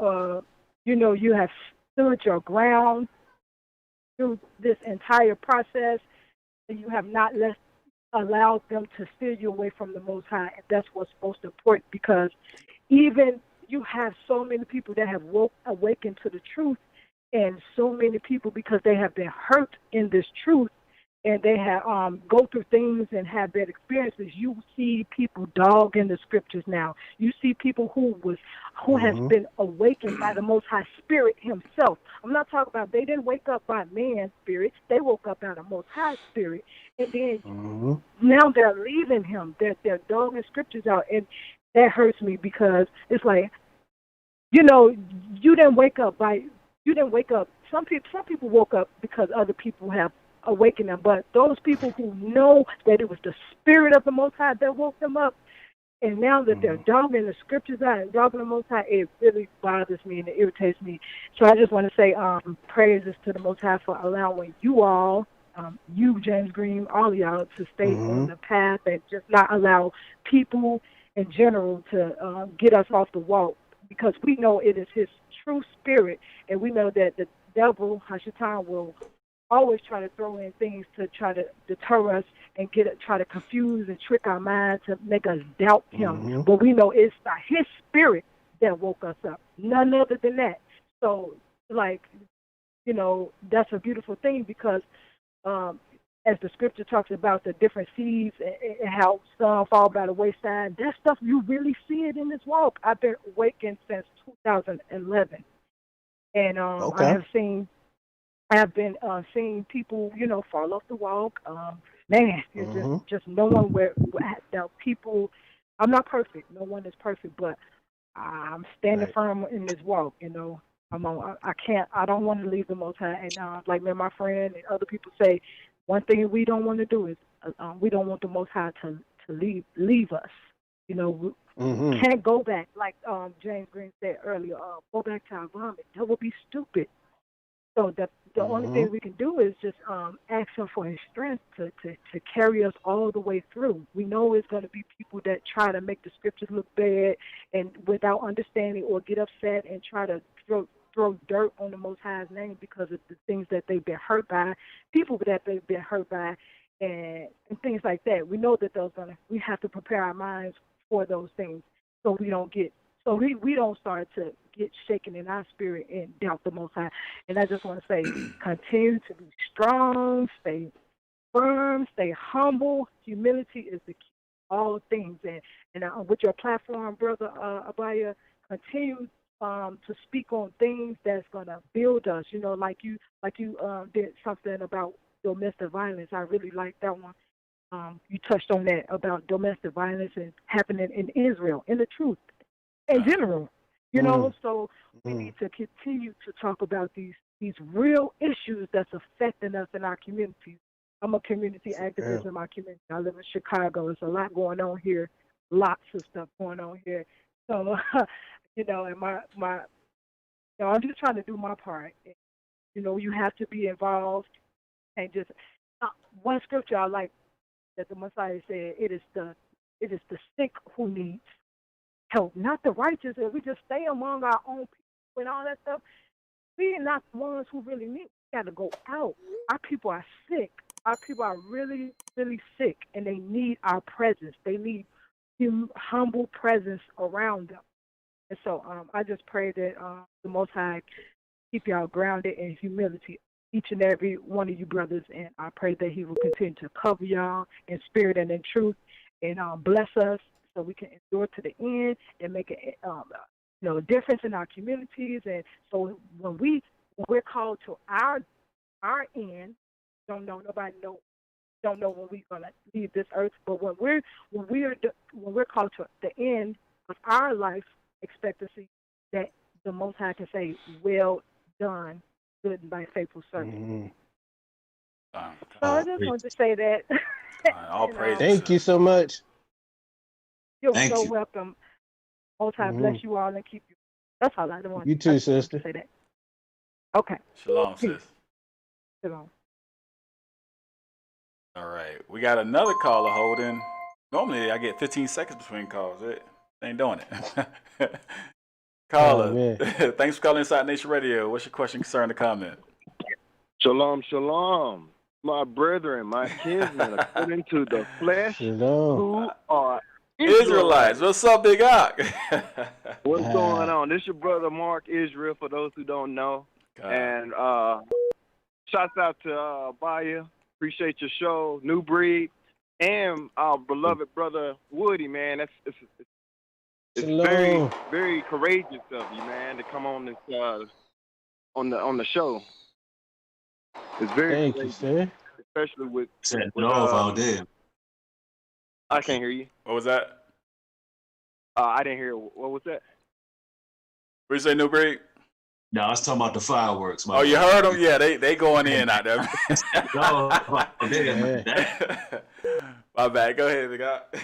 have stood your ground through this entire process, and you have not allowed them to steer you away from the Most High, and that's what's most important, because even you have so many people that have awakened to the truth, and so many people, because they have been hurt in this truth, and they have go through things and have bad experiences. You see people dog in the scriptures now. You see people who has been awakened by the Most High Spirit Himself. I'm not talking about they didn't wake up by man's spirit. They woke up by the Most High Spirit, and then now they're leaving Him. They're dogging scriptures out, and that hurts me, because it's like, you didn't wake up by. You didn't wake up. Some people woke up because other people have awakened them, but those people who know that it was the Spirit of the Most High that woke them up, and now that they're dogging the scriptures out and dogging the Most High, it really bothers me and it irritates me. So I just want to say praises to the Most High for allowing you all, you, James Green, all of y'all, to stay on the path and just not allow people in general to get us off the walk, because we know it is His true spirit, and we know that the devil, Hashatan, will always try to throw in things to try to deter us and try to confuse and trick our minds to make us doubt Him. But we know it's His spirit that woke us up, none other than that. So, that's a beautiful thing, because as the scripture talks about the different seeds and how some fall by the wayside, that stuff, you really see it in this walk. I've been awakened since 2011, and I have been seeing people, fall off the walk. It's just knowing where the people. I'm not perfect. No one is perfect, but I'm standing firm in this walk. I don't want to leave the Most High. And like my friend and other people say, one thing we don't want to do is we don't want the Most High to leave us. We can't go back, like James Green said earlier. Go back to our vomit. That would be stupid. So the only thing we can do is just ask Him for His strength to carry us all the way through. We know it's going to be people that try to make the scriptures look bad and without understanding, or get upset and try to throw dirt on the Most High's name because of the things that they've been hurt by, people that they've been hurt by, and things like that. We know that we have to prepare our minds for those things, so we don't start to get shaken in our spirit and doubt the Most High. And I just want to say, continue to be strong, stay firm, stay humble. Humility is the key to all things. And with your platform, brother Abaya, continue to speak on things that's gonna build us. You know, like you did something about domestic violence. I really like that one. You touched on that about domestic violence and happening in Israel, in the truth, in general. You know, so we need to continue to talk about these real issues that's affecting us in our communities. I'm a community activist in my community. I live in Chicago. There's a lot going on here, lots of stuff going on here. So, you know, and I'm just trying to do my part. You know, you have to be involved and just one scripture I like that the Messiah said, it is the sick who needs help, not the righteous. If we just stay among our own people and all that stuff, we are not the ones who really need. We got to go out. Our people are sick. Our people are really, really sick, and they need our presence. They need humble presence around them. And so I just pray that the Most High keep y'all grounded in humility, each and every one of you brothers, and I pray that He will continue to cover y'all in spirit and in truth, and bless us so we can endure to the end and make a difference in our communities. And so when we're called to our end, don't know when we're gonna leave this earth, but when we're called to the end of our life expectancy, that the Most High can say, "Well done, good and thy faithful servant." So I just wanted to say that. All praise. Thank you so much. You're so welcome. Most High bless you all and keep you. That's all I want. You too, sister. Say that. Okay. Shalom, sis. Shalom. All right, we got another caller holding. Normally, I get 15 seconds between calls. It ain't doing it. Caller, thanks for calling Inside Nation Radio. What's your question, concern, or comment? Shalom, shalom, my brethren, my kinsmen, according to the flesh, who are Israelites. What's up, Big Ock? What's going on? This your brother Mark Israel, for those who don't know. And shouts out to Baya. Appreciate your show, New Breed, and our beloved brother Woody, man. It's very, very courageous of you, man, to come on this on the show. It's very Thank you, sir. Especially with all day. I can't hear you. What was that? I didn't hear. What was that? What you say, New Breed? No, I was talking about the fireworks. Oh, you heard them? Yeah, they going in out there. My bad. Go ahead, Big Ock.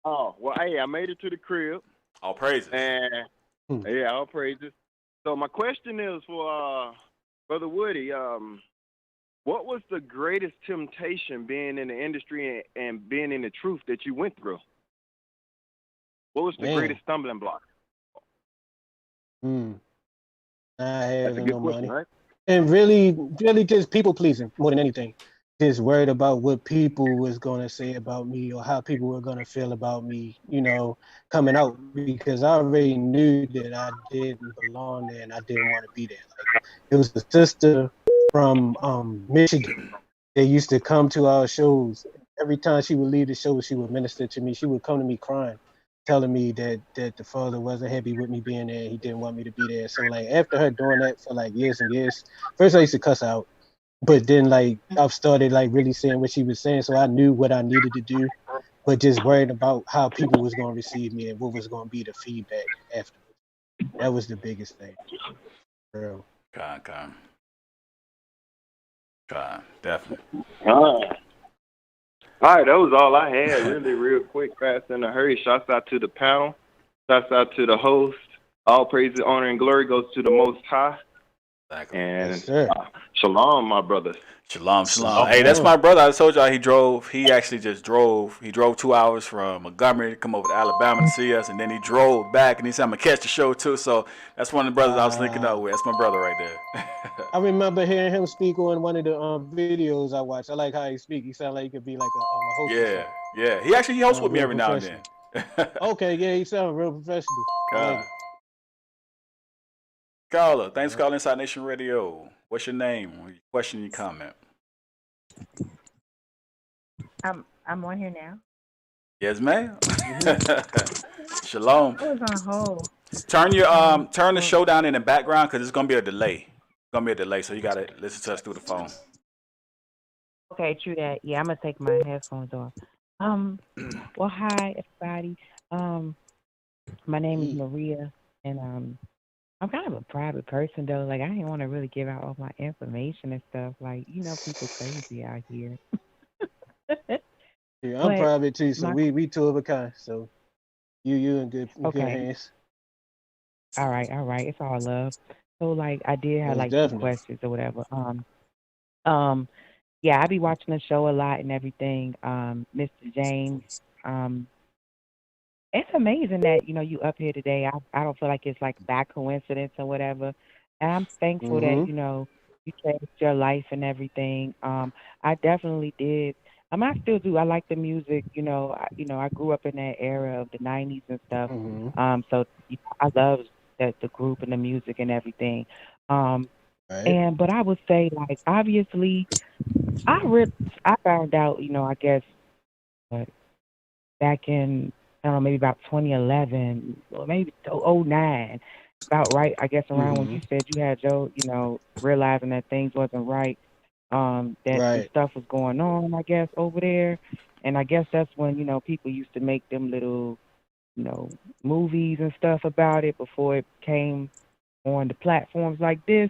Oh, well, hey, I made it to the crib. All praises. And yeah, all praises. So my question is for Brother Woody. What was the greatest temptation being in the industry and being in the truth that you went through? What was the greatest stumbling block? I had no money. Right? And really just people pleasing more than anything. Just worried about what people was going to say about me or how people were going to feel about me, coming out, because I already knew that I didn't belong there and I didn't want to be there. Like, it was the sister from Michigan. They used to come to our shows. Every time she would leave the show, she would minister to me. She would come to me crying, telling me that the father wasn't happy with me being there. He didn't want me to be there. So, like, after her doing that for, like, years and years, first I used to cuss out. But then, like, I've started, like, really saying what she was saying, so I knew what I needed to do, but just worried about how people was going to receive me and what was going to be the feedback afterwards. That was the biggest thing. Girl. Definitely. All right, that was all I had, really, real quick, fast, in a hurry. Shouts out to the panel. Shouts out to the host. All praise, honor, and glory goes to the Most High. Exactly. And shalom, my brothers. Shalom. Hey, that's my brother. I told y'all he drove. He actually just drove. He drove 2 hours from Montgomery to come over to Alabama to see us, and then he drove back, and he said, I'm going to catch the show, too. So that's one of the brothers I was linking up with. That's my brother right there. I remember hearing him speak on one of the videos I watched. I like how he speak. He sounded like he could be like a host. Yeah. He hosts with me every now and then. Okay, yeah, he sounds real professional. Caller, thanks for calling Inside Nation Radio. What's your name? Question, your comment? I'm on here now. Yes, ma'am. Hmm. Shalom. I was on hold. Turn the Well, show down in the background because it's gonna be a delay. It's gonna be a delay, so you gotta listen to us through the phone. okay, true that. Yeah, I'm gonna take my headphones off. Um, well, hi everybody. Um, my name is Hey. Maria, and I'm kind of a private person though. Like I didn't want to really give out all my information and stuff. Like people crazy out here. Yeah, I'm But private too, so my we two of a kind. So you in good okay, hands. all right, it's all love. So like I did have Most like two definitely. questions or whatever. Um, yeah, I be watching the show a lot and everything. Mr. James, um, it's amazing that you up here today. I don't feel like it's like by coincidence or whatever, and I'm thankful that Hmm. you changed your life and everything. I definitely did. I still do. I like the music. I grew up in that era of the '90s and stuff. Hmm. So I love the group and the music and everything. Um, Right. and but I would say like obviously I re- I found out I guess what back in I don't know maybe about 2011 or maybe '09, about right I guess around when Hmm. you said you had your realizing that things wasn't right, that some Right. stuff was going on I guess over there, and I guess that's when people used to make them little you know movies and stuff about it before it came on the platforms like this.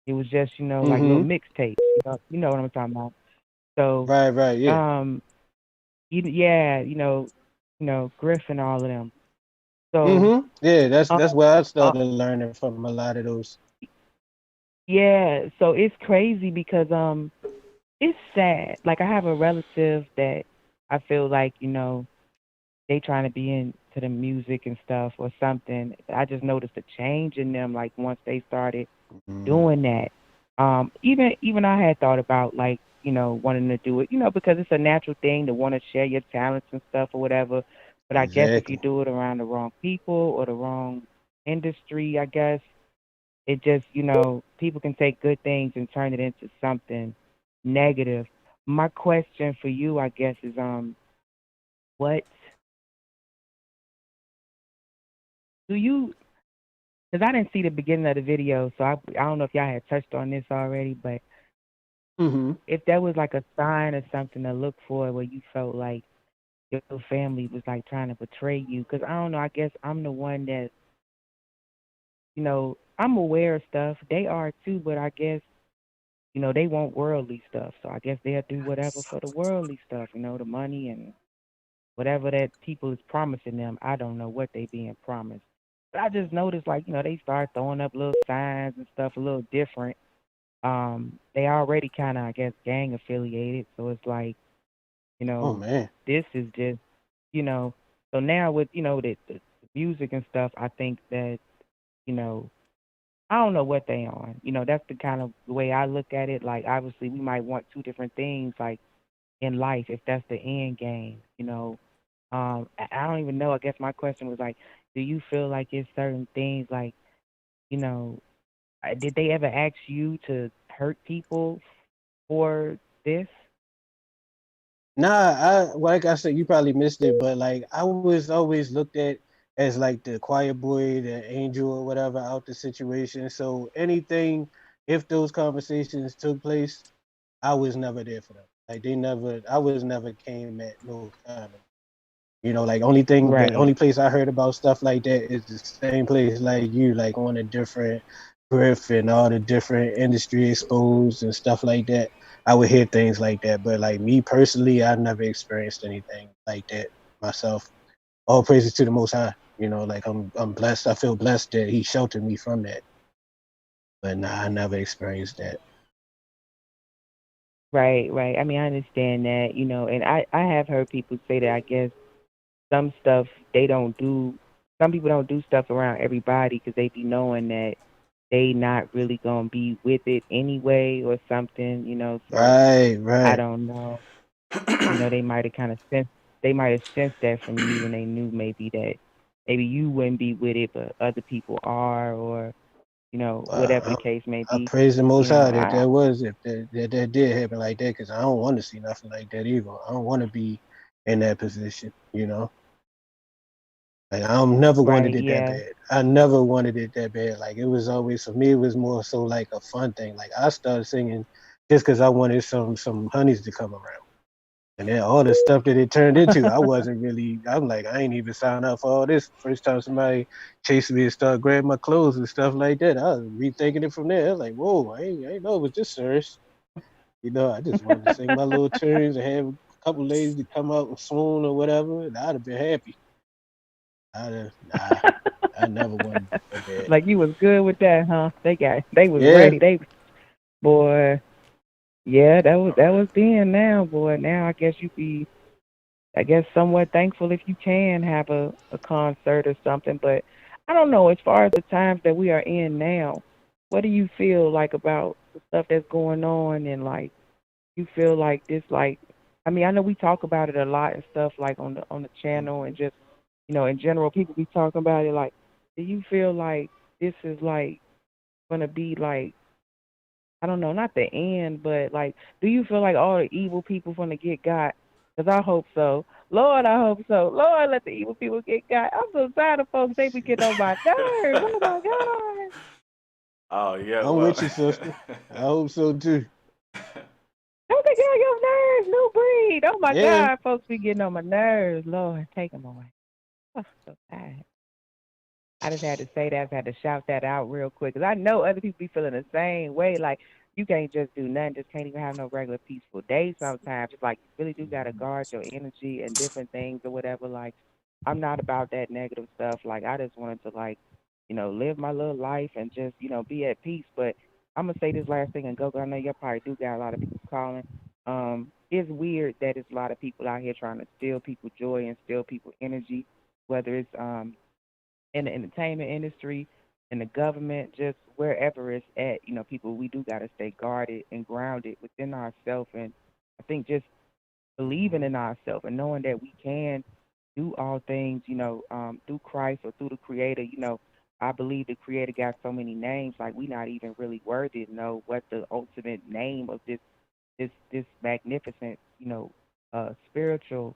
It was just like little Hmm. mixtapes. You know what I'm talking about. So Right. Right. Yeah. um yeah, Griff and all of them. So, Yeah. That's um, that's where I uh, started learning from a lot of those. yeah, so it's crazy because it's sad. Like I have a relative that I feel like they trying to be into the music and stuff or something. I just noticed a change in them. Like once they started Mm. doing that. Even I had thought about like wanting to do it, because it's a natural thing to want to share your talents and stuff or whatever. But I guess if you Exactly. do it around the wrong people or the wrong industry, I guess it just people can take good things and turn it into something negative. My question for you, I guess, is what do you? Because I didn't see the beginning of the video, so I don't know if y'all had touched on this already, but Hmm. if there was like a sign or something to look for where you felt like your family was like trying to betray you, because I don't know, I guess I'm the one that I'm aware of stuff. They are too, but I guess they want worldly stuff, so I guess they'll do whatever for the worldly stuff, the money and whatever that people is promising them. I don't know what they being promised, but I just noticed like they start throwing up little signs and stuff a little different. They already kind of I guess gang affiliated, so it's like you Oh know, man. this is just, you know, so now with, the music and stuff, I think that, you know, I don't know what they on. That's the kind of the way I look at it. Like, obviously, we might want two different things, like, in life, if that's the end game. I don't even know. I guess my question was like, do you feel like it's certain things, like, you know, did they ever ask you to hurt people for this? Nah, like I said, you probably missed it, but like I was always looked at as like the quiet boy, the angel or whatever out the situation. So anything, if those conversations took place, I was never there for them. Like I was never came at no time. Like the Right. only place I heard about stuff like that is the same place like you, like on a different griff and all the different industry exposed and stuff like that. I would hear things like that, but like me personally, I never experienced anything like that myself. All praises to the Most High. Like I'm blessed. I feel blessed that He sheltered me from that. But nah, I never experienced that. Right, right. I mean, I understand that, and I have heard people say that I guess some stuff they don't do, some people don't do stuff around everybody because they be knowing that they not really gonna be with it anyway or something. So Right, I right. don't know. They might have kind of sensed, they might have sensed that from you, and they knew maybe that maybe you wouldn't be with it, but other people are, or whatever the case may I be. praise the Most High that I, that was if that did happen like that, because I don't want to see nothing like that either. I don't want to be in that position, you know. Like I never wanted right, it that yeah. bad. I never wanted it that bad. Like it was always for me. It was more so like a fun thing. Like I started singing just because I wanted some honeys to come around. And then all the stuff that it turned into, I wasn't really. I'm like, I ain't even signed up for all this. First time somebody chased me and started grabbing my clothes and stuff like that, I was rethinking it from there. I was like, whoa, I ain't know it was this serious. You know, I just wanted to sing my little tunes and have a couple ladies to come out and swoon or whatever, and I'd have been happy. Nah, I never wanted that bad. Like you was good with that, huh? They was Yeah, ready. Boy, yeah, that was then. Now, boy, now I guess you be, I guess, somewhat thankful if you can have a concert or something. But I don't know. As far as the times that we are in now, what do you feel like about the stuff that's going on, and like you feel like this, like, I mean, I know we talk about it a lot and stuff, like on the channel, and just in general, people be talking about it. Like, do you feel like this is like gonna be like, I don't know, not the end, but like, do you feel like all the evil people gonna get got? Because I hope so. Lord, I hope so. Lord, let the evil people get got. I'm so tired of folks. They be getting on my nerves. Oh my God. Oh yeah, I'm well. with you, sister. I hope so too. Don't they get on your nerves? New breed. Oh my Yeah, God, folks be getting on my nerves. Lord, take them away. Oh, so tired. I just had to say that. I just had to shout that out real quick because I know other people be feeling the same way. Like, you can't just do nothing, just can't even have no regular peaceful day sometimes. It's like you really do got to guard your energy and different things or whatever. Like, I'm not about that negative stuff. Like, I just wanted to, like, live my little life and just, be at peace. But I'm going to say this last thing and go, 'cause I know you probably do got a lot of people calling. It's weird that it's a lot of people out here trying to steal people joy and steal people energy, whether it's in the entertainment industry, in the government, just wherever it's at, people, we do got to stay guarded and grounded within ourselves. And I think just believing in ourselves and knowing that we can do all things, through Christ or through the Creator. I believe the Creator got so many names, like we not even really worthy to know what the ultimate name of this magnificent, spiritual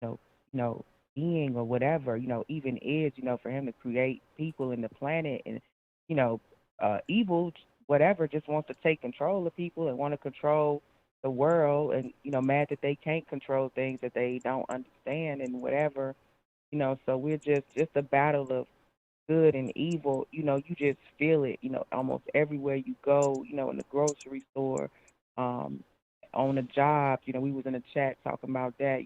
you know, being or whatever, even is, for him to create people in the planet and, you know, evil, whatever, just wants to take control of people and want to control the world and, mad that they can't control things that they don't understand and whatever, so we're just a battle of good and evil, you just feel it, almost everywhere you go, in the grocery store, um, on the jobs, we was in the chat talking about that,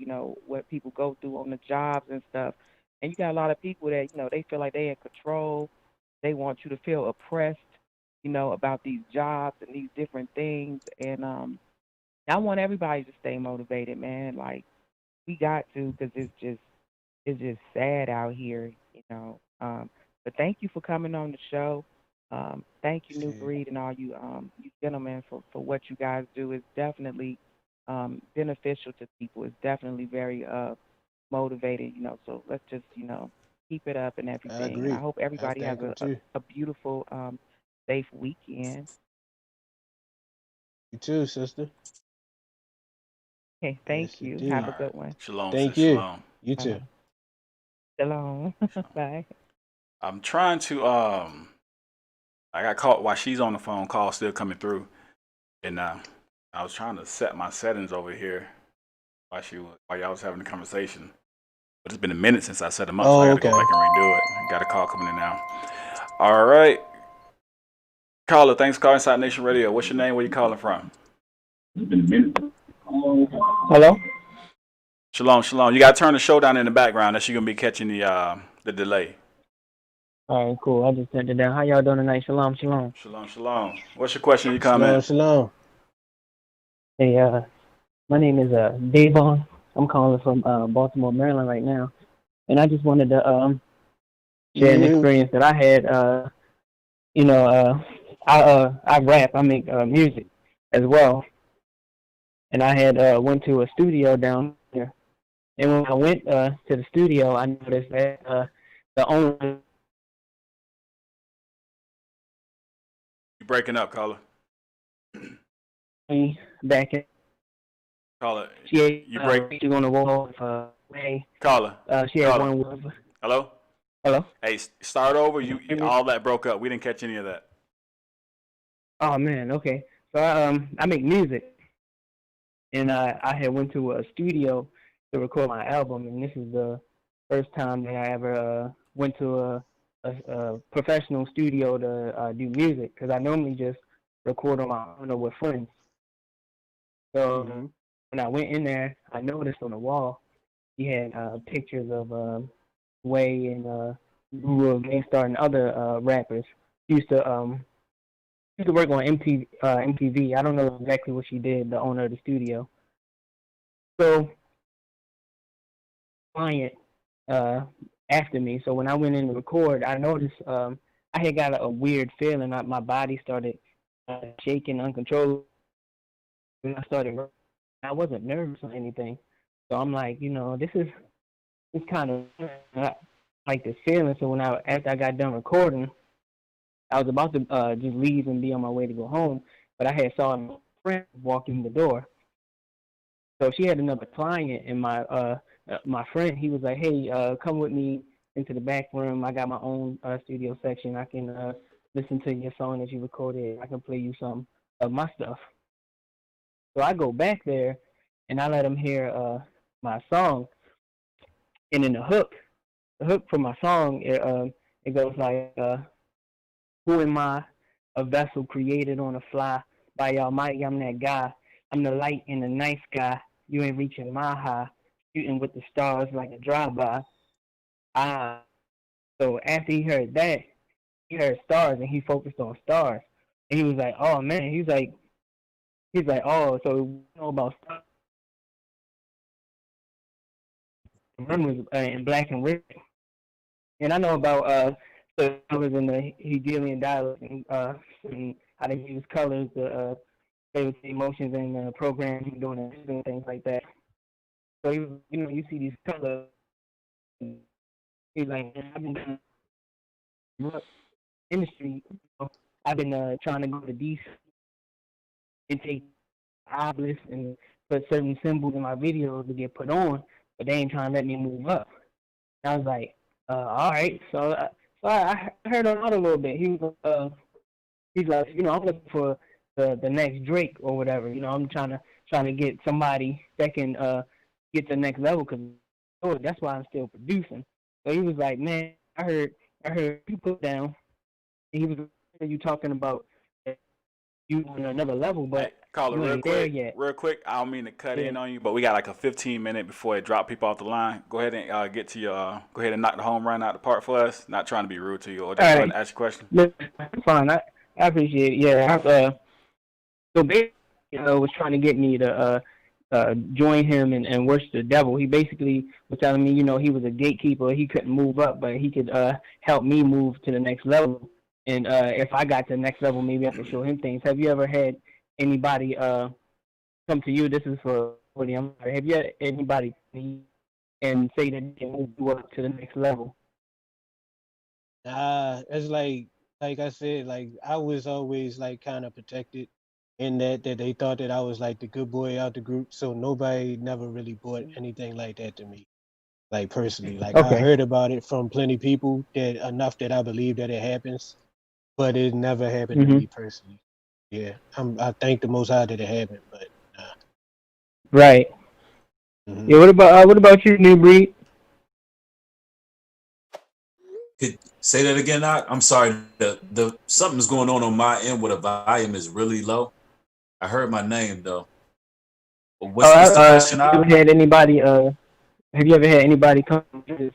what people go through on the jobs and stuff. And you got a lot of people that, they feel like they in control. They want you to feel oppressed, about these jobs and these different things. And I want everybody to stay motivated, man. Like, we got to, because it's just sad out here, But thank you for coming on the show. Thank you, New shit. Breed, and all you gentlemen for what you guys do. Is definitely beneficial to people. It's definitely very motivating, So let's just keep it up and I everything. And I agree. hope I everybody has thank him too. a beautiful, safe weekend. You too, sister. Okay, thank Yes, you. All Have indeed. a right. good one. Shalom, sis. Thank you. Shalom. You too. Shalom. Shalom. Bye. I'm trying to I got caught while she's on the phone, call still coming through. And I was trying to set my settings over here while y'all was having the conversation. But it's been a minute since I set them up, so I Oh, got to go okay. back and redo it. Got a call coming in now. All right. Caller, thanks for calling Inside Nation Radio. What's your name? Where you calling from? Hello? Shalom, shalom. You got to turn the show down in the background. That's you going to be catching the delay. All right, cool. I just turned it down. How y'all doing tonight? Shalom, shalom. Shalom, shalom. What's your question? You Shalom, comment? shalom. Hey, my name is Davon. I'm calling from Baltimore, Maryland right now. And I just wanted to share an You. experience that I had. I rap. I make music as well. And I had went to a studio down here. And when I went to the studio, I noticed that the owner breaking up, caller. Back in. Caller, She had you break. pictures on the wall of Way. Caller. She had Caller. one with. Hello. Hello. Hey, start over. You all that broke up. We didn't catch any of that. Oh man, okay. So I make music, and I had went to a studio to record my album, and this is the first time that I ever went to a professional studio to do music, because I normally just record on my own or with friends. So when I went in there, I noticed on the wall he had pictures of Way and Dru Hill, Gangstar, and other rappers. He used to work on MTV. I don't know exactly what she did, the owner of the studio. So, client after me. So when I went in to record, I noticed I had got a weird feeling. My body started shaking uncontrollably. And I wasn't nervous or anything. So I'm like, this is kind of like this feeling. So after I got done recording, I was about to just leave and be on my way to go home, but I had saw a friend walk in the door. So she had another client, and my friend, he was like, "Hey, come with me into the back room. I got my own studio section. I can listen to your song that you recorded. I can play you some of my stuff." So I go back there, and I let him hear my song, and in the hook for my song, it goes like, "Who am I? A vessel created on a fly. By Almighty, I'm that guy. I'm the light in the night sky. You ain't reaching my high. Shooting with the stars like a drive-by." So after he heard that, he heard stars, and he focused on stars. And he was like, "Oh man," he's like, "Oh, so you know about stars?" The room was in black and red, and I know about the colors in the Hegelian dialect, and how they use colors to play with the emotions and programs doing and things like that. So you see these colors. He's like, "Man, I've been doing industry. I've been trying to go to DC and take obelisks and put certain symbols in my videos to get put on, but they ain't trying to let me move up." And I was like, all right. So I heard him out a little bit. He's like, "I'm looking for the next Drake or whatever. I'm trying to get somebody that can get to the next level, because that's why I'm still producing." So he was like, "Man, I heard you put down." And he was you talking about you on another level, but hey, caller, you ain't there yet. Real quick. I don't mean to cut in on you, but we got like a 15-minute before it drop people off the line. Go ahead and get to your. Go ahead and knock the home run out the park for us. Not trying to be rude to you, or just ask you a question. Fine, I appreciate it. Yeah, so basically, was trying to get me to join him and worship the devil. He basically was telling me, he was a gatekeeper. He couldn't move up, but he could help me move to the next level. And if I got to the next level, maybe I could show him things. Have you ever had anybody come to you? This is for William. Have you had anybody and say that they can move you up to the next level? It's like I said, like I was always like kind of protected in that they thought that I was like the good boy out the group, so nobody never really brought anything like that to me, like personally. Like I heard about it from plenty of people, that enough that I believe that it happens, but it never happened to me personally. Yeah, I thank the Most High that it happened, but nah. Right. Yeah. What about you, New Breed? Say that again. I'm sorry. The something's going on my end where the volume is really low. I heard my name though. What's the question? Have you ever had anybody come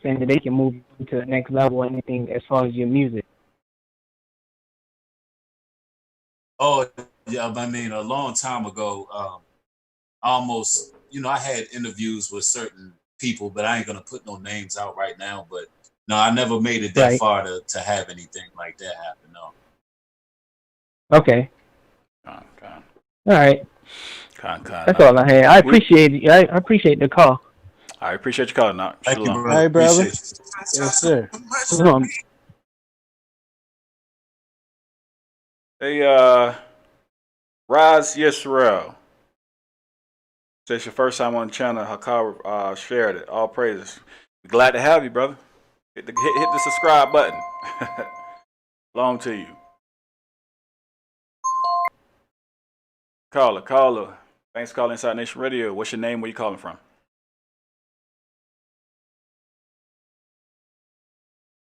saying that they can move to the next level or anything as far as your music? Oh yeah, I mean a long time ago. Almost, I had interviews with certain people, but I ain't gonna put no names out right now. But no, I never made it that far to have anything like that happen. No. Okay. All right. That's all I had. I appreciate it. I appreciate the call. I appreciate you calling out. Thank you, brother. All right, brother. Yes, sir. Hey, Raz Yisrael. It's your first time on the channel. Hakar shared it. All praises. Glad to have you, brother. Hit the subscribe button. Long to you. Caller. Thanks for calling Inside Nation Radio. What's your name? Where you calling from?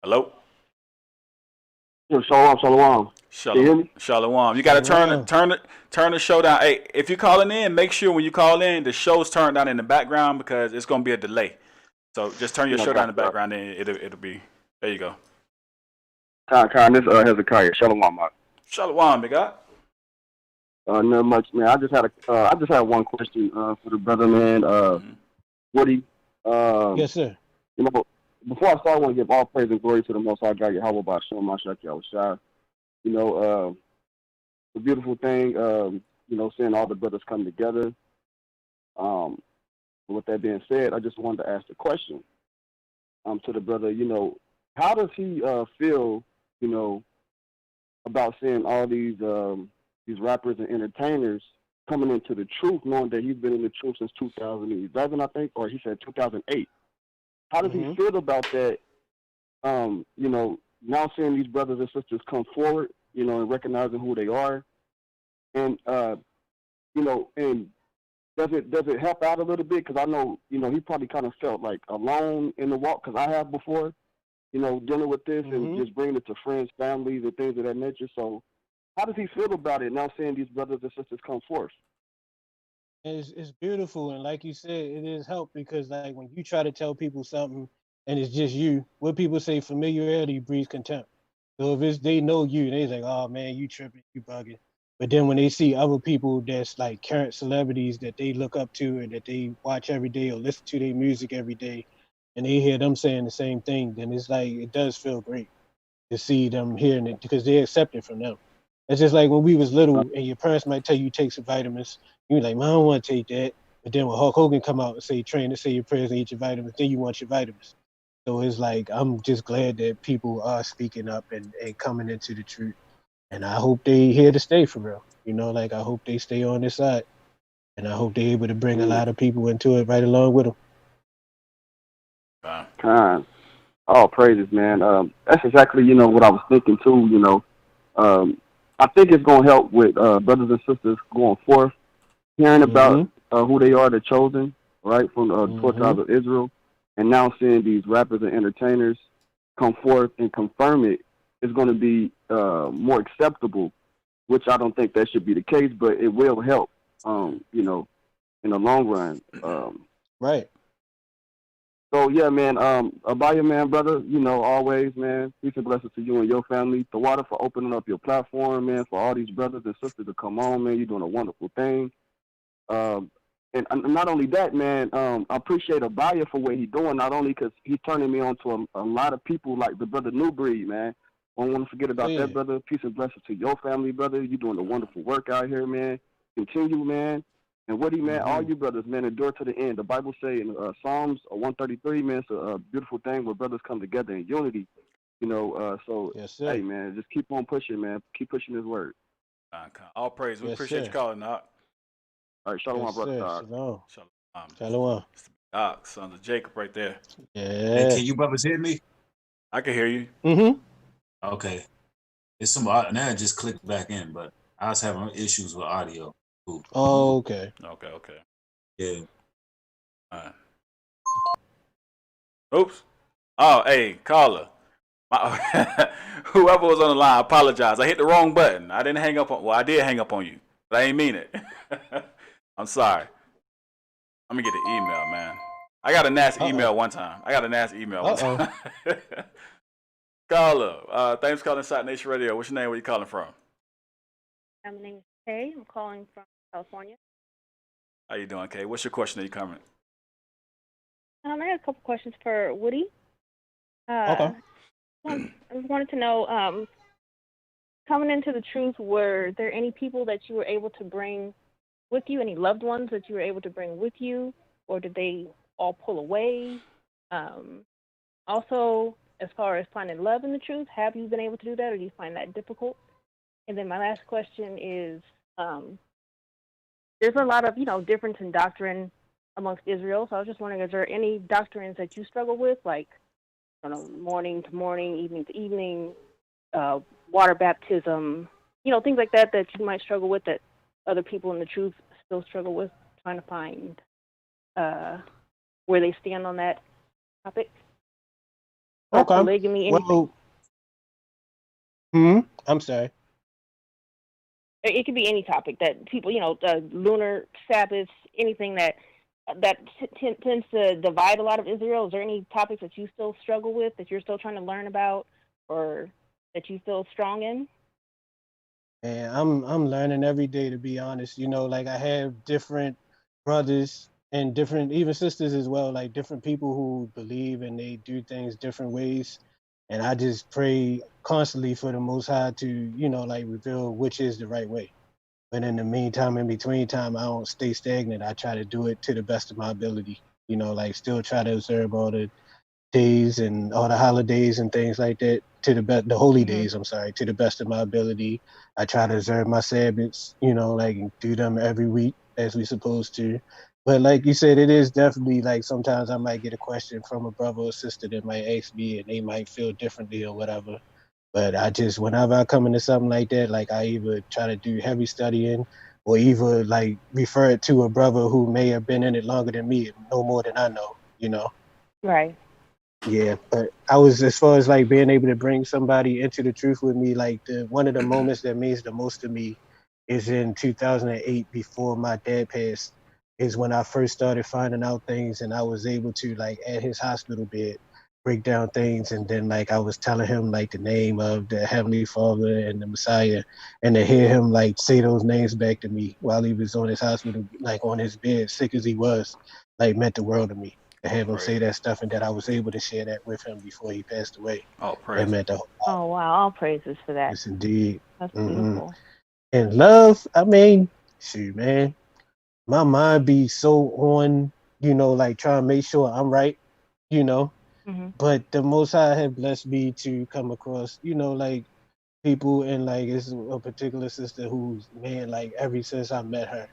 Hello? Shalom. Shalom. You gotta turn the show down. Hey, if you're calling in, make sure when you call in, the show's turned down in the background because it's gonna be a delay. So just turn your show down in the background, and it'll be. There you go. This Hezekiah. Shalom, Mark. Shalom, big guy. Not much, man. I just had one question for the brother, man. Woody. Yes, sir. You know, before I start, I want to give all praise and glory to the Most High God, Yahweh, by Shem, Mashak, Yahushua. You know, the beautiful thing, you know, seeing all the brothers come together. With that being said, I just wanted to ask the question to the brother. You know, how does he feel? You know, about seeing all these rappers and entertainers coming into the truth, knowing that he's been in the truth since 2011, I think, or he said 2008. How does he feel about that? You know, now seeing these brothers and sisters come forward, you know, and recognizing who they are, and you know, and does it help out a little bit? Because I know, you know, he probably kind of felt like alone in the walk, because I have before, you know, dealing with this and just bringing it to friends, families, and things of that nature. So, how does he feel about it now, seeing these brothers and sisters come forth? It's beautiful, and like you said, it is help because like when you try to tell people something and it's just you, what people say, familiarity breeds contempt. So if it's they know you, they like, oh man, you tripping, you bugging. But then when they see other people that's like current celebrities that they look up to and that they watch every day or listen to their music every day, and they hear them saying the same thing, then it's like it does feel great to see them hearing it because they accept it from them. It's just like when we was little and your parents might tell you take some vitamins. You're like, man, I don't want to take that. But then when Hulk Hogan come out and say train to say your prayers and eat your vitamins, then you want your vitamins. So it's like I'm just glad that people are speaking up and coming into the truth. And I hope they here to stay for real. You know, like I hope they stay on this side. And I hope they're able to bring a lot of people into it right along with them. All praises, man. That's exactly, you know, what I was thinking too, you know. I think it's going to help with brothers and sisters going forth, hearing about who they are, the chosen, right, from the 12 tribes of Israel, and now seeing these rappers and entertainers come forth and confirm it is going to be more acceptable, which I don't think that should be the case, but it will help, you know, in the long run. Right. So, yeah, man, Abaya, man, brother, you know, always, man, peace and blessings to you and your family. The water for opening up your platform, man, for all these brothers and sisters to come on, man. You're doing a wonderful thing. And not only that, man, I appreciate Abaya for what he's doing, not only because he's turning me on to a lot of people like the brother New Breed, man. I don't want to forget about that, brother. Peace and blessings to your family, brother. You're doing a wonderful work out here, man. Continue, man. And Woody, man, all you brothers, man, endure to the end. The Bible say in Psalms 133, man, it's a beautiful thing where brothers come together in unity. You know, so, hey, man, just keep on pushing, man. Keep pushing his word. All praise. We appreciate you calling out. All right, shalom, brother. Shalom. Shalom. Sons of Jacob right there. Yeah. Hey, can you brothers hear me? I can hear you. Okay. It's some now I just clicked back in, but I was having issues with audio. Ooh. Oh, okay. Yeah. All right. Oops. Oh, hey, caller. Whoever was on the line, I apologize. I hit the wrong button. I didn't hang up on. Well, I did hang up on you, but I ain't mean it. I'm sorry. Let me get the email, man. I got a nasty email one time. Caller, thanks for calling Inside Nation Radio. What's your name? Where you calling from? My name is Kay. I'm calling from California. How you doing, Kay? What's your question or your comment? I have a couple questions for Woody. Okay. I just wanted to know, coming into the truth, were there any people that you were able to bring with you, any loved ones that you were able to bring with you, or did they all pull away? Also, as far as finding love in the truth, have you been able to do that, or do you find that difficult? And then my last question is, there's a lot of difference in doctrine amongst Israel. So I was just wondering, is there any doctrines that you struggle with, like morning to morning, evening to evening, water baptism, things like that that you might struggle with that other people in the truth still struggle with, trying to find where they stand on that topic? Or Okay. polygamy, anything. Well, I'm sorry. It could be any topic that people, lunar Sabbaths, anything that tends to divide a lot of Israel. Is there any topics that you still struggle with, that you're still trying to learn about, or that you feel strong in? And I'm learning every day, to be honest. Like I have different brothers and different even sisters as well, like different people who believe and they do things different ways. And I just pray constantly for the Most High to, like reveal which is the right way. But in the meantime, in between time, I don't stay stagnant. I try to do it to the best of my ability. Like still try to observe all the days and all the holidays and things like that to the holy days, I'm sorry, to the best of my ability. I try to observe my Sabbaths, like do them every week as we supposed to. But like you said, it is definitely like sometimes I might get a question from a brother or sister that might ask me and they might feel differently or whatever. But I just, whenever I come into something like that, like I either try to do heavy studying or either like refer it to a brother who may have been in it longer than me, no more than I know. Right. Yeah, but I was, as far as like being able to bring somebody into the truth with me, like one of the moments that means the most to me is in 2008 before my dad passed, is when I first started finding out things and I was able to like at his hospital bed break down things, and then like I was telling him like the name of the Heavenly Father and the Messiah, and to hear him like say those names back to me while he was on his hospital, like on his bed, sick as he was, like meant the world to me. To have him say that stuff and that I was able to share that with him before he passed away. Oh, That praise. meant the whole lot. Oh wow! All praises for that. Yes, indeed. That's hmm beautiful. And love, I mean, shoot, man, my mind be so on, like trying to make sure I'm right, you know. Hmm. But the Most High have blessed me to come across, like people, and like it's a particular sister who's, man, like ever since I met her,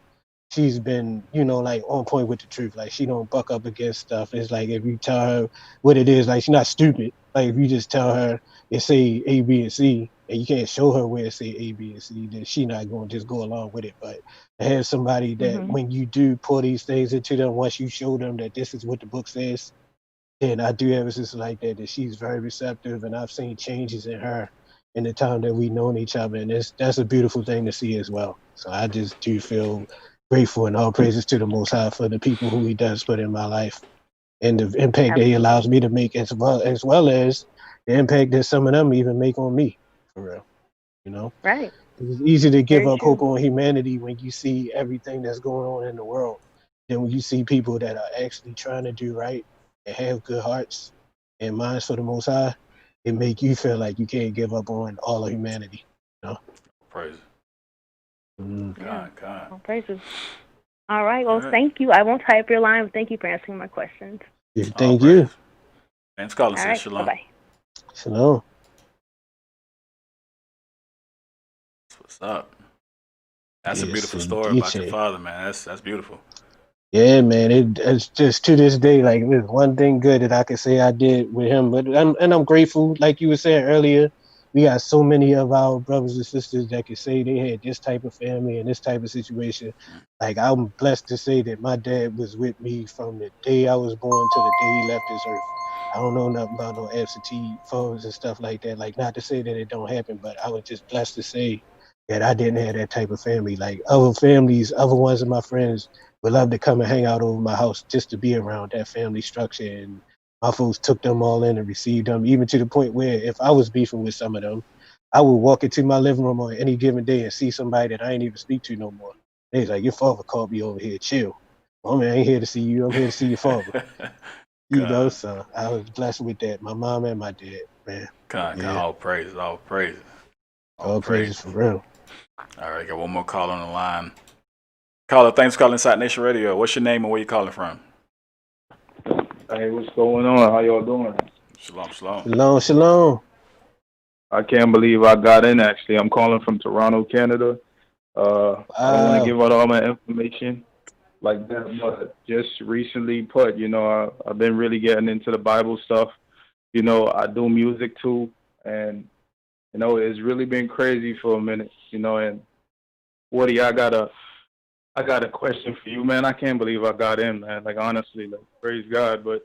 she's been, like on point with the truth. Like she don't buck up against stuff. It's like if you tell her what it is, like she's not stupid. Like if you just tell her it say A, B, and C, and you can't show her where it say A, B, and C, then she not going to just go along with it. But to have somebody that Hmm. when you do pour these things into them, once you show them that this is what the book says, and I do have a sister like that, that she's very receptive, and I've seen changes in her in the time that we've known each other, and that's a beautiful thing to see as well. So I just do feel grateful, and all praises to the Most High for the people who He does put in my life and the impact that He allows me to make, as well as the impact that some of them even make on me, for real. You know, Right. it's easy to give Very up hope true. on humanity when you see everything that's going on in the world. Then when you see people that are actually trying to do right and have good hearts and minds for the Most High, it make you feel like you can't give up on all of humanity. Praise. Yeah. God. All praises. All right. Well, All right. thank you. I won't tie up your line. But thank you for answering my questions. Thank you. And Scholar All says right. shalom. Bye-bye. Shalom. That's what's up. That's a Yes, beautiful story about your indeed. father, man. That's beautiful. Yeah, man. It's just to this day, like there's one thing good that I can say I did with him. But I'm grateful, like you were saying earlier. We got so many of our brothers and sisters that can say they had this type of family and this type of situation. Like I'm blessed to say that my dad was with me from the day I was born to the day he left this earth. I don't know nothing about no absentee phones and stuff like that. Like not to say that it don't happen, but I was just blessed to say that I didn't have that type of family. Like other families, other ones of my friends would love to come and hang out over my house just to be around that family structure. And my folks took them all in and received them, even to the point where if I was beefing with some of them, I would walk into my living room on any given day and see somebody that I ain't even speak to no more. They's like, your father called me over here, chill. Oh man, I ain't here to see you. I'm here to see your father. God. So I was blessed with that. My mom and my dad, man. God, Yeah. all praises, all praises. All praises for real. All right, got one more call on the line. Caller, thanks for calling Inside Nation Radio. What's your name and where you calling from? Hey, what's going on? How y'all doing? Shalom. Shalom. I can't believe I got in. Actually, I'm calling from Toronto, Canada. I don't want to Wow. give out all my information like that, but just recently put, I've been really getting into the Bible stuff. I do music too, and it's really been crazy for a minute. And Woody, I got a question for you, man. I can't believe I got in, man. Like honestly, like praise God. But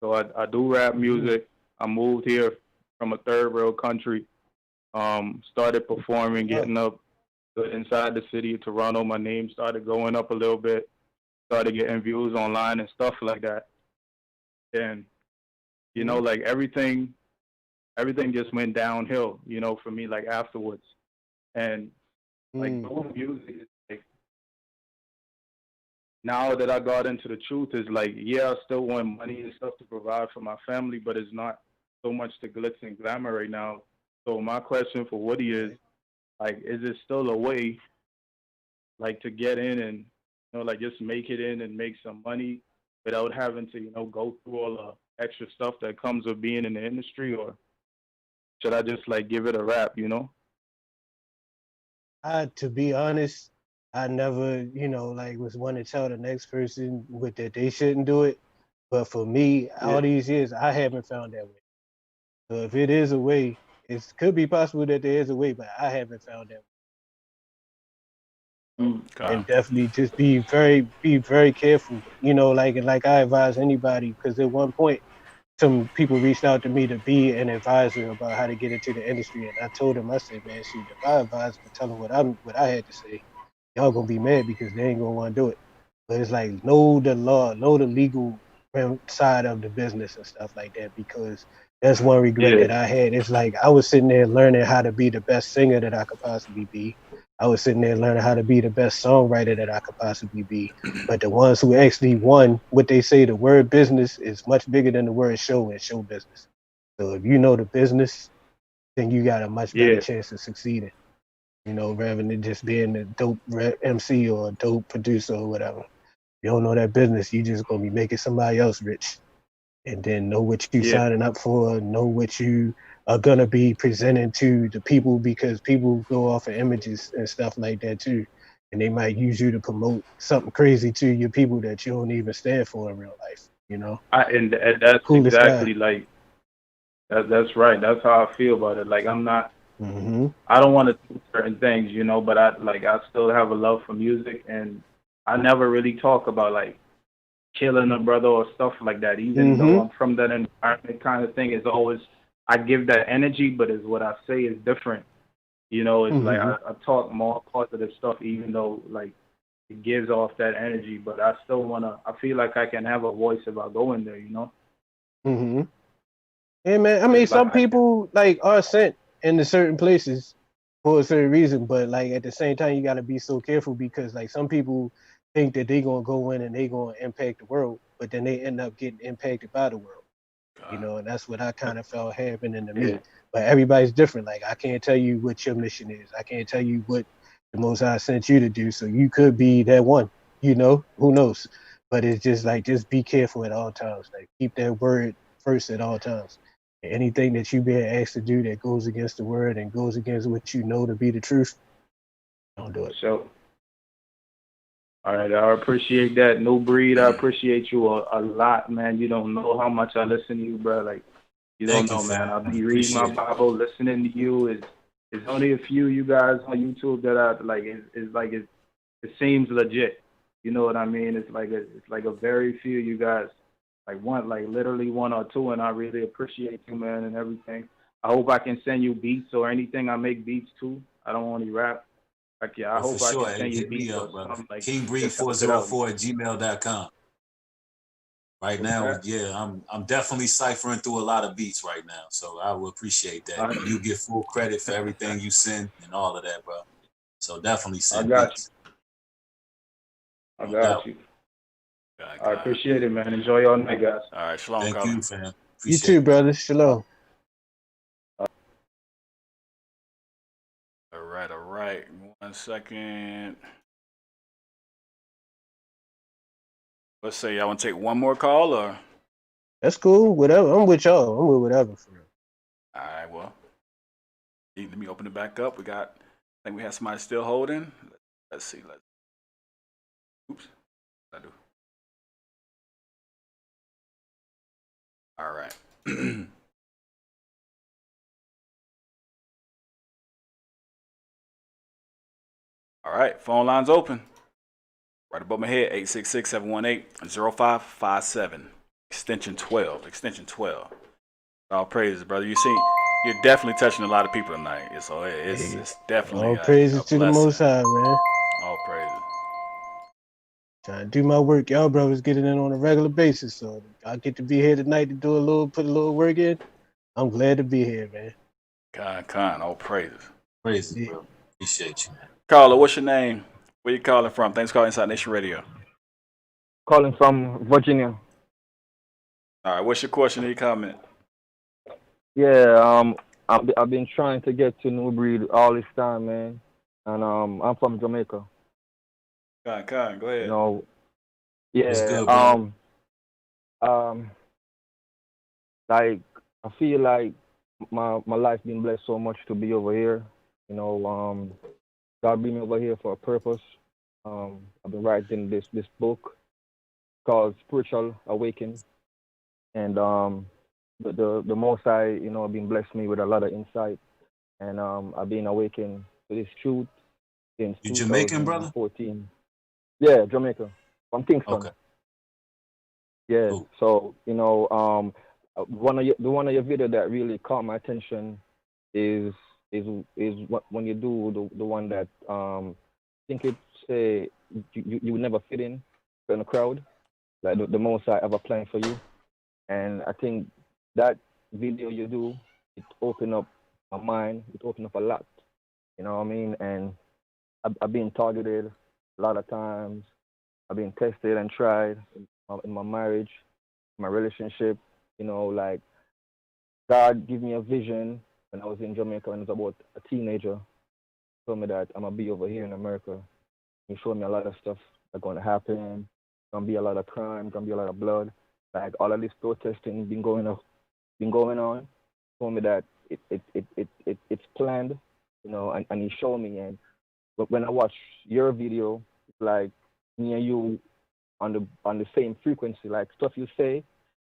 so I do rap music. I moved here from a third world country. Started performing, Oh. getting up inside the city of Toronto. My name started going up a little bit. Started getting views online and stuff like that. And like everything just went downhill. For me, like afterwards. And like doing music is like now that I got into the truth is like, yeah, I still want money and stuff to provide for my family, but it's not so much the glitz and glamour right now. So my question for Woody is like, is it still a way like to get in and like just make it in and make some money without having to go through all the extra stuff that comes with being in the industry, or should I just like give it a wrap? To be honest, I never, like was one to tell the next person with that they shouldn't do it. But for me, all these years, I haven't found that way. So if it is a way, it could be possible that there is a way, but I haven't found that way. And definitely just be very careful. Like I advise anybody, because at one point, some people reached out to me to be an advisor about how to get into the industry, and I told them, I said, man, shoot, if I advise them, tell them what I had to say, y'all gonna be mad because they ain't gonna want to do it. But it's like know the law, know the legal side of the business and stuff like that, because that's one regret that I had. It's like I was sitting there learning how to be the best singer that I could possibly be. I was sitting there learning how to be the best songwriter that I could possibly be. But the ones who actually won, what they say, the word business is much bigger than the word show in show business. So if you know the business, then you got a much better chance of succeeding. Rather than just being a dope MC or a dope producer or whatever. You don't know that business, you just gonna be making somebody else rich. And then know what you signing up for, know what you are gonna be presenting to the people, because people go off of images and stuff like that too. And they might use you to promote something crazy to your people that you don't even stand for in real life. And that's Coolest exactly guy. like that's right. That's how I feel about it. Like I'm not. Mm-hmm. I don't want to do certain things, but I still have a love for music, and I never really talk about like killing a brother or stuff like that. Even though I'm from that environment, kind of thing is always I give that energy, but is what I say is different. It's like I talk more positive stuff, even though like it gives off that energy, but I still wanna. I feel like I can have a voice if I go in there. Mm-hmm. Yeah, man. I mean, some people like are sent into certain places for a certain reason, but like at the same time, you got to be so careful, because like some people think that they gonna go in and they gonna impact the world, but then they end up getting impacted by the world. And that's what I kind of felt happening to me. But everybody's different. Like I can't tell you what your mission is. I can't tell you what the Most High sent you to do. So you could be that one. Who knows? But it's just like just be careful at all times. Like keep that word first at all times. Anything that you being asked to do that goes against the word and goes against what you know to be the truth, don't do it. So, all right, I appreciate that. New Breed, I appreciate you a lot, man. You don't know how much I listen to you, bro. Like, you don't know, man. I'll be reading my Bible, listening to you. It's only a few you guys on YouTube that I like. It seems legit. You know what I mean? It's like a very few you guys, like literally one or two, and I really appreciate you, man, and everything. I hope I can send you beats or anything. I make beats too. I don't only rap. Like, I hope for I sure. can send you Hit me beats or up, brother. something like just help it out. KingBreed404@gmail.com. Right now, I'm definitely ciphering through a lot of beats right now, so I will appreciate that. You get full credit for everything you send and all of that, bro. So definitely send beats. I got you. I appreciate it, man. Enjoy your night, guys. All right, shalom. Thank you, fam. You too, brother. Shalom. All right. 1 second. Let's say y'all want to take one more call, or? That's cool. Whatever. I'm with y'all. I'm with whatever for real. All right, well. Let me open it back up. I think we have somebody still holding. Let's see. Oops. I do. All right. All right. Phone lines open. Right above my head, 866-718-0557. Extension 12. Extension 12. All praises, brother. You're definitely touching a lot of people tonight. So it's definitely All praises a to the blessing. Most High, man. All praises. Trying to do my work. Y'all brothers get it in on a regular basis, so I get to be here tonight to put a little work in. I'm glad to be here, man. Con, all praises. Praises, bro. Appreciate you, man. Carla, what's your name? Where you calling from? Thanks for calling Inside Nation Radio. Calling from Virginia. All right, what's your question or your comment? Yeah, I've been trying to get to New Breed all this time, man, and I'm from Jamaica. Con, go ahead. You know, yeah, What's good, bro? like I feel like my life been blessed so much to be over here. You know, God bring me over here for a purpose. I've been writing this book called Spiritual Awakening, and the Most High, you know, been blessed me with a lot of insight, and I've been awakened to this truth since You Jamaican, brother? 2014. Yeah, Jamaica, from Kingston. Okay. Yeah. Cool. So you know, one of your video that really caught my attention is when you do the one that I think it's you would never fit in a crowd, like the most I ever planned for you, and I think that video you do, it opened up my mind, it opened up a lot, you know what I mean, and I've been targeted a lot of times, I've been tested and tried in my marriage, my relationship, you know, like God gave me a vision when I was in Jamaica when I was about a teenager. Told me that I'm gonna be over here in America. He showed me a lot of stuff that's gonna happen. Gonna be a lot of crime. Gonna be a lot of blood. Like all of this protesting been going on. Told me that it's planned, you know, and he showed me. And but when I watch your video, it's like me and you on the same frequency. Like stuff you say,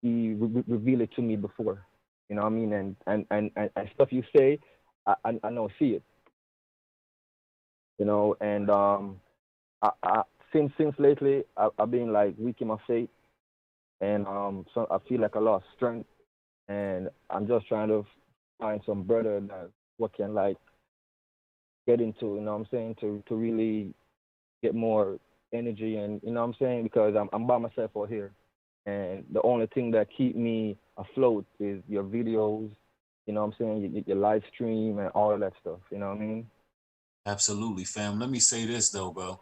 he revealed it to me before. You know what I mean? And stuff you say, I know see it. You know, and I since lately I've been like weak in my faith, and so I feel like I lost strength, and I'm just trying to find some brother that what can like get into, you know what I'm saying, to really get more energy, and you know what I'm saying, because I'm by myself out here, and the only thing that keep me afloat is your videos, you know what I'm saying, your live stream and all of that stuff, you know what I mean? Absolutely, fam. Let me say this though, bro.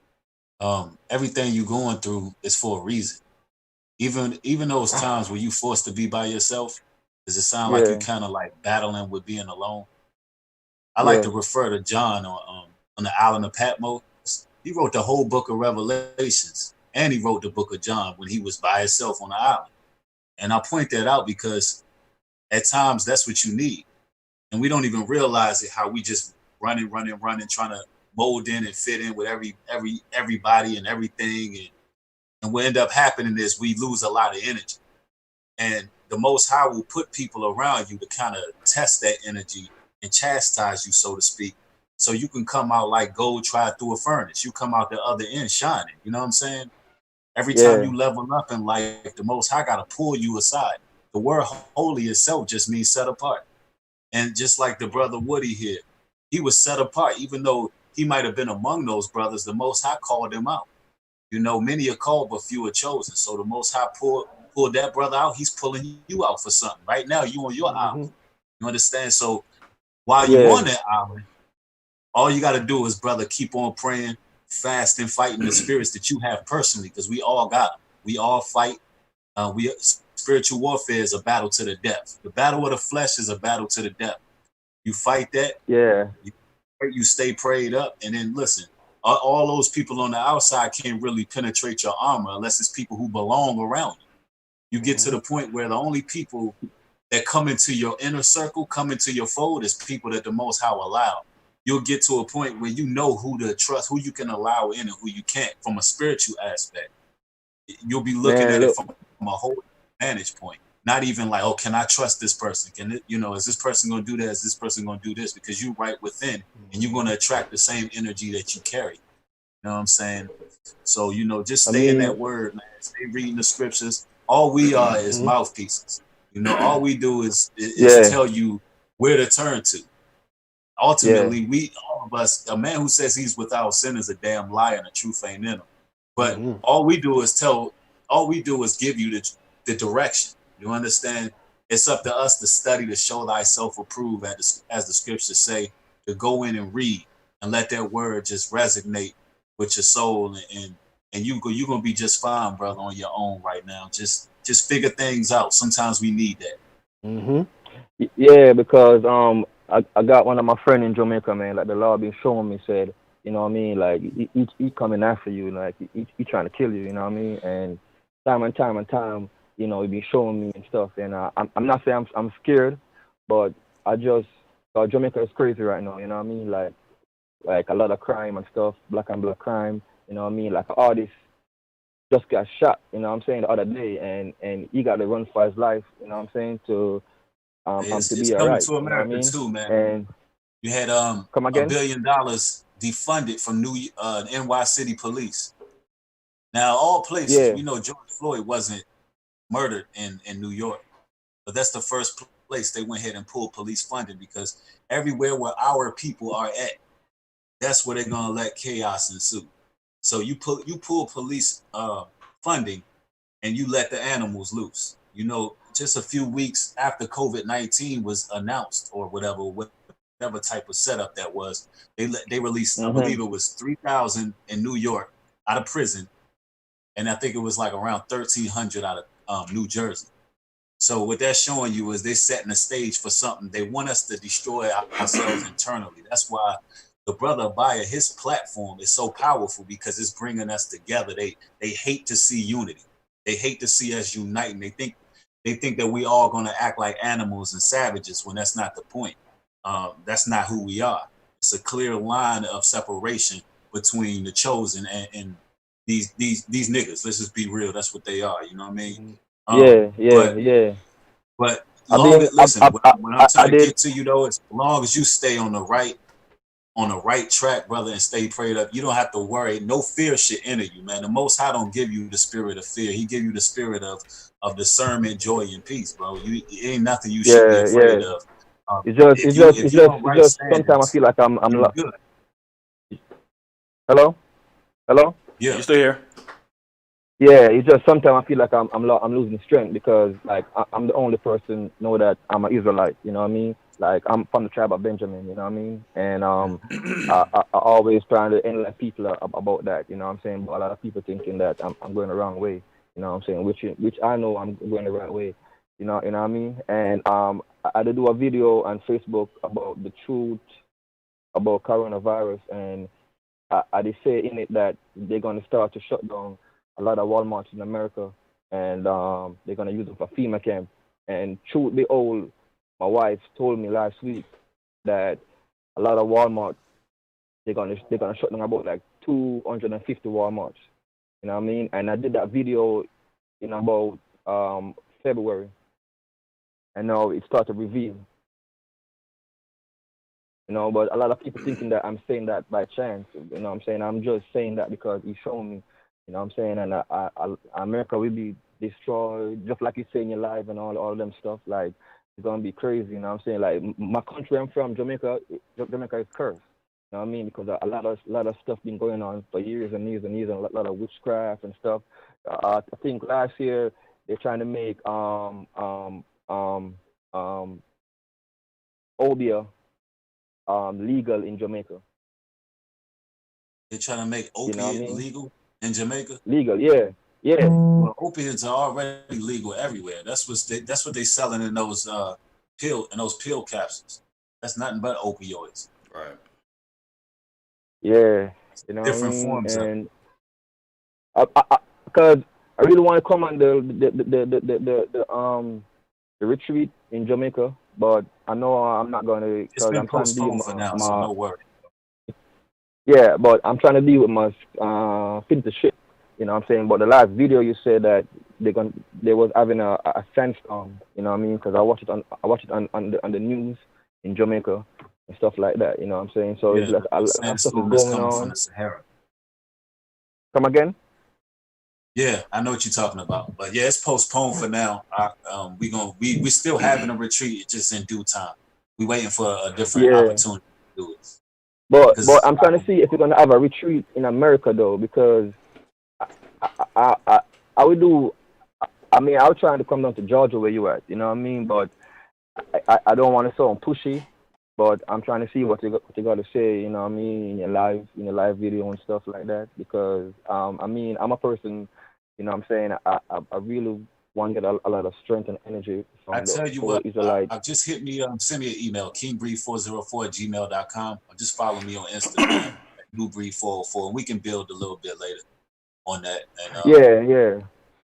Everything you going through is for a reason. Even those times where you forced to be by yourself, does it sound like you Yeah. kind of like battling with being alone? I like Yeah. to refer to John on the island of Patmos. He wrote the whole book of Revelations, and he wrote the book of John when he was by himself on the island. And I point that out because at times that's what you need, and we don't even realize it. How we just running, trying to mold in and fit in with everybody and everything, and what end up happening is we lose a lot of energy. And the Most High will put people around you to kind of test that energy and chastise you, so to speak, so you can come out like gold tried through a furnace. You come out the other end shining. You know what I'm saying? Every time Yeah. you level up in life, the Most High got to pull you aside. The word holy itself just means set apart. And just like the brother Woody here, he was set apart, even though he might have been among those brothers. The Most High called him out. You know, many are called, but few are chosen. So the Most High pulled that brother out. He's pulling you out for something. Right now, you on your island. You understand? So while you Yeah. on that island, all you got to do is, brother, keep on praying, fasting, fighting the spirits that you have personally, because we all got them. We all fight. Spiritual warfare is a battle to the death. The battle of the flesh is a battle to the death. You fight that. Yeah. You stay prayed up, and then listen. All those people on the outside can't really penetrate your armor unless it's people who belong around you. You get to the point where the only people that come into your inner circle, come into your fold is people that the Most High allow. You'll get to a point where you know who to trust, who you can allow in and who you can't from a spiritual aspect. You'll be looking Man, at it look, from a whole vantage point. Not even like, oh, can I trust this person? Can it, is this person going to do that? Is this person going to do this? Because you right within, and you're going to attract the same energy that you carry. You know what I'm saying? So, just I stay in that mean, word, man. Stay reading the scriptures. All we are is mouthpieces. All we do is yeah, tell you where to turn to. yeah. Ultimately, all of us, a man who says he's without sin is a damn liar and the truth ain't in him. But all we do is give you the direction. You understand? It's up to us to study, to show thyself approved, as the scriptures say, to go in and read and let that word just resonate with your soul, and you're gonna be just fine, brother, on your own right now. Just figure things out. Sometimes we need that. Yeah, because I got one of my friend in Jamaica, man. Like the Lord been showing me, said, you know what I mean, like he coming after you, like he trying to kill you, you know what I mean, and time and time, he been showing me and stuff, and I'm not saying I'm scared, but Jamaica is crazy right now, you know what I mean, like a lot of crime and stuff, black and black crime, you know what I mean, like an artist just got shot, you know what I'm saying, the other day, and he got to run for his life, you know what I'm saying, to It's be all coming right, to you know what I America mean, too, man. and You had come $1 again? billion defunded from NY City police. Now, all places, Yeah. we know George Floyd wasn't murdered in New York, but that's the first place they went ahead and pulled police funding, because everywhere where our people are at, that's where they're gonna let chaos ensue. So you pull police funding, and you let the animals loose. Just a few weeks after COVID-19 was announced, or whatever type of setup that was, they released, I believe it was 3,000 in New York out of prison, and I think it was like around 1,300 out of New Jersey. So what that's showing you is they're setting the stage for something. They want us to destroy ourselves internally. That's why the brother Abaya, his platform is so powerful, because it's bringing us together. They hate to see unity. They hate to see us uniting. They think that we all going to act like animals and savages, when that's not the point. That's not who we are. It's a clear line of separation between the chosen and these niggas. Let's just be real. That's what they are. You know what I mean? Yeah. But I mean, listen, what I'm I trying to did. get to you though is, as long as you stay on the right track, brother, and stay prayed up, you don't have to worry. No fear should enter you, man. The Most High don't give you the spirit of fear. He give you the spirit of discernment, joy, and peace, bro. It ain't nothing you should be afraid Yeah. of. If you on It's right just. Sometimes I standings, feel like you're good. Hello. Yeah. You still here? Yeah, it's just sometimes I feel like I'm losing strength, because like I'm the only person know that I'm an Israelite. You know what I mean? Like I'm from the tribe of Benjamin. You know what I mean? And I always trying to enlighten people about that. You know what I'm saying? But a lot of people thinking that I'm going the wrong way. You know what I'm saying? Which I know I'm going the right way. You know what I mean? And I did do a video on Facebook about the truth about coronavirus, and I did say in it that they're going to start to shut down a lot of Walmarts in America, and they're going to use them for FEMA camp. And truth be told, my wife told me last week that a lot of Walmart, they're gonna shut down about like 250 Walmarts. You know what I mean? And I did that video in about February, and now it started to reveal. But a lot of people thinking that I'm saying that by chance. You know what I'm saying? I'm just saying that because he's showing me. You know what I'm saying? And America will be destroyed, just like you say in your life and all them stuff. Like, it's going to be crazy. You know what I'm saying? Like, my country I'm from, Jamaica is cursed. You know what I mean? Because a lot of stuff been going on for years and years and years, and a lot of witchcraft and stuff. I think last year they're trying to make obeah legal in Jamaica. They're trying to make opiate You know what I mean? legal in Jamaica. Legal, yeah. Well, opiates are already legal everywhere. That's what they selling in those pill capsules. That's nothing but opioids. Right. Yeah. You know what I Different mean? forms of it. And because I really want to come on the retreat in Jamaica, but I know I'm not going to It's because been I'm trying to deal postponed with for now, so my no worry. yeah, but I'm trying to deal with my filter shit. You know what I'm saying? But the last video you said that they was having a sandstorm. You know what I mean? Because I watched it on the news in Jamaica and stuff like that. You know what I'm saying? So Yeah, it's like a the lot of stuff is sandstorm is going coming from on. the Sahara. Come again? Yeah, I know what you're talking about, but yeah, it's postponed for now. We still having a retreat, it's just in due time. We waiting for a different Yeah. opportunity to do it. But I'm trying to see if you're gonna have a retreat in America though, because I would do. I mean, I was trying to come down to Georgia where you at. You know what I mean? But I don't want to sound pushy. But I'm trying to see what you got to say. You know what I mean? In your live video and stuff like that. Because I mean, I'm a person. You know what I'm saying? I really want to get a lot of strength and energy I from the tell you whole what, Israelite. just hit me, send me an email, kingbreed404@gmail.com, or just follow me on Instagram at newbreed404, and we can build a little bit later on that. And Yeah.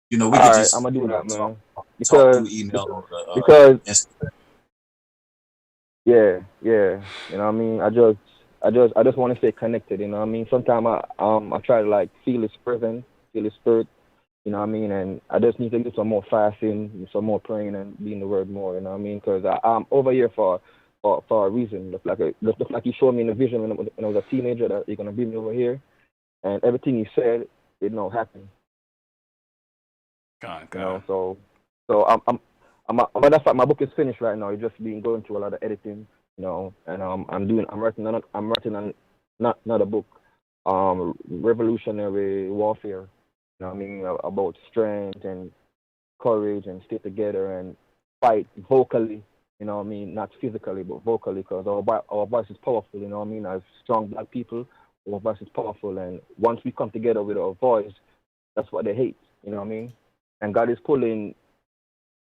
you know, we All could right, just I'm gonna do that, man. talk Because through email or because Instagram. yeah. You know what I mean? I just want to stay connected. You know what I mean? Sometimes I try to like feel His presence, feel His spirit. You know what I mean? And I just need to do some more fasting, some more praying, and be in the Word more. You know what I mean? Because I'm over here for a reason. Look like He showed me in the vision when I was a teenager that He's gonna bring me over here, and everything He said, it not happen. You know, so but that's why my book is finished right now. It's just been going through a lot of editing, you know, and I'm writing on not a book, revolutionary warfare. You know what I mean, about strength and courage and stay together and fight vocally. You know what I mean, not physically but vocally, because our voice is powerful. You know what I mean, as strong black people, our voice is powerful, and once we come together with our voice, that's what they hate. You know what I mean? And God is pulling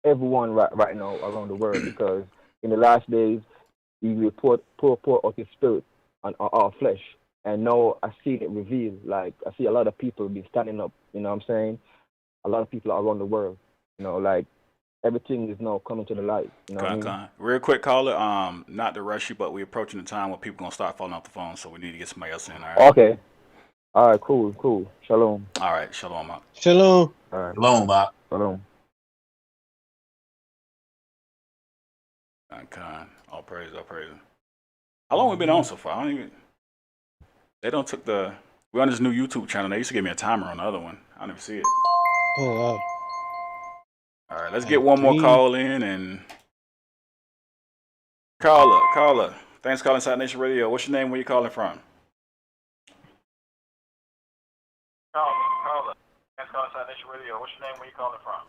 everyone right now around the world, because in the last days He will pour out His Spirit on our flesh. And now I see it revealed. Like I see a lot of people be standing up. You know what I'm saying? A lot of people around the world. You know, like everything is now coming to the light. You know what I mean? Real quick, caller. Not to rush you, but we're approaching the time where people gonna start falling off the phone, so we need to get somebody else in. All right. Okay. All right. Cool. Shalom. All right. Shalom, Mark. Shalom. All right. Shalom, Mark. Shalom. Okay. All praise. How long we been on so far? I don't even. They don't took the. We're on this new YouTube channel. They used to give me a timer on the other one. I never see it. Oh wow. All right. Let's get one more call in and. Caller. Thanks for calling Inside Nation Radio. What's your name? Where you calling from? Caller. Thanks for calling Inside Nation Radio. What's your name? Where you calling from?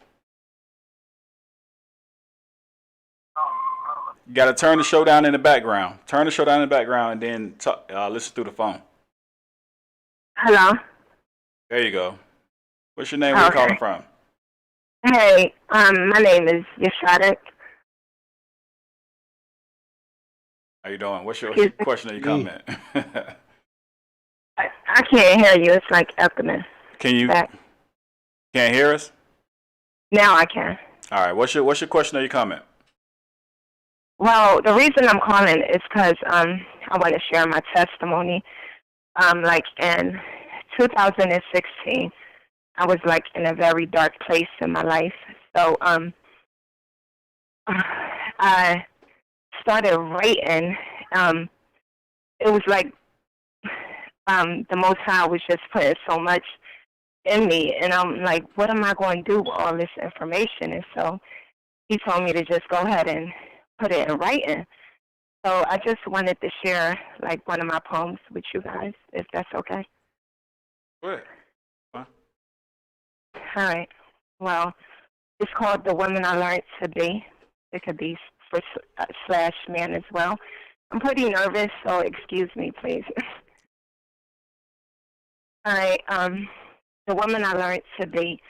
You got to turn the show down in the background. And then listen through the phone. Hello. There you go. What's your name? Where you calling from? Hey, my name is Yashadek. How you doing? What's your question or your comment? I can't hear you. It's like echoing. Can't hear us? Now I can. All right. What's your question or your comment? Well, the reason I'm calling is because I want to share my testimony. Like in 2016, I was like in a very dark place in my life. So I started writing. It was like the Most High was just putting so much in me, and I'm like, what am I going to do with all this information? And so He told me to just go ahead and put it in writing. So I just wanted to share like one of my poems with you guys, if that's okay. Go ahead. All right. Well, it's called The Woman I Learned to Be. It could be for / man as well. I'm pretty nervous, so excuse me, please. All right. The woman I learned to be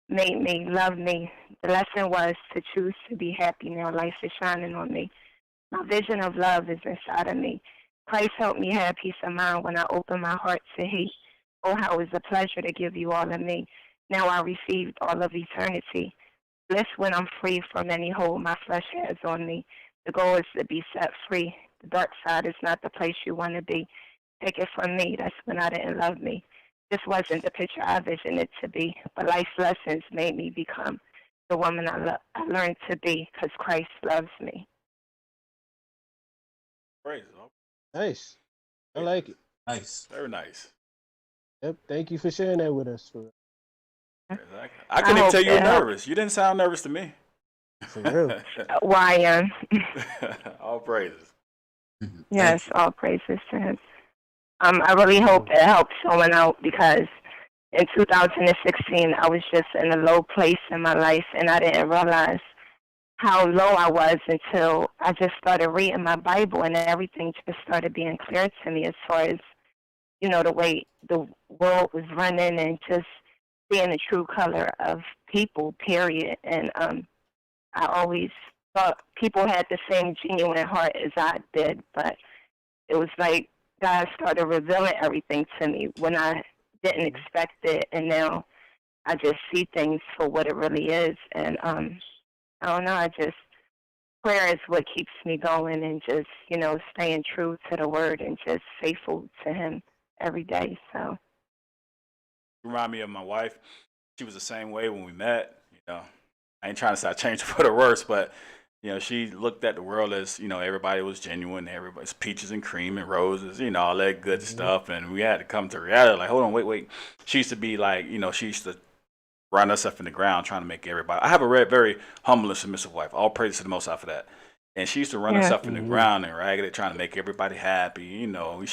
made me love me. The lesson was to choose to be happy. Now life is shining on me. My vision of love is inside of me. Christ helped me have peace of mind when I opened my heart to He. Oh, how it's a pleasure to give you all of me. Now I received all of eternity. bliss when I'm free from any hold my flesh has on me. The goal is to be set free. The dark side is not the place you want to be. Take it from me. That's when I didn't love me. This wasn't the picture I envisioned it to be, but life's lessons made me become the woman I learned to be because Christ loves me. Praise. Nice. I like it. Nice. Very nice. Yep. Thank you for sharing that with us. Exactly. I couldn't even tell you were nervous. You didn't sound nervous to me. For real. Why? All praises. Yes, all praises to him. I really hope it helps someone out because in 2016 I was just in a low place in my life and I didn't realize how low I was until I just started reading my Bible and everything just started being clear to me as far as, you know, the way the world was running and just seeing the true color of people, period. And I always thought people had the same genuine heart as I did, but it was like God started revealing everything to me when I didn't expect it, and now I just see things for what it really is. And I don't know, prayer is what keeps me going and just, you know, staying true to the word and just faithful to him every day. So Remind me of my wife. She was the same way when we met. You know, I ain't trying to say I changed for the worse, but you know, she looked at the world as, you know, everybody was genuine, everybody's peaches and cream and roses, you know, all that good stuff. And we had to come to reality, like, hold on, wait. She used to be like, you know, she used to run herself in the ground trying to make everybody. I have a very humble and submissive wife. All praise to the Most High for that. And she used to run herself in the ground and ragged it, trying to make everybody happy. You know,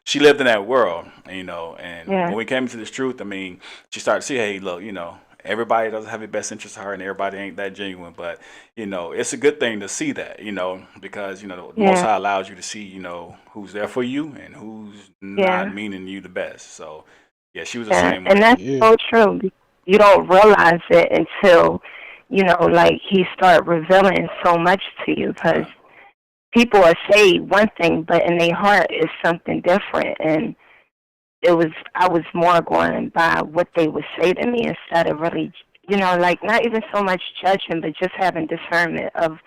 she lived in that world, you know. And when we came into this truth, I mean, she started to see, hey, look, you know, everybody doesn't have your best interest at heart and everybody ain't that genuine. But, you know, it's a good thing to see that, you know, because, you know, the Most High allows you to see, you know, who's there for you and who's not meaning you the best. So, yeah, she was the same way. And that's so true. You don't realize it until, you know, like he started revealing so much to you because people are saying one thing, but in their heart is something different. And I was more going by what they would say to me instead of really, you know, like not even so much judging, but just having discernment of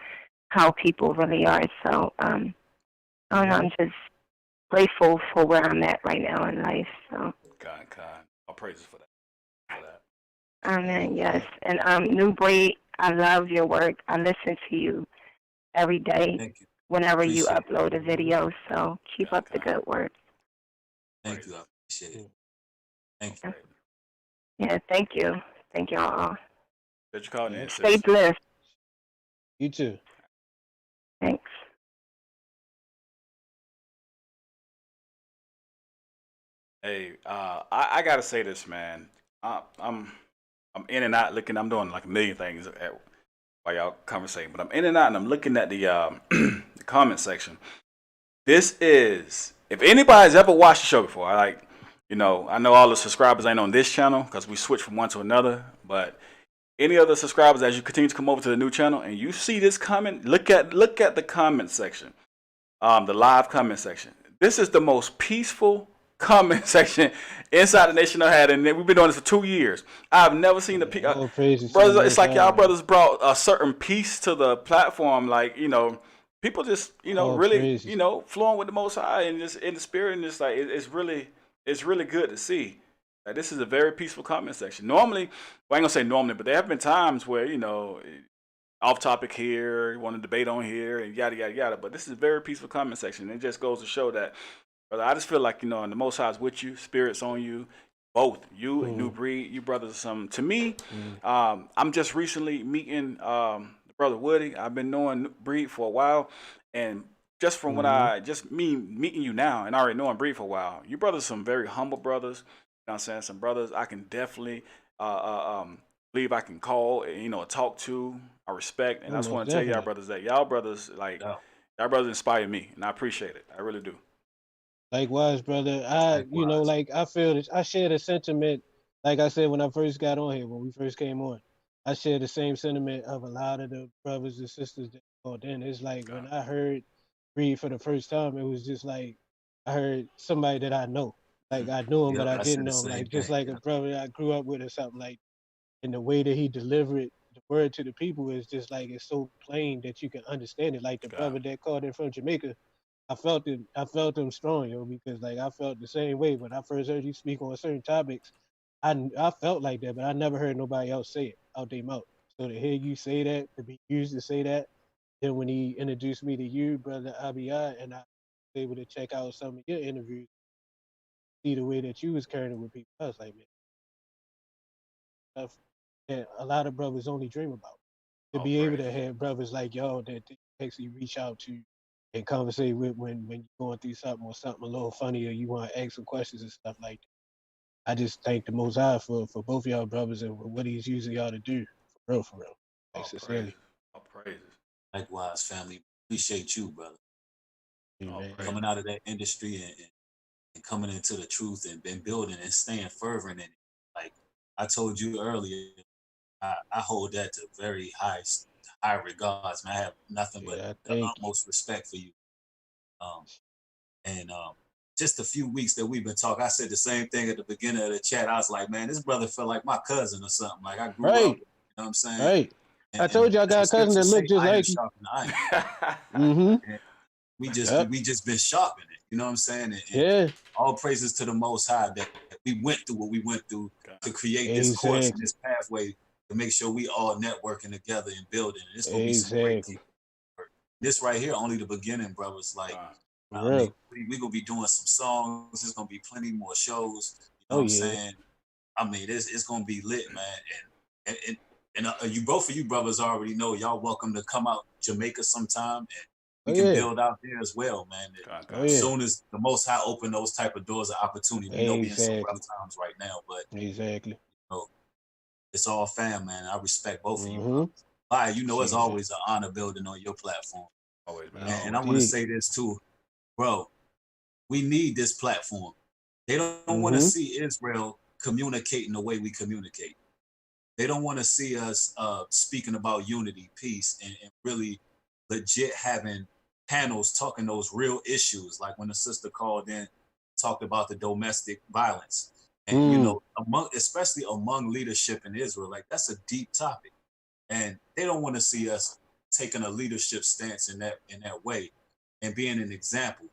how people really are. So, I don't know, I'm just grateful for where I'm at right now in life. So. God. All praises for that. Amen, yes. And New Breed, I love your work. I listen to you every day whenever you upload a video. So keep up the good work. Thank you. I appreciate it. Thank you. Yeah, thank you. Thank you all. Did you call in? Stay blessed. You too. Thanks. Hey, I gotta say this, man. I'm in and out looking. I'm doing like a million things while y'all conversating, but I'm in and out and I'm looking at the the comment section. This is, if anybody's ever watched the show before, I know all the subscribers ain't on this channel because we switched from one to another, but any other subscribers, as you continue to come over to the new channel and you see this comment, look at the comment section, the live comment section. This is the most peaceful comment section inside the Nation of Had, and we've been doing this for 2 years. I've never seen the brothers. It's like y'all brothers brought a certain peace to the platform. Like, you know, people just, you know, really, you know, flowing with the Most High and just in the spirit, and just like it's really good to see. Like, this is a very peaceful comment section. Normally, well, I ain't gonna say normally, but there have been times where, you know, off topic here, you want to debate on here, and yada yada yada. But this is a very peaceful comment section. It just goes to show that. Brother, I just feel like, you know, and the Most High is with you, Spirit's on you, both you and New Breed, you brothers. To me, I'm just recently meeting the brother Woody. I've been knowing Breed for a while, and just from meeting you now, and already knowing Breed for a while, you brothers some very humble brothers. You know what I'm saying? Some brothers I can definitely believe I can call, you know, talk to. I respect, and I just want to tell y'all brothers that y'all brothers inspire me, and I appreciate it. I really do. Likewise, brother. You know, like I feel this. I share the sentiment. Like I said when I first got on here, when we first came on, I share the same sentiment of a lot of the brothers and sisters that called in. It's like when I heard Breed for the first time, it was just like I heard somebody that I know. Like I knew him, but I didn't know him. Like just like a brother I grew up with or something. Like in the way that he delivered the word to the people is just like it's so plain that you can understand it. Like the brother that called in from Jamaica, I felt it. I felt him strong, yo, because like I felt the same way when I first heard you speak on certain topics. I felt like that, but I never heard nobody else say it out their mouth. So to hear you say that, to be used to say that, then when he introduced me to you, brother Abiyah, and I was able to check out some of your interviews, see the way that you was carrying it with people, I was like, man, stuff that a lot of brothers only dream about. To be able to have brothers like y'all that they actually reach out to and conversate with when you're going through something or something a little funny or you want to ask some questions and stuff like that. I just thank the Most High for both y'all brothers and what He's using y'all to do for real. Like sincerely. All praises. Likewise, family. Appreciate you, brother. Amen. Coming out of that industry and coming into the truth and been building and staying fervent in it. Like I told you earlier, I hold that to very high regards, man. I have nothing but the utmost respect for you. And just a few weeks that we've been talking, I said the same thing at the beginning of the chat. I was like, man, this brother felt like my cousin or something. Like I grew up, you know what I'm saying? Right. And, I told you I got a cousin that looked just like you. Mm-hmm. We just been sharpening it, you know what I'm saying? And all praises to the Most High that we went through what we went through to create this course and this pathway to make sure we all networking together and building. And it's gonna be some great people. This right here, only the beginning, brothers. Like, I mean, we gonna be doing some songs. There's gonna be plenty more shows. You know what I'm saying? I mean, it's gonna be lit, man. And you both of you brothers already know y'all welcome to come out Jamaica sometime, and we can build out there as well, man. As soon as the Most High open those type of doors of opportunity, we know we in some rough times right now, but exactly, you know, it's all fam, man. I respect both of you. Brothers. Bye. You know, it's always an honor building on your platform. Always, man. And I want to say this too, bro. We need this platform. They don't want to see Israel communicating the way we communicate. They don't want to see us speaking about unity, peace, and really legit having panels talking those real issues. Like when the sister called in, talked about the domestic violence. And, you know, especially among leadership in Israel, like that's a deep topic. And they don't want to see us taking a leadership stance in that way and being an example.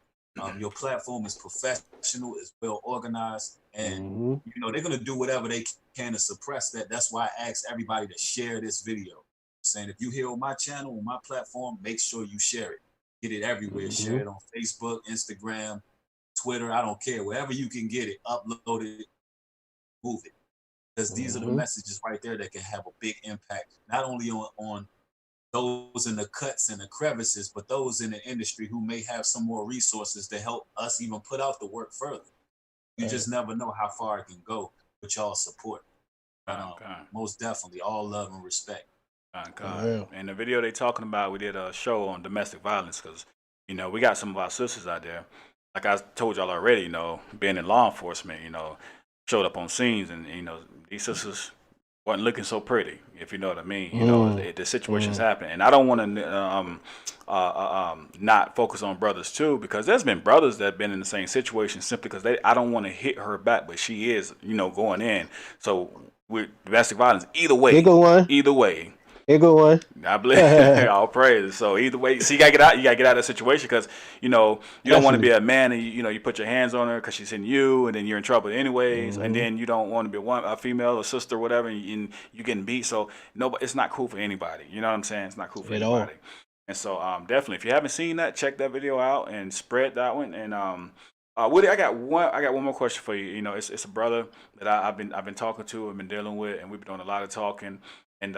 Your platform is professional, is well organized, and you know they're gonna do whatever they can to suppress that. That's why I asked everybody to share this video. I'm saying if you here on my channel, on my platform, make sure you share it. Get it everywhere. Share it on Facebook, Instagram, Twitter. I don't care. Wherever you can get it, upload it, move it. Because these are the messages right there that can have a big impact, not only on those in the cuts and the crevices, but those in the industry who may have some more resources to help us even put out the work further. You just never know how far it can go with y'all support. Most definitely, all love and respect. And the video they talking about, we did a show on domestic violence because, you know, we got some of our sisters out there. Like I told y'all already, you know, being in law enforcement, you know, showed up on scenes and, you know, these sisters wasn't looking so pretty, if you know what I mean. You know, the situation's happening. And I don't want to not focus on brothers too, because there's been brothers that have been in the same situation simply because I don't want to hit her back, but she is, you know, going in. So with domestic violence, either way. Here go one. I believe all praise. So either way, so you gotta get out. You gotta get out of that situation because you know you don't want to be a man and you know you put your hands on her because she's in you, and then you're in trouble anyways. And then you don't want to be a female or sister or whatever, and you getting beat. So it's not cool for anybody. You know what I'm saying? It's not cool for anybody. And so definitely, if you haven't seen that, check that video out and spread that one. And Woody, I got one more question for you. You know, it's a brother that I've been talking to and been dealing with, and we've been doing a lot of talking, and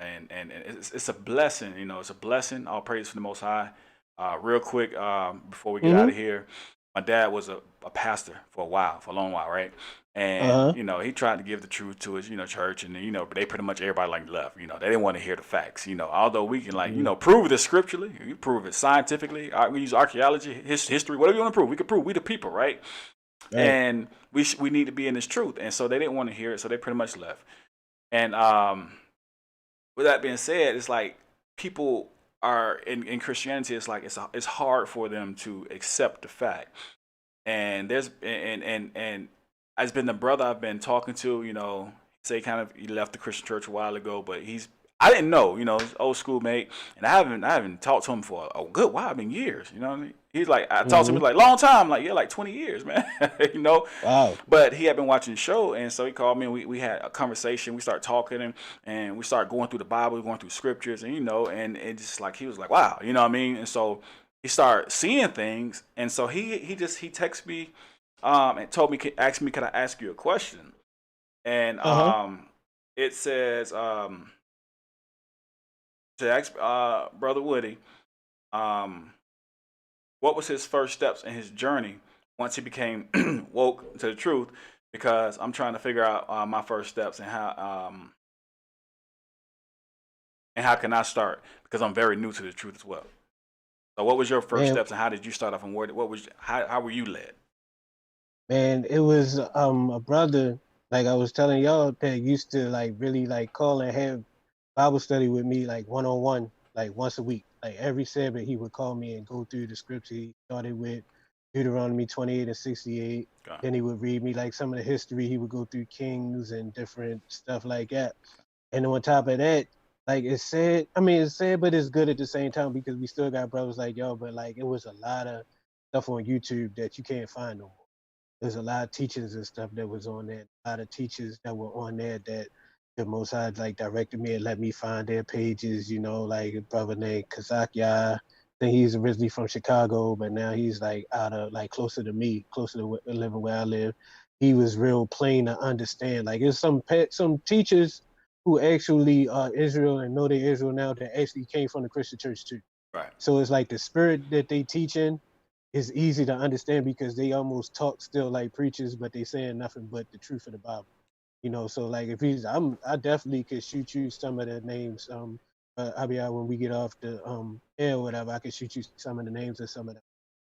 it's a blessing, you know. It's a blessing. All praise for the Most High. Real quick, before we get out of here, my dad was a pastor for a long while, right? And you know, he tried to give the truth to his, you know, church, and you know, they pretty much everybody like left. You know, they didn't want to hear the facts. You know, although we can you know prove this scripturally, you prove it scientifically. We use archaeology, history, whatever you want to prove. We can prove we the people, right? And we need to be in this truth. And so they didn't want to hear it, so they pretty much left. And with that being said, it's like people are in Christianity. It's like it's hard for them to accept the fact. And there's and it's been the brother I've been talking to. You know, say he left the Christian church a while ago, but I didn't know, he's old school mate, and I haven't talked to him for a good while, years, you know what I mean? He's like, I talked to him, he's like, long time, like, yeah, like 20 years, man, Wow. But he had been watching the show, and so he called me, and we had a conversation, we started talking, and we started going through the Bible, going through scriptures, and, and it just like, he was like, wow, you know what I mean? And so he started seeing things, and so he texted me, and told me, asked me, can I ask you a question? And it says, to ask Brother Woody, what was his first steps in his journey once he became woke to the truth? Because I'm trying to figure out my first steps and how can I start? Because I'm very new to the truth as well. So, what was your first steps, and how did you start off? And how were you led? Man, it was a brother, like I was telling y'all, that used to like really like call and have Bible study with me like one-on-one, like once a week. Like every Sabbath he would call me and go through the scripture. He started with Deuteronomy 28 and 68. Then he would read me like some of the history. He would go through Kings and different stuff like that. And on top of that, like it's sad, but it's good at the same time because we still got brothers like y'all, but like it was a lot of stuff on YouTube that you can't find no more. There's a lot of teachings and stuff that was on there. A lot of teachers that were on there that the Most High like directed me and let me find their pages. Like a brother named Kazakya. I think he's originally from Chicago, but now he's like out of like closer to me, closer to living where I live. He was real plain to understand. Like there's some teachers who actually are Israel and know they're Israel now that actually came from the Christian church too. Right. So it's like the spirit that they teach in is easy to understand because they almost talk still like preachers, but they saying nothing but the truth of the Bible. So like if I definitely could shoot you some of the names. When we get off the air or whatever, I could shoot you some of the names of some of them,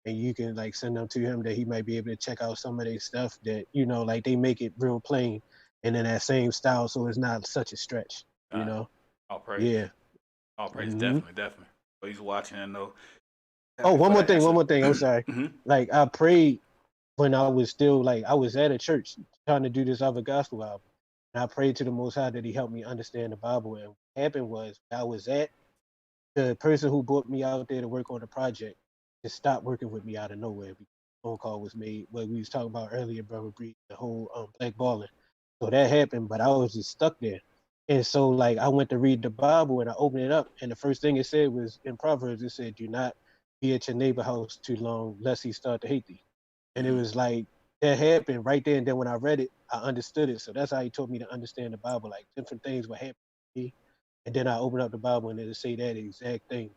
and you can like send them to him that he might be able to check out some of their stuff that like they make it real plain and in that same style, so it's not such a stretch. All praise. Yeah. All praise. Definitely. So he's watching and know. Oh, one more thing. I'm sorry. Like I prayed when I was still like I was at a church trying to do this other gospel album, and I prayed to the Most High that He helped me understand the Bible. And what happened was I was at the person who brought me out there to work on the project just stopped working with me out of nowhere because a phone call was made. What we was talking about earlier, Brother Bree, the whole blackballing. So that happened, but I was just stuck there. And so like I went to read the Bible and I opened it up, and the first thing it said was in Proverbs. It said, "Do not be at your neighbor house too long, lest he start to hate thee." And it was like that happened right there. And then when I read it, I understood it. So that's how he told me to understand the Bible. Like different things would happen to me, and then I open up the Bible and it'll say that exact thing,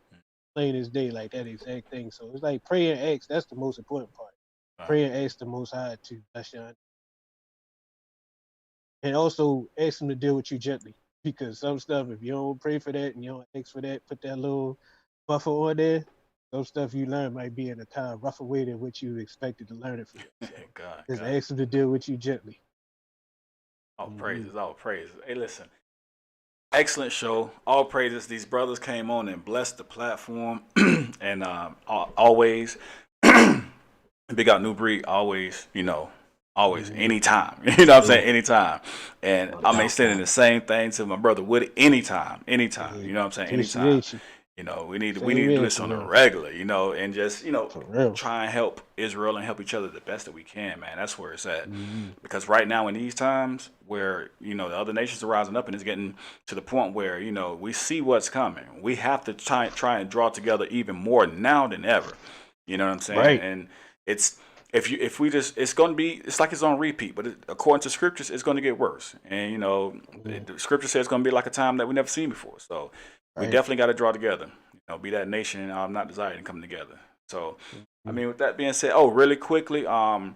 plain as day, like that exact thing. So it's like pray and ask. That's the most important part. Pray and ask the Most High to bless you, and also ask him to deal with you gently. Because some stuff, if you don't pray for that and you don't ask for that, put that little buffer on there, some stuff you learn might be in a kind of rougher way than what you expected to learn it from. So just ask him to deal with you gently. All praises, all praises. Hey, listen. Excellent show. All praises. These brothers came on and blessed the platform. And always, big out New Breed, always, always, anytime. You know what I'm saying? Anytime. And I'm extending the same thing to my brother Woody. Anytime. You know what I'm saying? Anytime. We need to do this on a regular, and just, try and help Israel and help each other the best that we can, man. That's where it's at. Because right now in these times where, the other nations are rising up and it's getting to the point where, we see what's coming. We have to try and draw together even more now than ever. You know what I'm saying? Right. And it's like it's on repeat, but according to scriptures, it's going to get worse. And, the scripture says it's going to be like a time that we've never seen before. So we definitely got to draw together, be that nation not desired and come together. So, with that being said, really quickly, I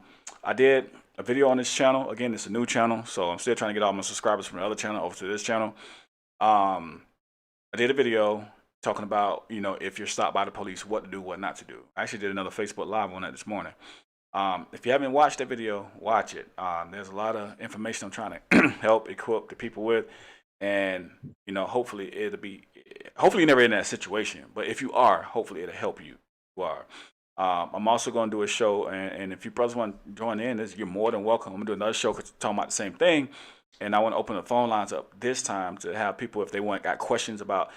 did a video on this channel. Again, it's a new channel, so I'm still trying to get all my subscribers from the other channel over to this channel. I did a video talking about, if you're stopped by the police, what to do, what not to do. I actually did another Facebook Live on that this morning. If you haven't watched that video, watch it. There's a lot of information I'm trying to help equip the people with. And, hopefully you're never in that situation. But if you are, hopefully it'll help you. I'm also going to do a show. And if you brothers want to join in, you're more than welcome. I'm going to do another show talking about the same thing. and I want to open the phone lines up this time to have people, if they got questions about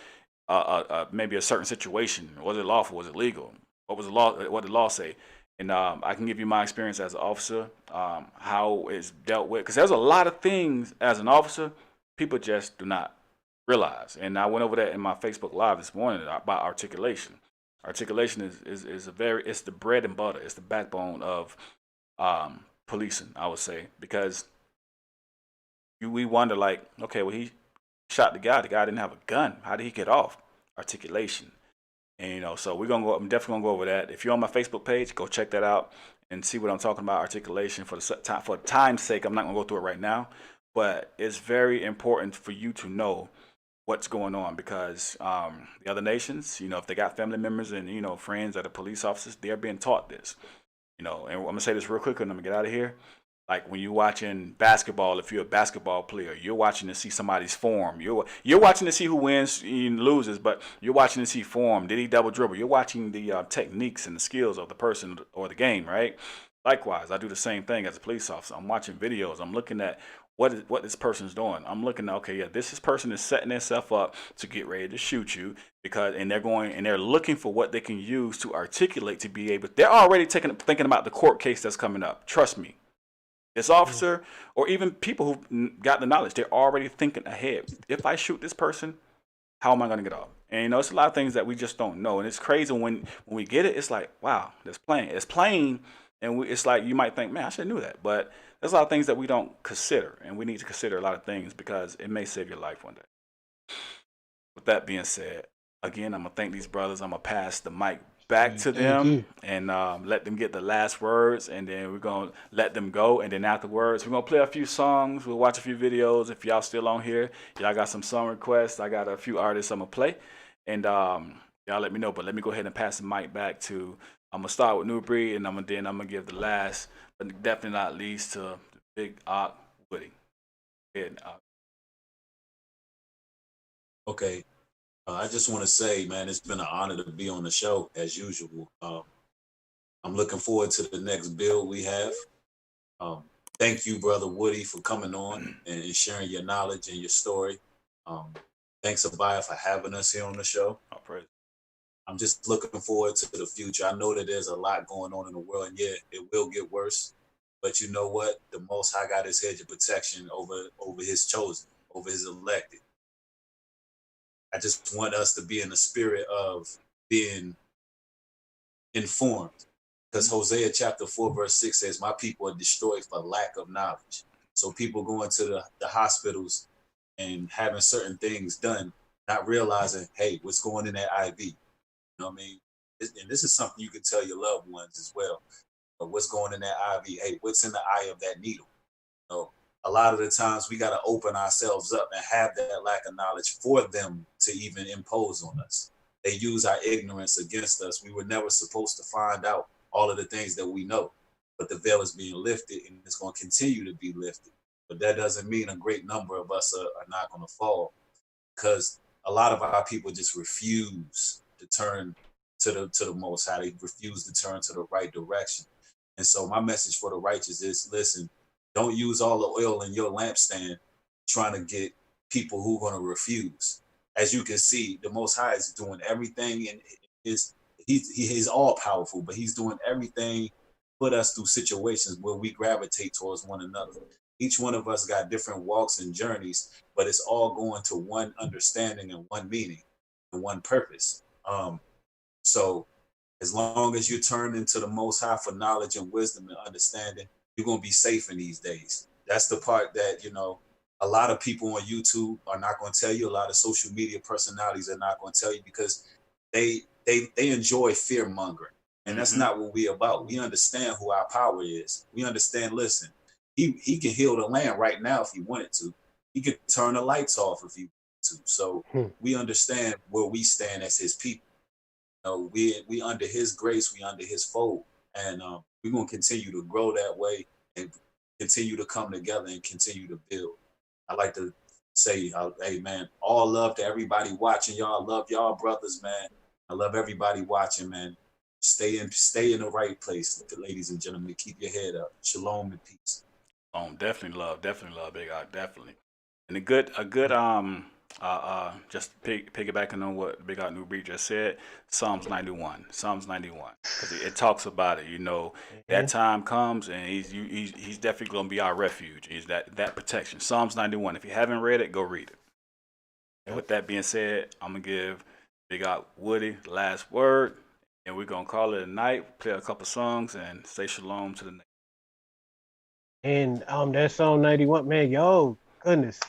maybe a certain situation. Was it lawful? Was it legal? What was the law? What did the law say? And I can give you my experience as an officer, how it's dealt with. Because there's a lot of things as an officer people just do not realize. And I went over that in my Facebook Live this morning about articulation. Articulation is it's the bread and butter. It's the backbone of policing, I would say, because we wonder, like, okay, well, he shot the guy. The guy didn't have a gun. How did he get off? Articulation. And so we're gonna go. I'm definitely gonna go over that. If you're on my Facebook page, go check that out and see what I'm talking about. Articulation. For time's sake, I'm not gonna go through it right now, but it's very important for you to know what's going on, because the other nations, if they got family members and friends that are police officers, they're being taught this. And I'm gonna say this real quick, and I'm gonna get out of here. Like when you're watching basketball, if you're a basketball player, you're watching to see somebody's form. You're watching to see who wins and loses, but you're watching to see form. Did he double dribble? You're watching the techniques and the skills of the person or the game, right? Likewise, I do the same thing as a police officer. I'm watching videos. I'm looking at what this person's doing. I'm looking at, okay, yeah, this person is setting themselves up to get ready to shoot you, and they're looking for what they can use to articulate to be able. They're already thinking about the court case that's coming up. Trust me. This officer, or even people who got the knowledge, they're already thinking ahead. If I shoot this person, how am I going to get off? And it's a lot of things that we just don't know. And it's crazy when we get it. It's like, wow, it's plain. It's plain, and it's like you might think, man, I should have knew that. But there's a lot of things that we don't consider, and we need to consider a lot of things because it may save your life one day. With that being said, again, I'm gonna thank these brothers. I'm gonna pass the mic back to them and let them get the last words, and then we're gonna let them go, and then afterwards we're gonna play a few songs, we'll watch a few videos. If y'all still on here, y'all got some song requests, I got a few artists I'm gonna play, and y'all let me know. But let me go ahead and pass the mic back to, I'm gonna start with New Breed, and I'm gonna give the last but definitely not least to Big Ock Woody. Okay. I just want to say, man, it's been an honor to be on the show as usual. I'm looking forward to the next build we have. Thank you, Brother Woody, for coming on and sharing your knowledge and your story. Thanks, Abaya, for having us here on the show. I'm just looking forward to the future. I know that there's a lot going on in the world, and yeah, it will get worse. But you know what? The Most High got his hedge of protection over his chosen, over his elected. I just want us to be in the spirit of being informed. Because Hosea chapter 4, verse 6 says, my people are destroyed for lack of knowledge. So people going to the hospitals and having certain things done, not realizing, hey, what's going in that IV? You know what I mean? And this is something you can tell your loved ones as well. But what's going in that IV? Hey, what's in the eye of that needle? You know, a lot of the times we got to open ourselves up and have that lack of knowledge for them to even impose on us. They use our ignorance against us. We were never supposed to find out all of the things that we know, but the veil is being lifted, and it's going to continue to be lifted. But that doesn't mean a great number of us are not going to fall, because a lot of our people just refuse to turn to the Most High. They refuse to turn to the right direction. And so my message for the righteous is, listen, don't use all the oil in your lampstand trying to get people who are going to refuse. As you can see, the Most High is doing everything, and he's all powerful, but he's doing everything to put us through situations where we gravitate towards one another. Each one of us got different walks and journeys, but it's all going to one understanding and one meaning and one purpose. So as long as you turn into the Most High for knowledge and wisdom and understanding, you're going to be safe in these days. That's the part that, a lot of people on YouTube are not going to tell you. A lot of social media personalities are not going to tell you, because they enjoy fear mongering. And that's not what we're about. We understand who our power is. We understand, listen, he can heal the land right now if he wanted to. He could turn the lights off if he wanted to. So we understand where we stand as his people. We under his grace, we under his fold. And we're going to continue to grow that way and continue to come together and continue to build. I like to say, hey, man, all love to everybody watching. Y'all, love y'all brothers, man. I love everybody watching, man. Stay in the right place, ladies and gentlemen. Keep your head up. Shalom and peace. Definitely love, Big Art, definitely. And a good just piggybacking on what Big Art New Breed just said, Psalms 91, because it talks about it. You know, that time comes, and he's definitely gonna be our refuge. He's that protection. Psalms 91. If you haven't read it, go read it. And with that being said, I'm gonna give Big Art Woody the last word, and we're gonna call it a night. Play a couple songs and say shalom to the next. And that song 91, man, yo, goodness.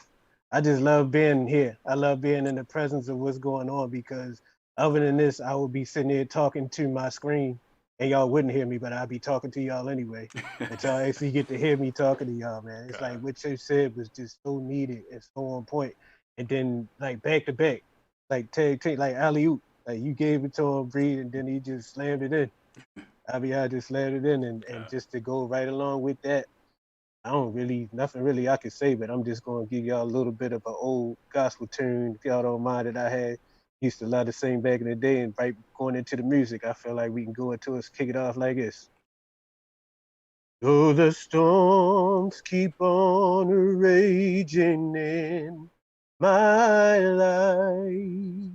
I just love being here. I love being in the presence of what's going on because other than this, I would be sitting here talking to my screen and y'all wouldn't hear me, but I'd be talking to y'all anyway. But y'all actually get to hear me talking to y'all, man. It's like what you said was just so needed and so on point. And then like back to back, like tag, like alley oop, like you gave it to him, Breed, and then he just slammed it in. I just slammed it in, and just to go right along with that, I don't really, nothing really I could say, but I'm just going to give y'all a little bit of an old gospel tune, if y'all don't mind, that I had used to love to sing back in the day. And right going into the music, I feel like we can go into it, kick it off like this. Though the storms keep on raging in my life,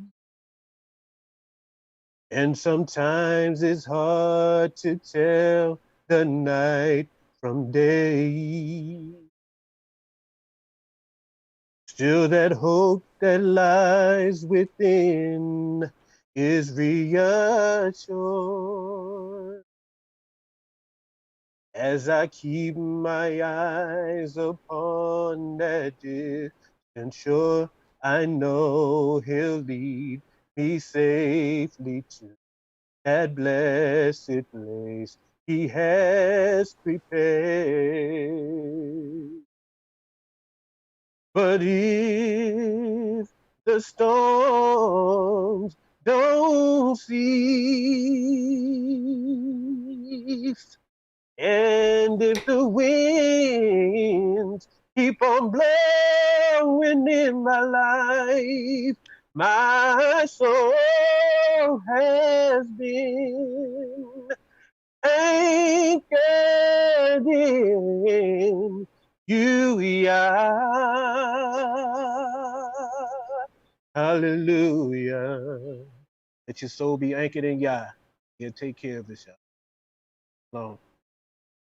and sometimes it's hard to tell the night from day. Still that hope that lies within is reassured as I keep my eyes upon that distant shore. I know he'll lead me safely to that blessed place he has prepared. But if the storms don't cease, and if the winds keep on blowing in my life, my soul has been anchored in you, Yah. Hallelujah. Let your soul be anchored in Yah. He'll take care of itself. Long.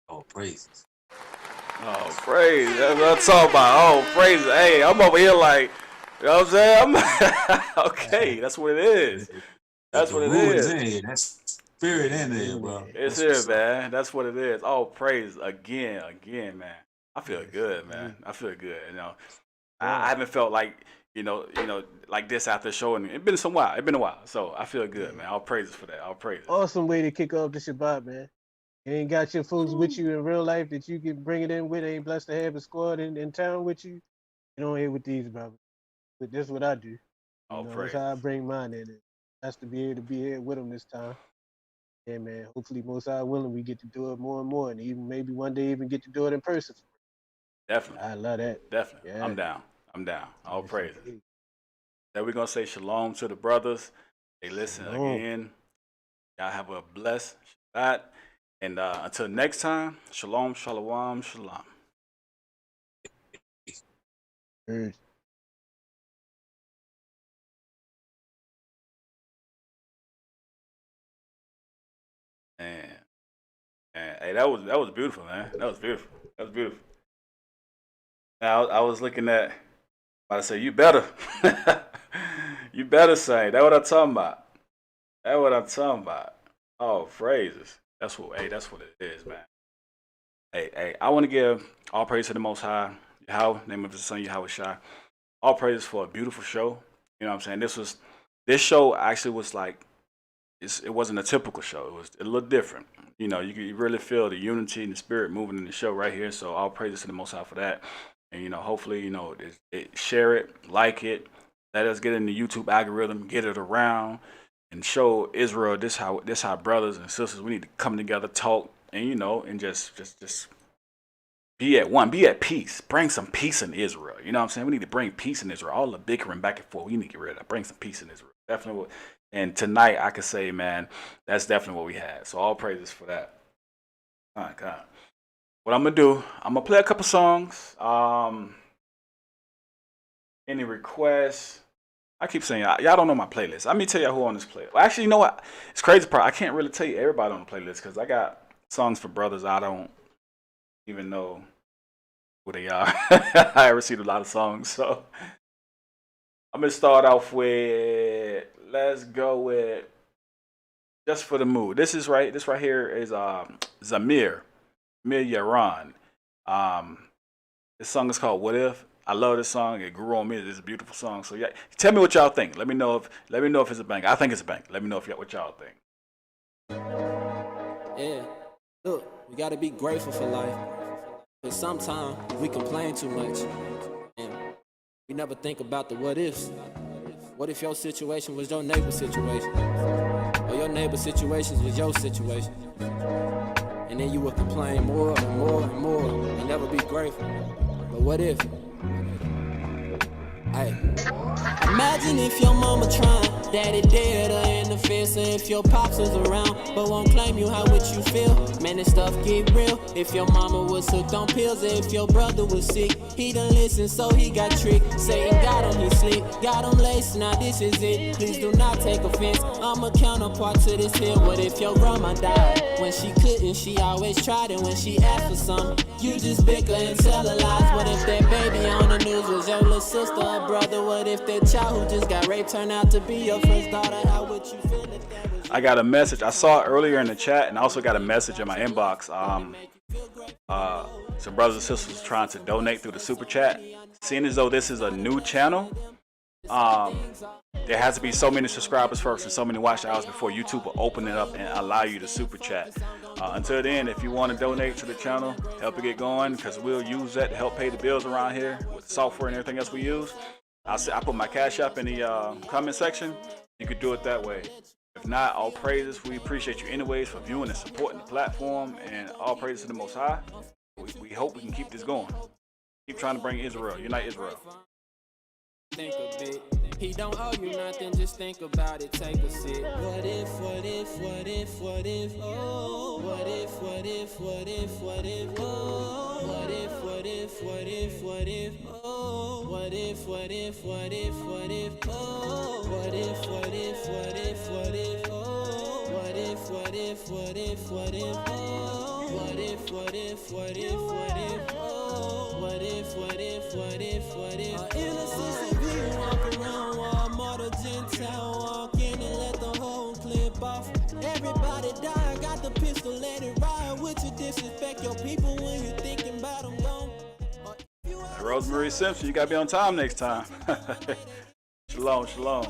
Oh, praises. Oh, praise. That's what I'm talking about. Oh, praise. Hey, I'm over here like, you know what I'm saying? Okay, that's what it is. That's The what it Ru is is. in here. That's spirit in there, bro. It's That's here, what's up. man. That's what it is. Oh, praise again, man. I feel good, man. I feel good. You know, I haven't felt like like this after showing. It's been some while. It's been a while, so I feel good, man. All praises for that. All praises. Awesome way to kick off the Shabbat, man. You ain't got your folks with you in real life that you can bring it in with. Ain't blessed to have a squad in town with you. You don't hit with these, brother. But that's what I do. That's how I bring mine in. That's to be able to be here with them this time. Yeah, man. Hopefully, most I willing, we get to do it more and more, and even maybe one day even get to do it in person. Definitely. I love that. Definitely. Yeah. I'm down. All praises. Then we're gonna say shalom to the brothers. Hey, listen again. Y'all have a blessed Shabbat. And until next time, shalom, shalom, shalom. Peace. And hey, that was beautiful, man. That was beautiful. Now I was looking at. I say you better, you better say that. What I'm talking about. That's what I'm talking about. Oh, phrases. That's what it is, man. Hey, I want to give all praise to the Most High, Yahweh, name of His Son, Yahweh Shai. All praise for a beautiful show. You know what I'm saying? This show actually was like, it wasn't a typical show. It was a little different. You know, you could really feel the unity and the spirit moving in the show right here. So all praises to the Most High for that. And hopefully, share it, like it, let us get in the YouTube algorithm, get it around, and show Israel this how brothers and sisters we need to come together, talk, and and just be at one, be at peace, bring some peace in Israel. You know what I'm saying? We need to bring peace in Israel. All the bickering back and forth, we need to get rid of that. Bring some peace in Israel. Definitely. And tonight, I could say, man, that's definitely what we had. So all praises for that. All right, God. what I'm gonna do, I'm gonna play a couple songs. Any requests? I keep saying y'all don't know my playlist. Let me tell y'all who on this playlist. Well, actually, you know what? It's crazy part. I can't really tell you everybody on the playlist because I got songs for brothers I don't even know who they are. I received a lot of songs, so I'm gonna start off with. Let's go with Just for the Mood. This right here is Zamir Yaron. This song is called What If. I love this song. It grew on me. It's a beautiful song. So yeah, tell me what y'all think. Let me know if it's a bang. I think it's a bang. Let me know what y'all think. Yeah, look, we gotta be grateful for life. But sometimes we complain too much, and we never think about the what ifs. What if your situation was your neighbor's situation, or your neighbor's situation was your situation, and then you would complain more and more and more, and never be grateful. But what if? Hey. Imagine if your mama trying, daddy dead or in the fence, or if your pops was around but won't claim you, how would you feel? Man, this stuff get real. If your mama was hooked on pills, or if your brother was sick, he done listened so he got tricked. Satan got on his sleep, got on lace, now this is it. Please do not take offense, I'm a counterpart to this here. What if your grandma died? When she couldn't, she always tried, and when she asked for something, you just bicker and tell her lies. What if that baby on the news was your little sister or brother? What if that child who just got raped turned out to be your first daughter? How would you feel if that was? I got a message. I saw it earlier in the chat, and I also got a message in my inbox. Some brothers and sisters trying to donate through the super chat. Seeing as though this is a new channel, there has to be so many subscribers first and so many watch hours before YouTube will open it up and allow you to super chat. Until then, if you want to donate to the channel, help it get going, because we'll use that to help pay the bills around here with the software and everything else we use. I put my cash up in the comment section. You could do it that way. If not, all praises. We appreciate you anyways for viewing and supporting the platform, and all praises to the Most High. We hope we can keep this going. Keep trying to bring Israel, unite Israel. Think a bit. He don't owe you nothing, just think about it, take a sip. What if, what if, what if, what if, oh, what if, what if, what if, what if, oh, what if, what if, what if, what if, oh, what if, what if, what if, what if, oh, what if, what if, what if, what if, oh, what if, what if, what if, what if, oh, what if, what if, what if, what if, oh, what if, what if, what if, what if, our innocence if you walk around Walmart or Gentile, walk in and let the whole clip off. Everybody die, got the pistol, let it ride. Would you disrespect your people when you're thinking about them gone? Rosemary Simpson, you gotta be on time next time. Shalom, shalom.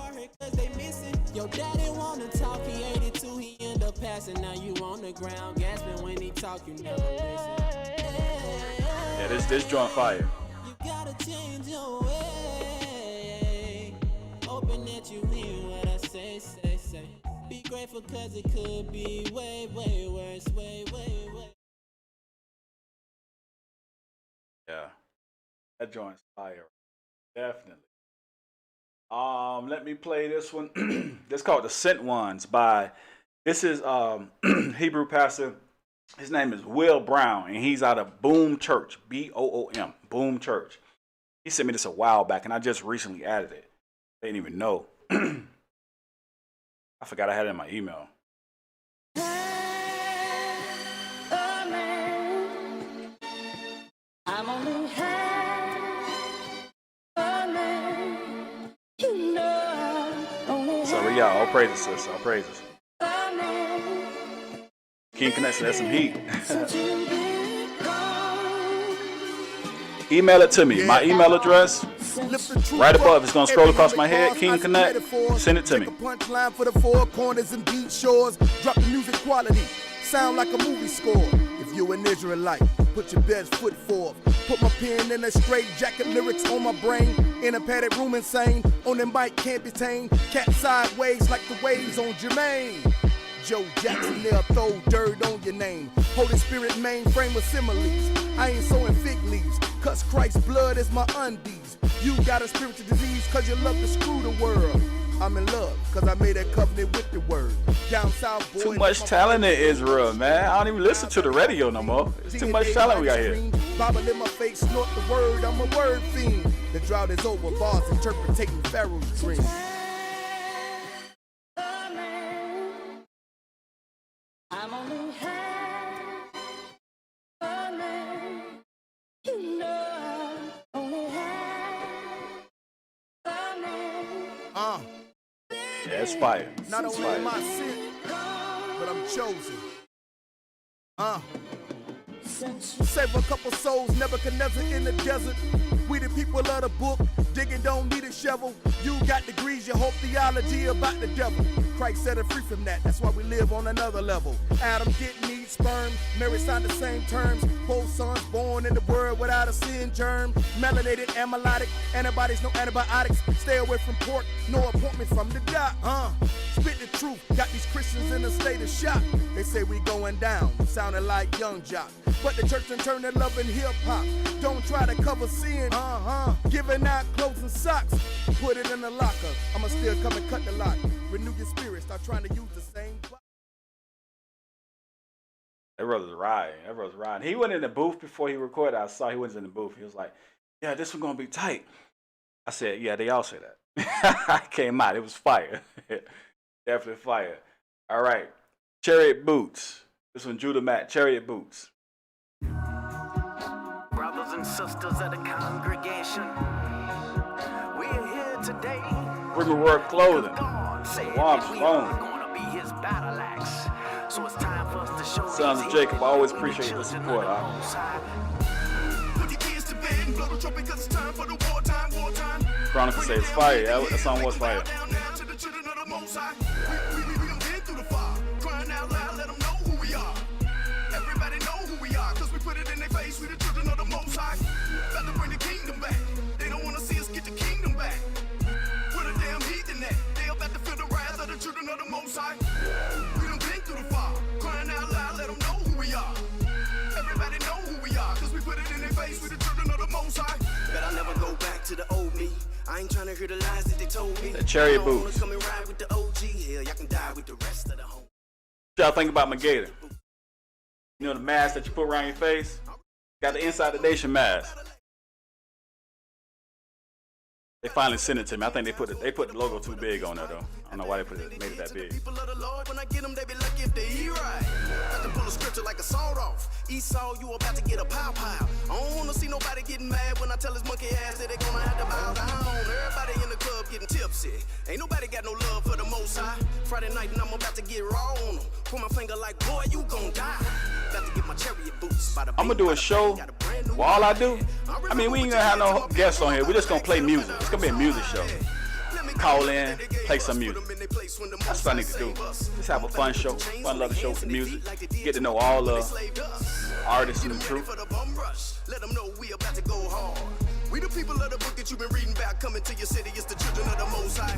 Your daddy wanna talk, he 82, he end up passing. Now you on the ground, gasping when he talk, you never listen. Yeah, this joint fire. You gotta change your way. Hoping that you hear what I say. Be grateful cause it could be way, way worse, way. Yeah, that joint's fire. Definitely. Let me play this one. This is called The Sent Ones this is Hebrew pastor. His name is Will Brown, and he's out of Boom Church, Boom, Boom Church. He sent me this a while back, and I just recently added it. I didn't even know. I forgot I had it in my email. I'm only Sorry, y'all. All praises, sis. All praises. King Connection, that's some heat. Email it to me. My email address, right above. It's going to scroll across my head. King Connect. Send it to me. Punchline for the four corners and beach shores. Drop the music quality. Sound like a movie score. If you're an Israelite, put your best foot forth. Put my pen in a straight jacket, lyrics on my brain. In a padded room insane. On the mic can't be tamed. Cat sideways like the waves on Jermaine. Joe Jackson, they'll throw dirt on your name. Holy Spirit mainframe of similes. I ain't sowing fig leaves, cause Christ's blood is my undies. You got a spiritual disease cause you love to screw the world. I'm in love, cause I made a covenant with the word. Down south, boy. Too much talent in Israel, man. I don't even listen to the radio no more. It's too much talent we got here. Bible in my face, snort the word, I'm a word fiend. The drought is over, bars interpreting Pharaoh's dream. I'm only half a man. You know I'm only half a man. Yeah, it's fire. Not It's only am I fire. sent, but I'm chosen. Save a couple souls, Nebuchadnezzar in the desert. We the people of the book, digging don't need a shovel. You got degrees, your whole theology about the devil. Christ set us free from that, that's why we live on another level. Adam didn't need sperm, Mary signed the same terms. Both sons born in the world without a sin germ. Melanated, amylotic, antibodies, no antibiotics. Stay away from pork, no appointment from the doc. Spit the truth, got these Christians in a state of shock. They say we going down, sounding like Young Jock. But the church done turned to love and hip hop. Don't try to cover sin, giving out clothes and socks. Put it in the locker, I'ma still come and cut the lot. Renew your spirit, start trying to use the same clock. That brother's riding. That brother's riding. He went in the booth before he recorded. I saw he was in the booth. He was like, yeah, this one's going to be tight. I said, yeah, they all say that. I came out. It was fire. Definitely fire. All right. Chariot Boots. This one, Judah Matt, Chariot Boots. Brothers and sisters of the congregation, we're here today. River World Clothing. Warm Shalom. So it's time for us to show Sons of Jacob, I always appreciate the support. Chronicle says it's fire. That song was fire. Everybody know who we are, cause we put it in their face. We the children of the Most High. About to bring the kingdom back. They don't wanna see us get the kingdom back. Where the damn heathen at? They about to feel the wrath of the children of the Most High. We done been through the fire. Crying out loud, let them know who we are. Everybody know who we are, cause we put it in their face. We the children of the Most High. Bet I never go back to the old me. I ain't trying to hear the lies that they told me. The Chariot Boots. Come and ride with the OG. Hell, y'all can die with the rest of the home. What y'all think about Magator? You know the mask that you put around your face? Got the Inside the Nation mask. They finally sent it to me. I think they put the logo too big on there though. I don't know why they made it that big. People of the Lord, when I get them, they be lucky if they hear right. Got to pull a scripture like a sawed off. Esau, you about to get a pow pow. I don't wanna see nobody getting mad when I tell his monkey ass that they gonna have to bow down. Everybody in the club getting tipsy. Ain't nobody got no love for the Most High. Friday night and I'm about to get raw on them. Put my finger like, boy, you gon' die. Got to get my chariot boots. I'm gonna do a show where all I do, I mean, we ain't gonna have no guests on here. We're just gonna play music. It's gonna be a music show. Call in, play some music. That's what I need to do. Just have a fun show, fun loving show with the music. Get to know all the artists in the truth. Let them know we about to go hard. We the people of the book that you've been reading about. Coming to your city, it's the children of the Most High.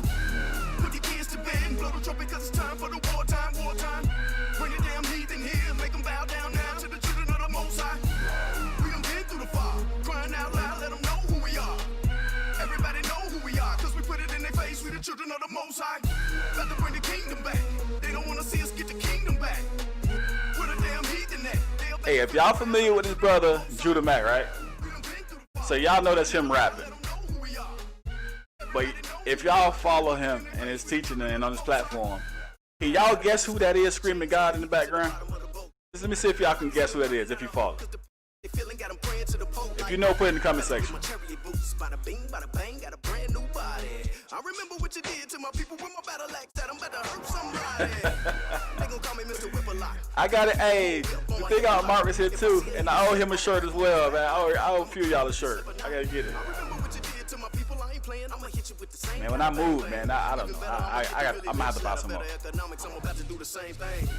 Put your kids to bed and blow the trumpet, cause it's time for the wartime, wartime. Bring the damn heathen here, make them bow down now to the children of the Most High. We done been through the fire, crying out loud, let them know who we are. Everybody know who we are, cause we put it in their face, we the children of the Most High. About to bring the kingdom back, they don't wanna see us get the kingdom back. Where the damn heathen at? Hey, if y'all familiar with his brother, Judah Mack, right? So y'all know that's him rapping. But if y'all follow him and his teaching and on his platform, can y'all guess who that is screaming God in the background? Just let me see if y'all can guess who that is, if you follow. If you know, put it in the comment section. I remember what you did to my people with my battle axe that I'm about to hurt somebody. They gon' call me Mr. Whipper-Lock. I got it. Hey, the thing out Marcus here too, and I owe him a shirt as well, man. I owe a few of y'all a shirt. I gotta get it. Man, when I move, man, I don't know. I'm gonna have to buy some more. I'm about to do the same thing.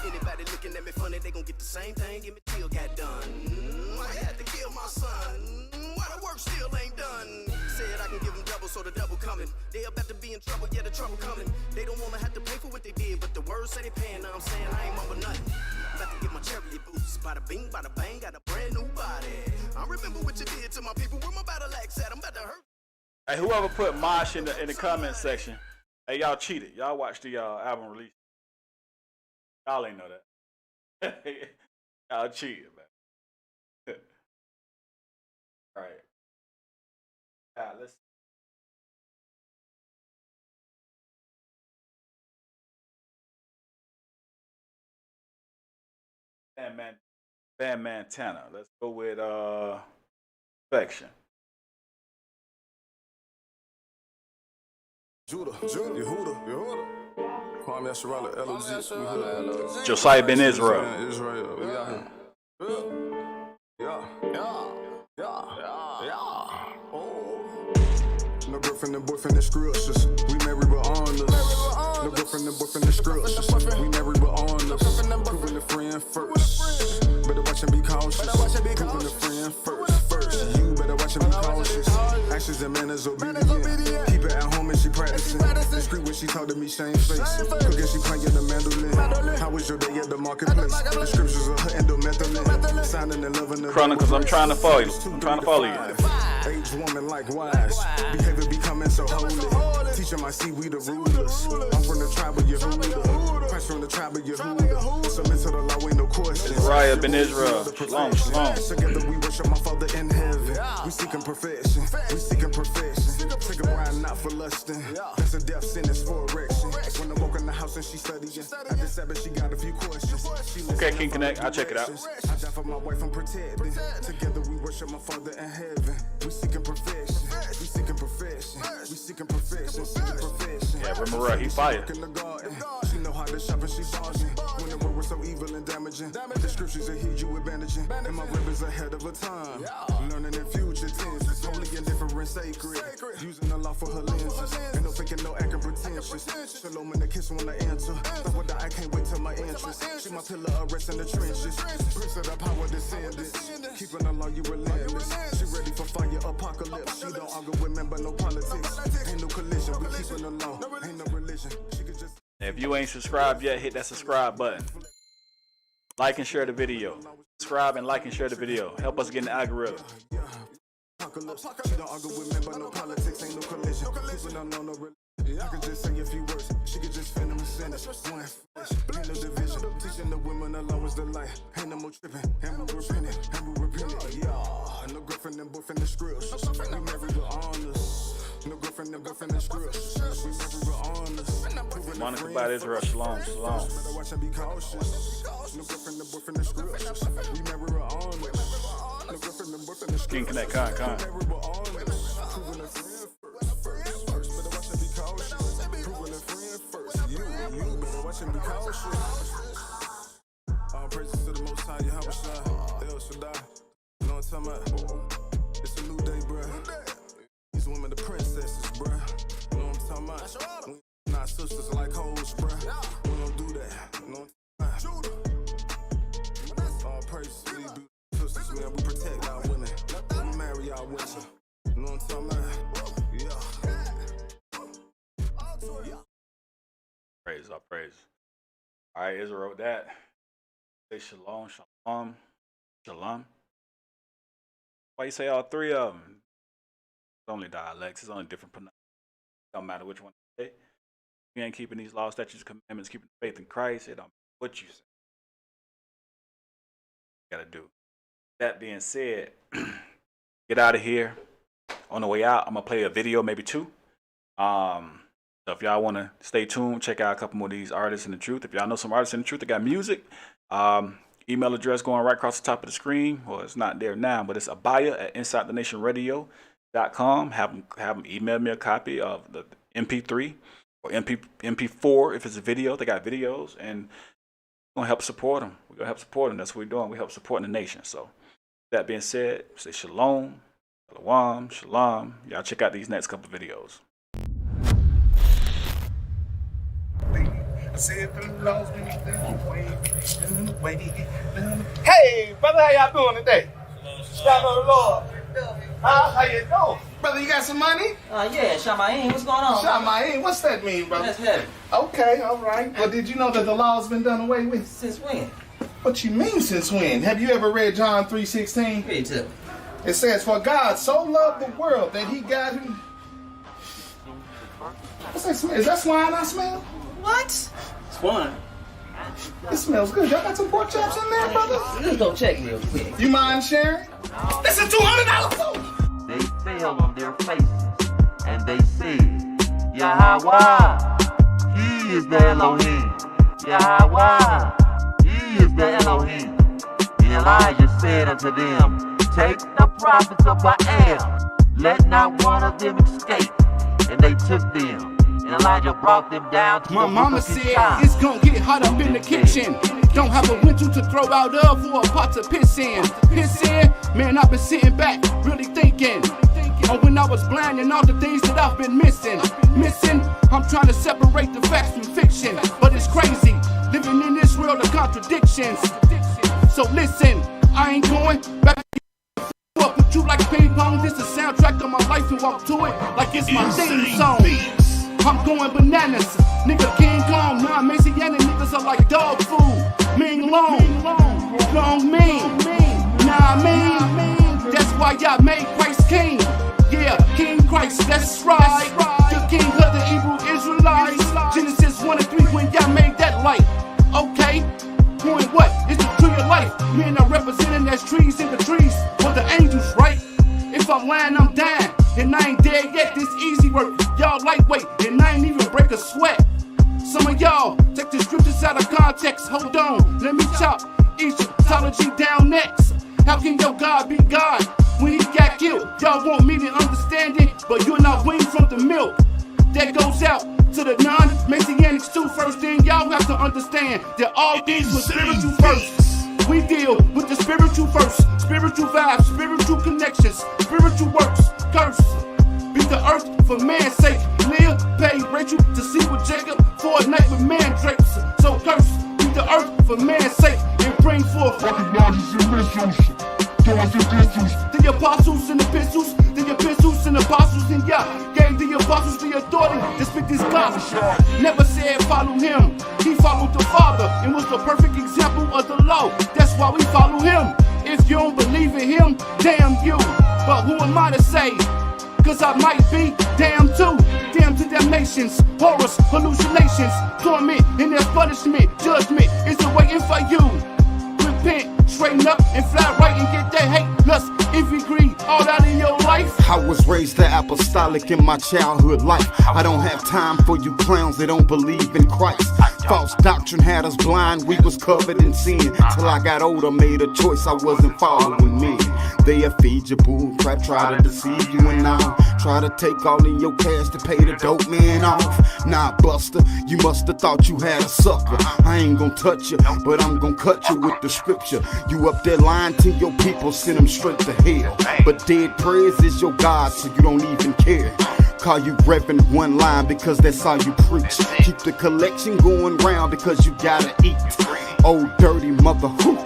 Anybody looking at me funny, they gon' get the same thing. Give me till got done. I had to kill my son. Why the work still ain't done? Said I can give them double, so the double coming. They about to be in trouble, yeah, the trouble coming. They don't wanna have to pay for what they did, but the words say they paying. Now I'm saying I ain't mumble nothing. About to get my chariot boots. Bada bing, bada bang, got a brand new body. I remember what you did to my people with my battle axe at. I'm about to hurt. Hey, whoever put Mosh in the comment section, Hey, y'all cheated. Y'all watched the album release. Y'all ain't know that. Y'all cheated, man. All right. Let's. Van Montana. Let's go with Affection. Judah, Yehuda. Kwame Asherala, LOG. Josiah Ben Israel. Israel, we out here. Yeah. No girlfriend and boyfriend and scrumptious. We married with honors. No girlfriend and boyfriend and scrumptious. We married with honors. Proving the friend first. Better watch and be cautious. Proving the friend first. You better watch and be cautious. Actions and manners obedient. Keep it at home and she practicing. Discreet when she talk to me, shame face. Cooking, she playing the mandolin. How was your day at the marketplace? The scriptures of her endomethylene. Signing and loving the Chronicles, I'm trying to follow you. I'm trying to follow you. Aged woman likewise. Behavior becoming so holy. Teaching my seed, we the rulers. I'm from the tribe of Yehuda. Christ from the tribe of Yehuda. Submit to the law, ain't no question. Raya Ben Israel. Shalom. Together we worship my Father in heaven. We seeking perfection. We seeking perfection. Take a bride not for lusting. That's a death sentence for erection. When I walk in the house and she studying. At the Sabbath she got a few questions. Okay, King Connect. I'll check it out. I die for my wife, I'm protecting. Together we worship my Father in heaven. We seeking perfection. We seeking perfection. We seeking perfection. Seeking perfection. Yeah, remember, he fired. She know how to shop and she bargain. When the world was so evil and damaging, the scriptures that heed you advantaging. And my rib is ahead of a time. Learning in future tense, holy and different, sacred. Using the law for her lenses. Ain't no faking, no acting pretentious. Shalom and a kiss when I enter. But with I can't wait till my entrance. She my pillar of rest in the trenches. Prince of the power descendants. Keeping the law, you relentless. She ready for fire apocalypse. She don't argue with men, but no politics. Ain't no collision, we keeping the law. Ain't no religion. She could just. If you ain't subscribed yet, hit that subscribe button. Like and share the video. Subscribe and like and share the video. Help us get in the algorithm. She don't argue with men, but no politics, ain't no collision. People don't know no religion. I could just say a few words. She could just fend them a sentence. One flesh, ain't no division. Teaching the women the law is the light. Ain't no more tripping. And we repenting. Yeah. No girlfriend and boyfriend and scripts. We married with honors. No girlfriend and scripts. We married with honors. Monica by Israel. Shalom. Better watch and be cautious. No girlfriend and boyfriend and scripts. We married with honors. No girlfriend and boyfriend and scripts. King Connect, Con. Proving a friend first. Better watch and be cautious. Proving a friend first. You better watch and be cautious. All praises to the Most High, Yahweh El Shaddai. You know what I'm talking about? It's a new day, bruh. These women the princesses, bruh. You know what I'm talking about? We not sisters like hoes, bruh. We don't do that. You know what I'm talking about? All praises to these beautiful sisters, man. We protect our women. We marry our women. You know what I'm talking about? Yeah. Praise. All right, Israel wrote that. Say shalom. Why you say all three of them? It's only dialects. It's only different pronunciations. Don't matter which one you say. If you ain't keeping these laws, statutes, commandments, keeping faith in Christ, it don't matter what you say. You gotta do. That being said, get out of here. On the way out, I'm gonna play a video, maybe two. So if y'all want to stay tuned, check out a couple more of these artists in the truth. If y'all know some artists in the truth that got music, email address going right across the top of the screen. Well, it's not there now, but it's abaya@InsideTheNationRadio.com. Have them email me a copy of the MP3 or MP4 if it's a video. They got videos, and we're gonna help support them. We're gonna help support them. That's what we're doing. We help supporting the nation. So that being said, say shalom, shalom. Y'all check out these next couple of videos. Hey, brother, how y'all doing today? Y'all know the Lord. How you doing? Brother, you got some money? Yeah, Shamayim. What's going on? Shamayim, what's that mean, brother? That's heavy. Okay, all right. Well, did you know that the law's been done away with? Since when? What you mean, since when? Have you ever read John 3:16? Read to me. It says, "For God so loved the world that he got him." What's that smell? Is that swine I smell? What? Swine. It smells good. Y'all got some pork chops in there, brother? Let's go check real quick. You mind sharing? This is $200 food. They fell on their faces and they said, Yahweh, He is the Elohim. Yahweh, He is the Elohim. And Elijah said unto them, take the prophets of Baal, let not one of them escape. And they took them. And Elijah brought them down to My the mama brook of said Kishon. it's gonna get hot up in the kitchen. Don't have a window to throw out of or a pot to piss in. Piss in, man, I've been sitting back, really thinking on when I was blind and all the things that I've been missing. I'm trying to separate the facts from fiction, but it's crazy living in this world of contradictions. So listen, I ain't going back. Up with you like ping pong. This is the soundtrack of my life and walk to it like it's my theme song. I'm going bananas, nigga King Kong. Nah, Messianic niggas are like dog food. Ming long mean. Nah, I mean, that's why y'all made Christ King. Yeah, King Christ, that's right. The King of the Hebrew Israelites. Genesis 1 and 3 when y'all made that light. Okay, doing what? It's the tree of life. Me and I representing as trees in the trees for the angels, right? If I'm lying, I'm dying. And I ain't dead yet, this easy work. Y'all lightweight, and I ain't even break a sweat. Some of y'all take the scriptures out of context. Hold on, let me chop Egyptology down next. How can your God be God when he got killed? Y'all want me to understand it, but you're not winged from the milk. That goes out to the non-Messianics too. First thing y'all have to understand that all things were spiritual first. We deal with the spiritual first. Spiritual vibes, spiritual connections, spiritual works, curse. Beat the earth for man's sake. Leah paid Rachel to see with Jacob for a night with mandrakes. So curse, beat the earth for man's sake and bring forth the apostles and epistles, the epistles and apostles, and Yah gave the apostles the authority to speak this gospel. Never said follow him, he followed the Father and was the perfect example of the law. That's why we follow him. If you don't believe in him, damn you. But who am I to say? Cause I might be damned too. Damn to damnations, horrors, hallucinations, torment, and there's punishment. Judgment is awaiting for you. Repent, straighten up, and fly right and get that hate, lust, envy, greed, all out of your life. I was raised the apostolic in my childhood life. I don't have time for you clowns that don't believe in Christ. False doctrine had us blind, we was covered in sin. Till I got older, made a choice, I wasn't following men. They'll feed you bull crap, try to deceive you and all. Try to take all in your cash to pay the dope man off. Nah, Buster, you must've thought you had a sucker. I ain't gonna touch you, but I'm gonna cut you with the scripture. You up there lying to your people, send them straight to hell. But dead praise is your God, so you don't even care. Call you Reverend one line because that's all you preach. Keep the collection going round because you gotta eat. Old dirty mother, who?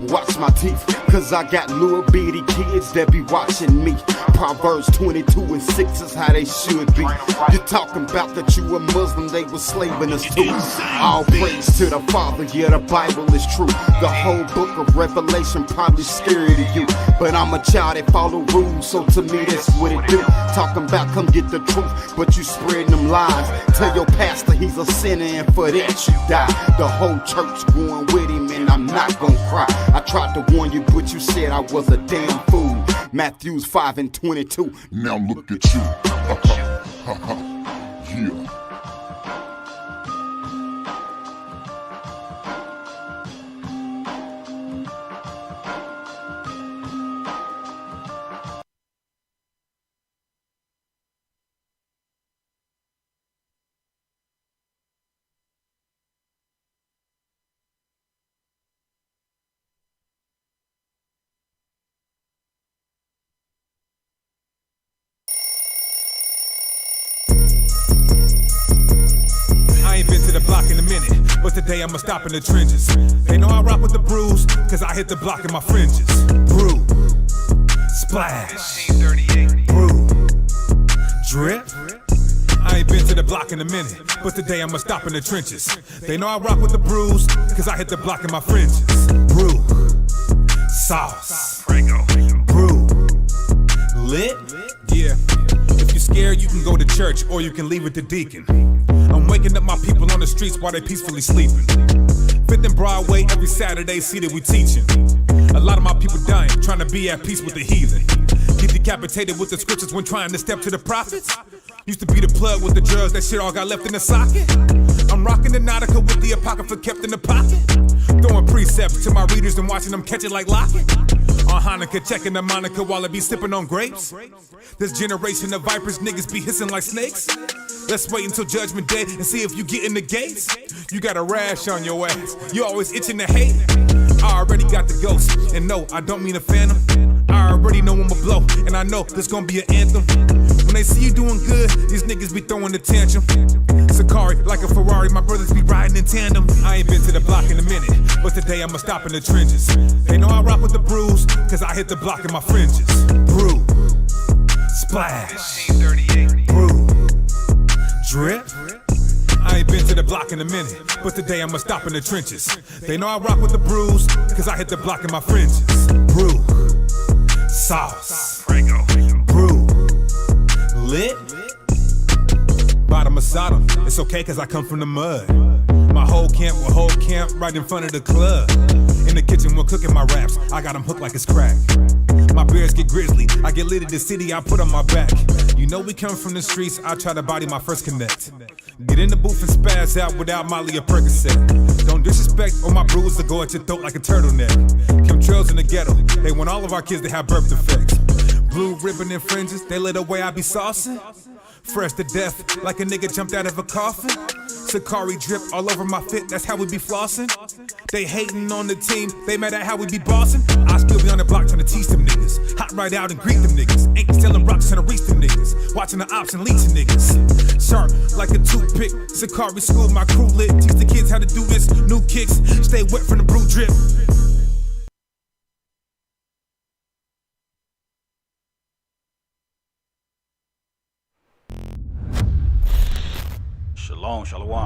Watch my teeth, cause I got little bitty kids that be watching me. Proverbs 22 and 6 is how they should be. You're talking about that you a Muslim, they was slaving us too. All praise to the Father, yeah, the Bible is true. The whole book of Revelation probably scary to you, but I'm a child that follow rules, so to me that's what it do. Talking about come get the truth, but you spreading them lies. Tell your pastor he's a sinner and for that you die. The whole church going with him and I'm not gonna cry. I tried to warn you, but you said I was a damn fool. Matthews 5 and 22. Now look at you. Yeah. I ain't been to the block in a minute, but today I'ma stop in the trenches. They know I rock with the brews, cause I hit the block in my fringes. Brew, splash, brew, drip. I ain't been to the block in a minute, but today I'ma stop in the trenches. They know I rock with the brews, cause I hit the block in my fringes. Brew, sauce, brew, lit, yeah. scared, you can go to church or you can leave it to deacon. I'm waking up my people on the streets while they peacefully sleeping. 5th and Broadway every Saturday, see that we teaching. A lot of my people dying, trying to be at peace with the heathen. Get decapitated with the scriptures when trying to step to the prophets. Used to be the plug with the drugs, that shit all got left in the socket. I'm rocking the Nautica with the Apocrypha kept in the pocket. Throwing precepts to my readers and watching them catch it like Lockett. On Hanukkah, checking the Monica while I be sipping on grapes. This generation of vipers, niggas be hissing like snakes. Let's wait until Judgment Day and see if you get in the gates. You got a rash on your ass, you always itching to hate. I already got the ghost, and no, I don't mean a phantom. I already know I'ma blow, and I know there's gonna be an anthem. When they see you doing good, these niggas be throwing the tantrum. Sakari, like a Ferrari, my brothers be riding in tandem. I ain't been to the block in a minute, but today I'ma stop in the trenches. They know I rock with the brews, cause I hit the block in my fringes. Brew, splash, brew, drip. I ain't been to the block in a minute, but today I'ma stop in the trenches. They know I rock with the brews, cause I hit the block in my fringes. Brew, sauce, brew, lit. Bottom of Sodom, it's okay cause I come from the mud. My whole camp right in front of the club. In the kitchen when cooking my raps, I got them hooked like it's crack. My bears get grizzly, I get lit at the city, I put on my back. You know we come from the streets, I try to body my first connect. Get in the booth and spaz out without Molly or Percocet. Don't disrespect or my bruise will go at your throat like a turtleneck. Chemtrails in the ghetto, they want all of our kids to have birth defects. Blue ribbon and fringes, they let the way I be saucing. Fresh to death, like a nigga jumped out of a coffin. Sakari drip all over my fit, that's how we be flossing. They hating on the team, they mad at how we be bossing. I still be on the block trying to teach them niggas. Hot right out and greet them niggas. Ain't stealing rocks trying to reach them niggas. Watching the ops and leeching niggas. Sharp like a toothpick, Sakari school my crew lit. Teach the kids how to do this, new kicks. Stay wet from the brew drip. Shalom, shalom.